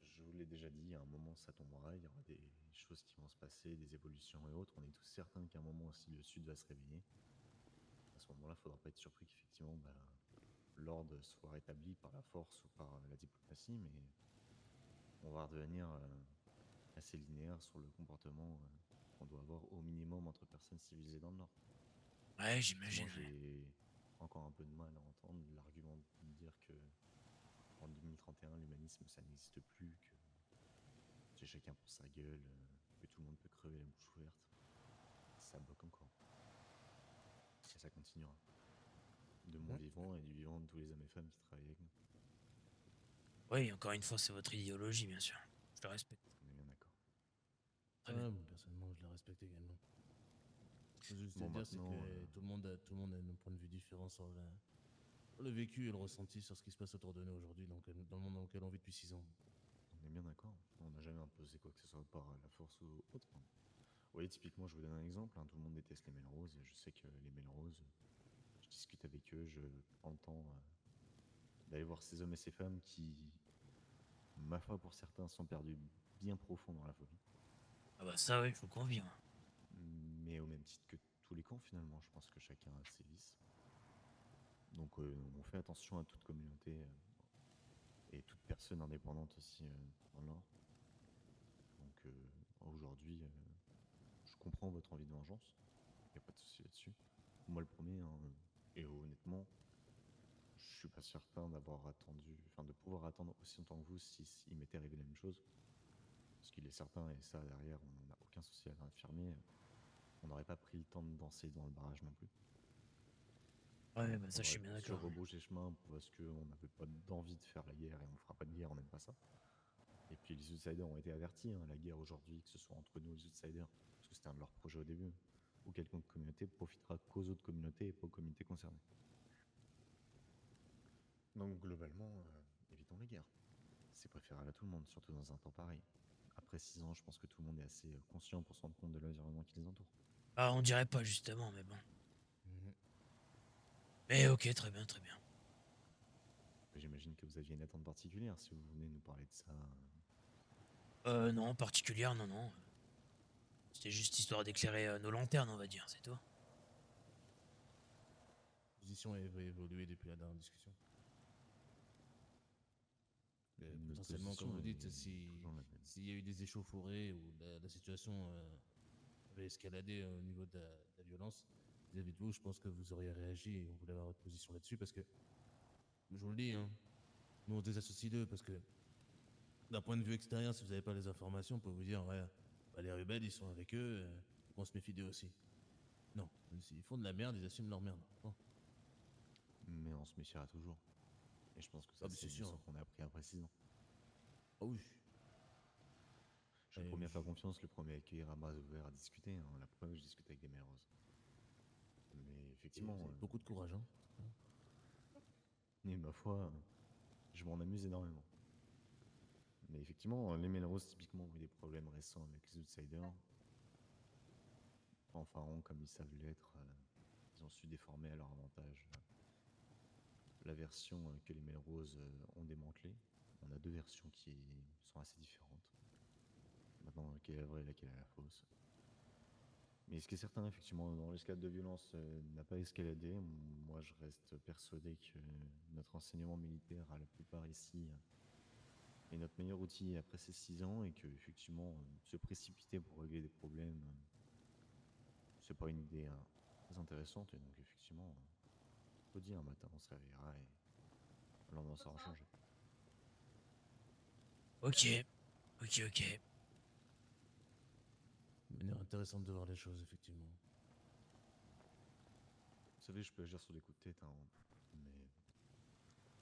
Je vous l'ai déjà dit, à un moment ça tombera, il y aura des choses qui vont se passer, des évolutions et autres. On est tous certains qu'à un moment aussi le Sud va se réveiller. À ce moment-là, il ne faudra pas être surpris qu'effectivement l'ordre soit rétabli par la force ou par la diplomatie, mais on va redevenir assez linéaire sur le comportement qu'on doit avoir au minimum entre personnes civilisées dans le Nord. Ouais, Effectivement, j'imagine. Ouais. j'ai encore un peu de mal à entendre l'argument de me dire que en 2031, l'humanisme, ça n'existe plus, que c'est chacun pour sa gueule, que tout le monde peut crever la bouche ouverte. Ça bloque encore. Et ça continuera. De mon vivant et du vivant de tous les hommes et femmes qui travaillent avec nous. Oui, encore une fois, c'est votre idéologie, bien sûr. Je le respecte. On est bien d'accord. Très bien. Personnellement, je la respecte également. Ce que je veux juste Bon, te dire, c'est que maintenant, tout le monde a un point de vue différent sur le vécu et le ressenti sur ce qui se passe autour de nous aujourd'hui, dans le monde dans lequel on vit depuis 6 ans. On est bien d'accord. On n'a jamais imposé quoi que ce soit par la force ou autre. Vous voyez, typiquement, je vous donne un exemple. Tout le monde déteste les Melrose. Je sais que les Melrose, je discute avec eux, je prends le temps d'aller voir ces hommes et ces femmes qui, ma foi, pour certains, sont perdus bien profond dans la folie. Ah bah ça, oui, faut qu'on vive. Mais au même titre que tous les camps, finalement, je pense que chacun a ses vices. Donc on fait attention à toute communauté et toute personne indépendante aussi dans le Nord. Donc aujourd'hui, je comprends votre envie de vengeance. Il n'y a pas de souci là-dessus. Moi le premier, hein, et honnêtement, je suis pas certain d'avoir attendu, enfin de pouvoir attendre aussi longtemps que vous si il m'était arrivé la même chose. Parce qu'il est certain, et ça derrière, on n'a aucun souci à l'affirmer, on n'aurait pas pris le temps de danser dans le barrage non plus. Ouais, bah ça, On je suis aurait bien bien sûr d'accord. rebrouché chemin parce qu'on n'avait pas d'envie de faire la guerre et on fera pas de guerre, on n'aime pas ça. Et puis les Outsiders ont été avertis, hein, la guerre aujourd'hui, que ce soit entre nous et les Outsiders, parce que c'était un de leurs projets au début, ou quelconque communauté profitera qu'aux autres communautés et pas aux communautés concernées. Donc globalement, évitons les guerres. C'est préférable à tout le monde, surtout dans un temps pareil. Après 6 ans, je pense que tout le monde est assez conscient pour se rendre compte de l'environnement qui les entoure. Ah, on dirait pas, justement, mais bon. Mais ok, très bien, très bien. J'imagine que vous aviez une attente particulière si vous venez nous parler de ça. Non, particulière, non, non. C'était juste histoire d'éclairer nos lanternes, on va dire, c'est tout. La position a évolué depuis la dernière discussion. Potentiellement, comme vous dites, s'il y a eu des échauffourées ou la situation avait escaladé au niveau de la violence vis-à-vis de vous, je pense que vous auriez réagi et on voulait avoir votre position là-dessus parce que, je vous le dis, hein, nous on désassocie d'eux parce que d'un point de vue extérieur, si vous n'avez pas les informations, on peut vous dire, ouais, bah, les rebelles ils sont avec eux, on se méfie d'eux aussi. Non, s'ils font de la merde, ils assument leur merde. Bon. Mais on se méfiera toujours. Et je pense que ça, c'est une leçon qu'on a appris après 6 ans. Ah oui. Je suis le premier à faire confiance, le premier à accueillir à bras ouverts, à discuter. Hein. La preuve, je discute avec des Melrose. Mais effectivement. Beaucoup de courage, hein. Et ma foi, je m'en amuse énormément. Mais effectivement, les Melrose, typiquement, ont eu des problèmes récents avec les Outsiders. Fanfarons, comme ils savent l'être, ils ont su déformer à leur avantage la version que les Melrose ont démantelée. On a 2 versions qui sont assez différentes. Maintenant, laquelle est la vraie et laquelle est la fausse. Mais ce qui est certain, effectivement, dans l'escalade de violence n'a pas escaladé. Moi, je reste persuadé que notre enseignement militaire, à la plupart ici, est notre meilleur outil après ces 6 ans et que, effectivement, se précipiter pour régler des problèmes, c'est pas une idée très intéressante. Et donc, effectivement, faut dire un matin, on se réveillera et le lendemain, ça aura changé. Ok, ok, ok. Une manière intéressante de voir les choses, effectivement. Vous savez, je peux agir sur des coups de tête, hein, mais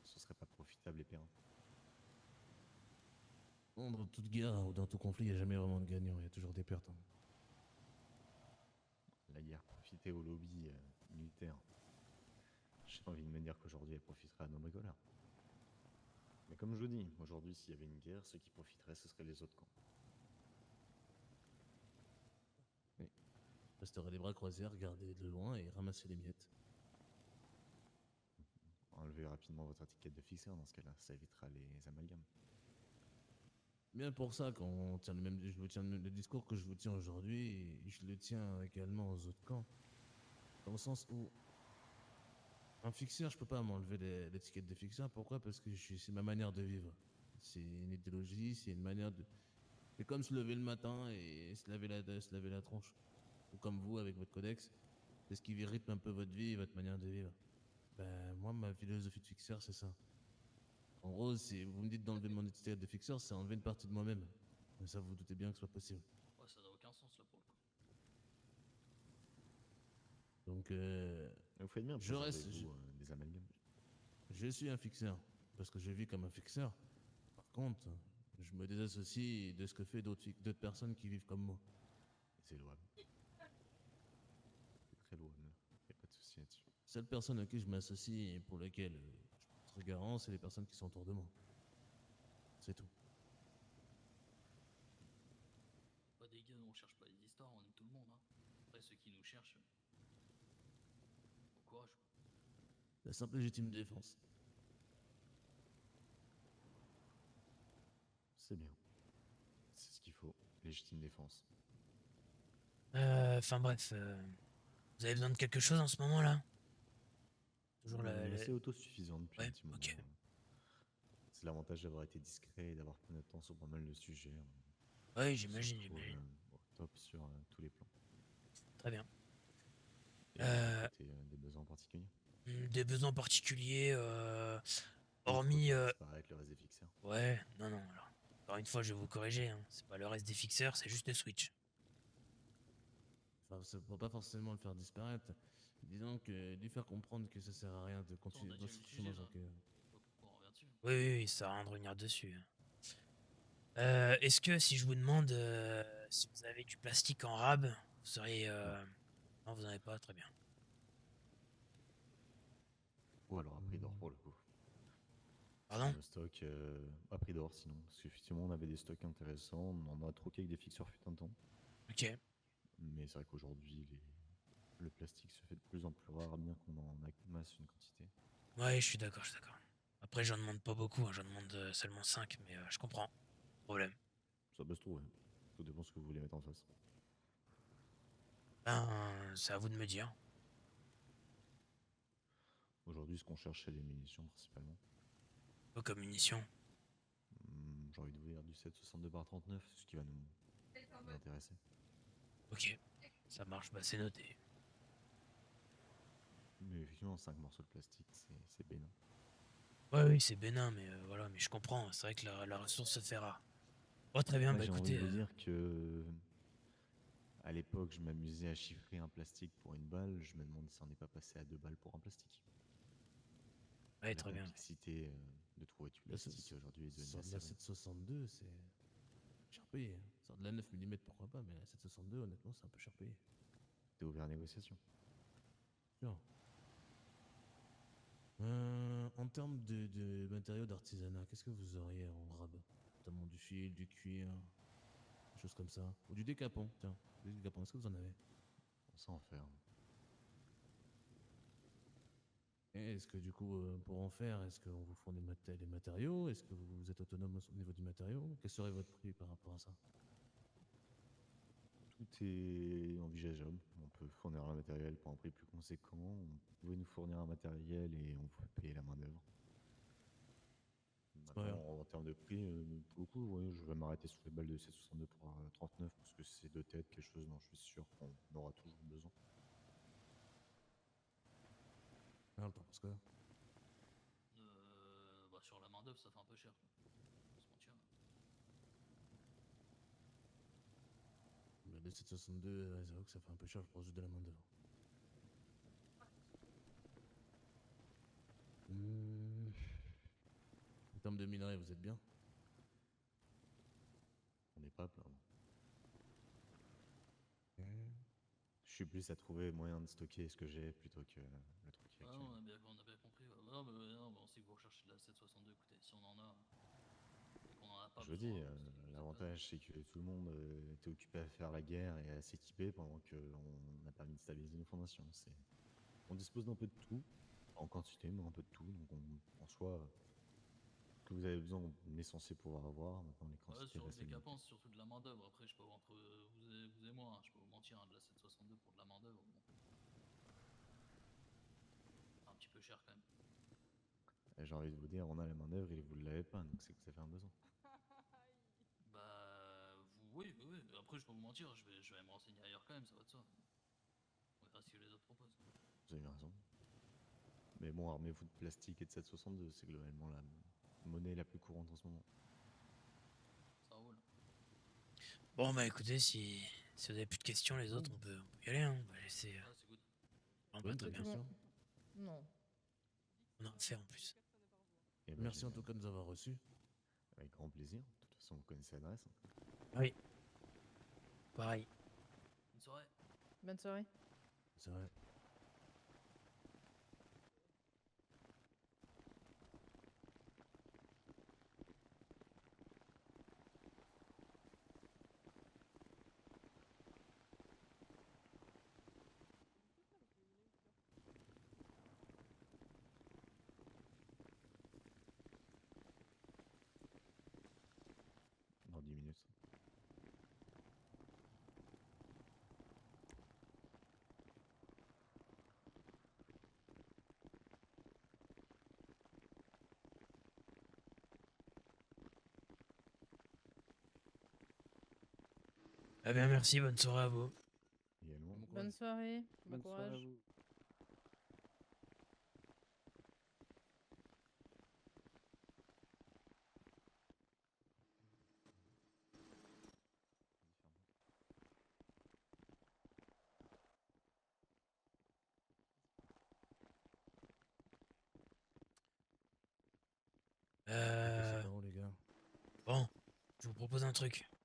ce serait pas profitable et pérenne. Bon, dans toute guerre ou dans tout conflit, il n'y a jamais vraiment de gagnant, il y a toujours des perdants. La guerre profitait au lobby militaire. J'ai envie de me dire qu'aujourd'hui, elle profiterait à nos bricoleurs. Mais comme je vous dis, aujourd'hui, s'il y avait une guerre, ceux qui profiteraient, ce seraient les autres camps. Oui. Resterait les bras croisés, regarder de loin et ramasser les miettes. Enlevez rapidement votre étiquette de fixeur dans ce cas-là, ça évitera les amalgames. Bien pour ça, quand on tient je vous tiens le discours que je vous tiens aujourd'hui, et je le tiens également aux autres camps. Dans le sens où un fixeur, je peux pas m'enlever l'étiquette de fixeur. Pourquoi? Parce que c'est ma manière de vivre. C'est une idéologie, c'est une manière C'est comme se lever le matin et se laver la tronche. Ou comme vous avec votre codex. C'est ce qui rythme un peu votre vie et votre manière de vivre. Ben, moi, ma philosophie de fixeur, c'est ça. En gros, si vous me dites d'enlever mon étiquette de fixeur, c'est enlever une partie de moi-même. Mais ça, vous vous doutez bien que ce soit possible. Ouais, ça n'a aucun sens là pour le coup. Donc, Vous faites bien, je reste. des amalgames. Je suis un fixeur. Parce que je vis comme un fixeur. Par contre, je me désassocie de ce que fait d'autres personnes qui vivent comme moi. C'est louable. C'est très louable. Y a pas de souci là-dessus. Seule personne à qui je m'associe et pour laquelle je porterai garant, c'est les personnes qui sont autour de moi. C'est tout. Pas des gars, nous on cherche pas les histoires, on aime tout le monde. Hein. Après, ceux qui nous cherchent, bon courage. La simple légitime défense. C'est bien. C'est ce qu'il faut. Légitime défense. Enfin bref, vous avez besoin de quelque chose en ce moment là? Toujours On la. est assez autosuffisant depuis un Ouais, petit moment. ok. C'est l'avantage d'avoir été discret et d'avoir pris notre temps sur pas mal de sujets. Ouais, j'imagine, Surtout, j'imagine. au top sur tous les plans. Très bien. Et côté, des besoins particuliers. Des besoins particuliers, hormis. Avec le reste des fixeurs. Ouais, non, non, alors. Encore une fois, je vais vous corriger, hein. C'est pas le reste des fixeurs, c'est juste le Switch. Enfin, ça ne pas forcément le faire disparaître. Disons que lui faire comprendre que ça sert à rien de continuer On a déjà eu le sujet, là. On revient dessus. Oui, oui, oui, ça sert à rien de revenir dessus. Est-ce que si je vous demande si vous avez du plastique en rab, vous seriez. Non, vous n'en avez pas, très bien. Ou alors à prix d'or pour le coup. Pardon? Le stock à prix d'or sinon. Parce qu'effectivement on avait des stocks intéressants, on en a troqué avec des fixeurs fut un temps. Ok. Mais c'est vrai qu'aujourd'hui le plastique se fait de plus en plus rare, bien qu'on en masse une quantité. Ouais, je suis d'accord, je suis d'accord. Après, j'en demande pas beaucoup, hein, j'en demande seulement 5, mais je comprends. Problème. Ça peut se trouver. Tout dépend de ce que vous voulez mettre en face. Ben, c'est à vous de me dire. Aujourd'hui, ce qu'on cherche, c'est les munitions principalement. Quoi comme munitions? J'ai envie de vous dire du 7,62 par 39, ce qui va nous intéresser. Ok, ça marche, bah c'est noté. Mais effectivement, 5 morceaux de plastique, c'est bénin. Ouais, oui, c'est bénin, mais voilà, mais je comprends. C'est vrai que la ressource se fait rare. Oh, très bien, bah J'ai écoutez. envie de vous dire que à l'époque, je m'amusais à chiffrer un plastique pour une balle. Je me demande si on n'est pas passé à 2 balles pour un plastique. Ouais, très bien. La complexité de trouver du plastique aujourd'hui est devenue assez la rare. 762, c'est cher payé. Sur de la 9 mm, pourquoi pas, mais la 762, honnêtement, c'est un peu cher payé. T'es ouvert à négociation. Sûr. En termes de matériaux d'artisanat, qu'est-ce que vous auriez en rab? Notamment du fil, du cuir, des choses comme ça. Ou du décapant, tiens. Du décapant, est-ce que vous en avez? On sait en faire. Et est-ce que du coup, pour en faire, est-ce qu'on vous fournit les matériaux? Est-ce que vous êtes autonome au niveau du matériau? Quel serait votre prix par rapport à ça? Tout est envisageable. On peut fournir le matériel pour un prix plus conséquent. Vous pouvez nous fournir un matériel et on vous payer la main d'œuvre. En termes de prix, pour le coup, ouais, je vais m'arrêter sous les balles de 7,62 pour 39 parce que c'est de tête quelque chose dont je suis sûr qu'on aura toujours besoin. Ah, t'en penses quoi? Bah sur la main d'œuvre, ça fait un peu cher. Quoi. On se mentir. Le 762, ouais, j'avoue que ça fait un peu cher pour juste de la main d'œuvre. En termes de minerais, vous êtes bien? On n'est pas à plaindre. Je suis plus à trouver moyen de stocker ce que j'ai plutôt que le truc qui est actuel. On a bien compris. Non, mais on sait que vous recherchez de la 762. Écoutez, si on en a et qu'on en a pas Je vous besoin, dis, l'avantage c'est que tout le monde était occupé à faire la guerre et à s'équiper pendant qu'on a permis de stabiliser nos fondations. On dispose d'un peu de tout, en quantité, mais un peu de tout. Donc en soi, ce que vous avez besoin, on est censé pouvoir avoir. Maintenant, les quantités sur le restent limitées. décapant, c'est surtout de la main d'œuvre. Après, je peux entre vous et moi, hein, je peux vous mentir, hein, de la 762 pour de la main d'œuvre. Bon. C'est un petit peu cher quand même. Et j'ai envie de vous dire, on a la main d'œuvre et vous ne l'avez pas, donc c'est que vous avez un besoin. Bah, Oui, oui, oui. Après, je peux vous mentir, je vais me renseigner ailleurs quand même, ça va de soi. On verra ce que les autres proposent. Vous avez raison. Mais bon, armez-vous de plastique et de 7,62, c'est globalement la monnaie la plus courante en ce moment. Ça roule. Bon, bah écoutez, si vous avez plus de questions, les autres, on peut y aller. Hein. On va laisser. Ah, c'est good. Non, Bonne pas très bien. question. Non. On a fait en plus. Eh ben, Merci en génial. tout cas de nous avoir reçus. Avec grand plaisir. De toute façon, vous connaissez l'adresse. Hein. Oui. Pareil. Bonne soirée. Bonne soirée. C'est vrai. Dans 10 minutes. Ah bien, merci, bonne soirée à vous. Également. Bonne soirée. Bon Bonne soirée à courage. vous. Euh... C'est bon, les gars. Bon, je vous propose un truc. Ah,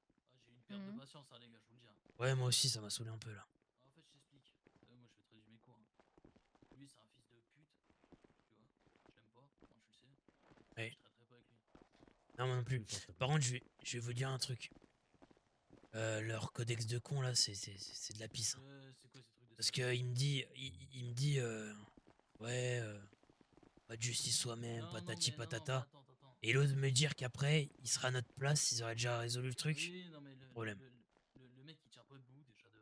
j'ai eu une perte de patience, hein, les gars, je vous le dis. Hein. Ouais, moi aussi, ça m'a saoulé un peu là. En fait, je t'explique. Moi, je vais te résumer court. Hein. Lui, c'est un fils de pute. Tu vois. Je l'aime pas, moi, tu le sais. Ouais. Je traiterai pas avec lui. Non, moi non plus. Par contre, je vais vous dire un truc. Leur codex de con là, c'est de la pisse. Hein. C'est quoi ces trucs de Parce que il me dit, il me dit, ouais, pas de justice soi-même, Non, non, patati mais non, non, mais patata. attends, attends. Et l'autre me dire qu'après, il sera à notre place, ils auraient déjà résolu le truc. Oui, non, mais Problème. le mec, il tient pas debout, déjà, de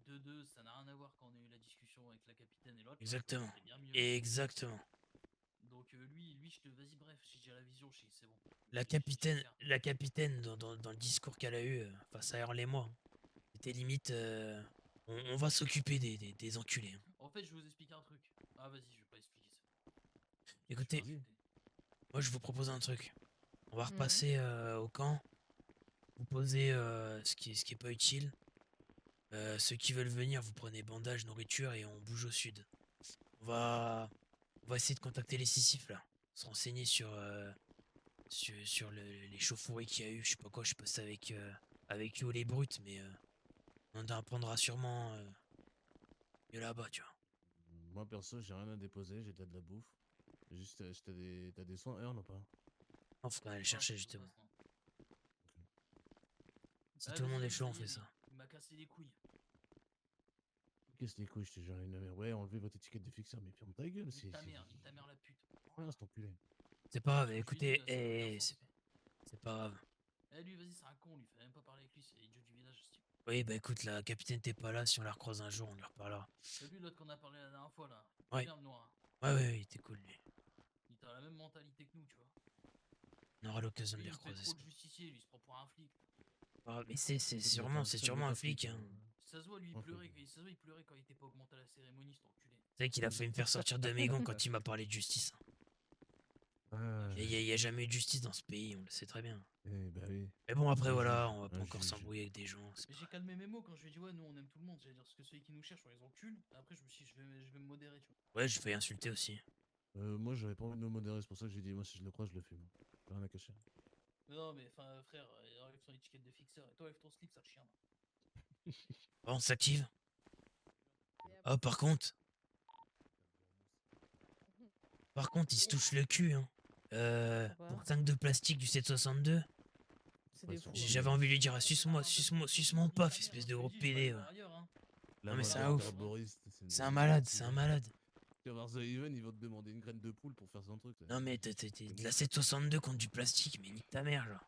1. De 2, ça n'a rien à voir quand on a eu la discussion avec la capitaine et l'autre. Exactement. C'est bien mieux. Exactement. Donc, vas-y, bref, si j'ai la vision, c'est bon. La capitaine dans le discours qu'elle a eu face à Earl et moi, c'était limite, on va s'occuper des enculés. Hein. En fait, je vais vous expliquer un truc. Ah, vas-y, je vais pas expliquer ça. Écoutez, moi je vous propose un truc. On va Mhm. repasser au camp. Vous posez ce qui est pas utile. Ceux qui veulent venir, vous prenez bandage, nourriture et on bouge au sud. On va essayer de contacter les Sicifs là. Se renseigner sur les chauffourées qu'il y a eu. Je sais pas quoi, je sais pas si c'est avec eux ou les brutes, mais on en apprendra sûrement mieux là-bas, tu vois. Moi perso, j'ai rien à déposer, j'ai de la bouffe. Juste, t'as des soins, Earl ou pas? Non, faut qu'on aille le chercher justement. Si Ah, tout le monde vas-y, est chaud, on ça y fait ça. Il m'a cassé les couilles. Qu'est-ce que les couilles, je te jure, une mère. Ouais, enlevez votre étiquette de fixeur, mais ferme ta gueule, c'est. Ta mère la pute. Rien, cet enculé. C'est pas grave, Je lui écoutez, dis, c'est pas leur c'est pas grave. Eh, lui, vas-y, c'est un con, lui, fait même pas parler avec lui, c'est l'idiot du village, ce type. Oui, bah écoute, la capitaine t'es pas là, si on la recroise un jour, on lui reparlera. C'est lui, l'autre qu'on a parlé la dernière fois, là. Ouais. Bien, le noir. Ouais, il était cool lui. Il a la même mentalité que nous, tu vois. On aura l'occasion de Lui, les il se fait recroiser. trop le justicier, lui, il se prend pour un flic. Ah, mais c'est sûrement un flic, hein. Ça se voit, lui, il pleurait, il pleurait quand il était pas augmenté à la cérémonie, cet enculé. C'est vrai qu'il a failli me faire sortir de mes gonds quand il m'a parlé de justice. Il y a jamais eu de justice dans ce pays, on le sait très bien. Eh bah oui. Mais bon, après Un voilà, juge, on va pas un encore juge. s'embrouiller avec des gens. Mais j'ai calmé mes mots quand je lui ai dit, ouais, nous, on aime tout le monde. J'allais dire, parce que ceux qui nous cherchent, on les encule. Après, je me suis dit, je vais me modérer, tu vois. Ouais, j'ai failli insulter aussi. Moi, j'avais pas envie de me modérer, c'est pour ça que j'ai dit, moi, si je le crois, je le fume. J'ai rien à cacher. Mais non, mais enfin, frère, il enlève son étiquette de fixeur. Et toi, enlève ton slip, ça chien. Bon, on s'active. Oh, par contre, il se touche le cul, hein. Pour 5 de plastique du 762. C'est des fous. J'avais envie de lui dire, ah, suce-moi mon paf, espèce de gros pédé. Ouais. Non mais c'est un ouf. C'est un malade, c'est un malade. Tu vas voir The Even, ils vont te demander une graine de poule pour faire son truc. Là. Non mais t'es de la 762 contre du plastique, mais nique ta mère, genre.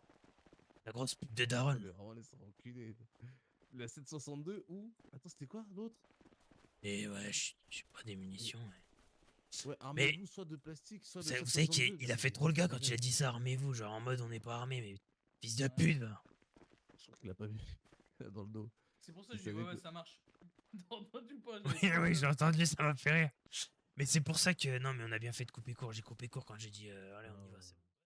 La grosse pute de Daron. Mais vraiment, laisse enculer. La 762 ou. Attends, c'était quoi l'autre? Et ouais, j'ai pas des munitions. Ouais, armez-vous soit de plastique, soit de. Vous savez qu'il a fait trop le gars quand il a dit ça, armez-vous, genre en mode on n'est pas armé, mais fils de pute, va. Il a pas vu. Dans le dos. C'est pour ça que Il je dis, ouais, savait ouais, que- ça marche. T'as entendu pas? Oui, oui, j'ai entendu, ça m'a fait rire. Mais c'est pour ça que non, mais on a bien fait de couper court. J'ai coupé court quand j'ai dit allez, on y va. C'est bon.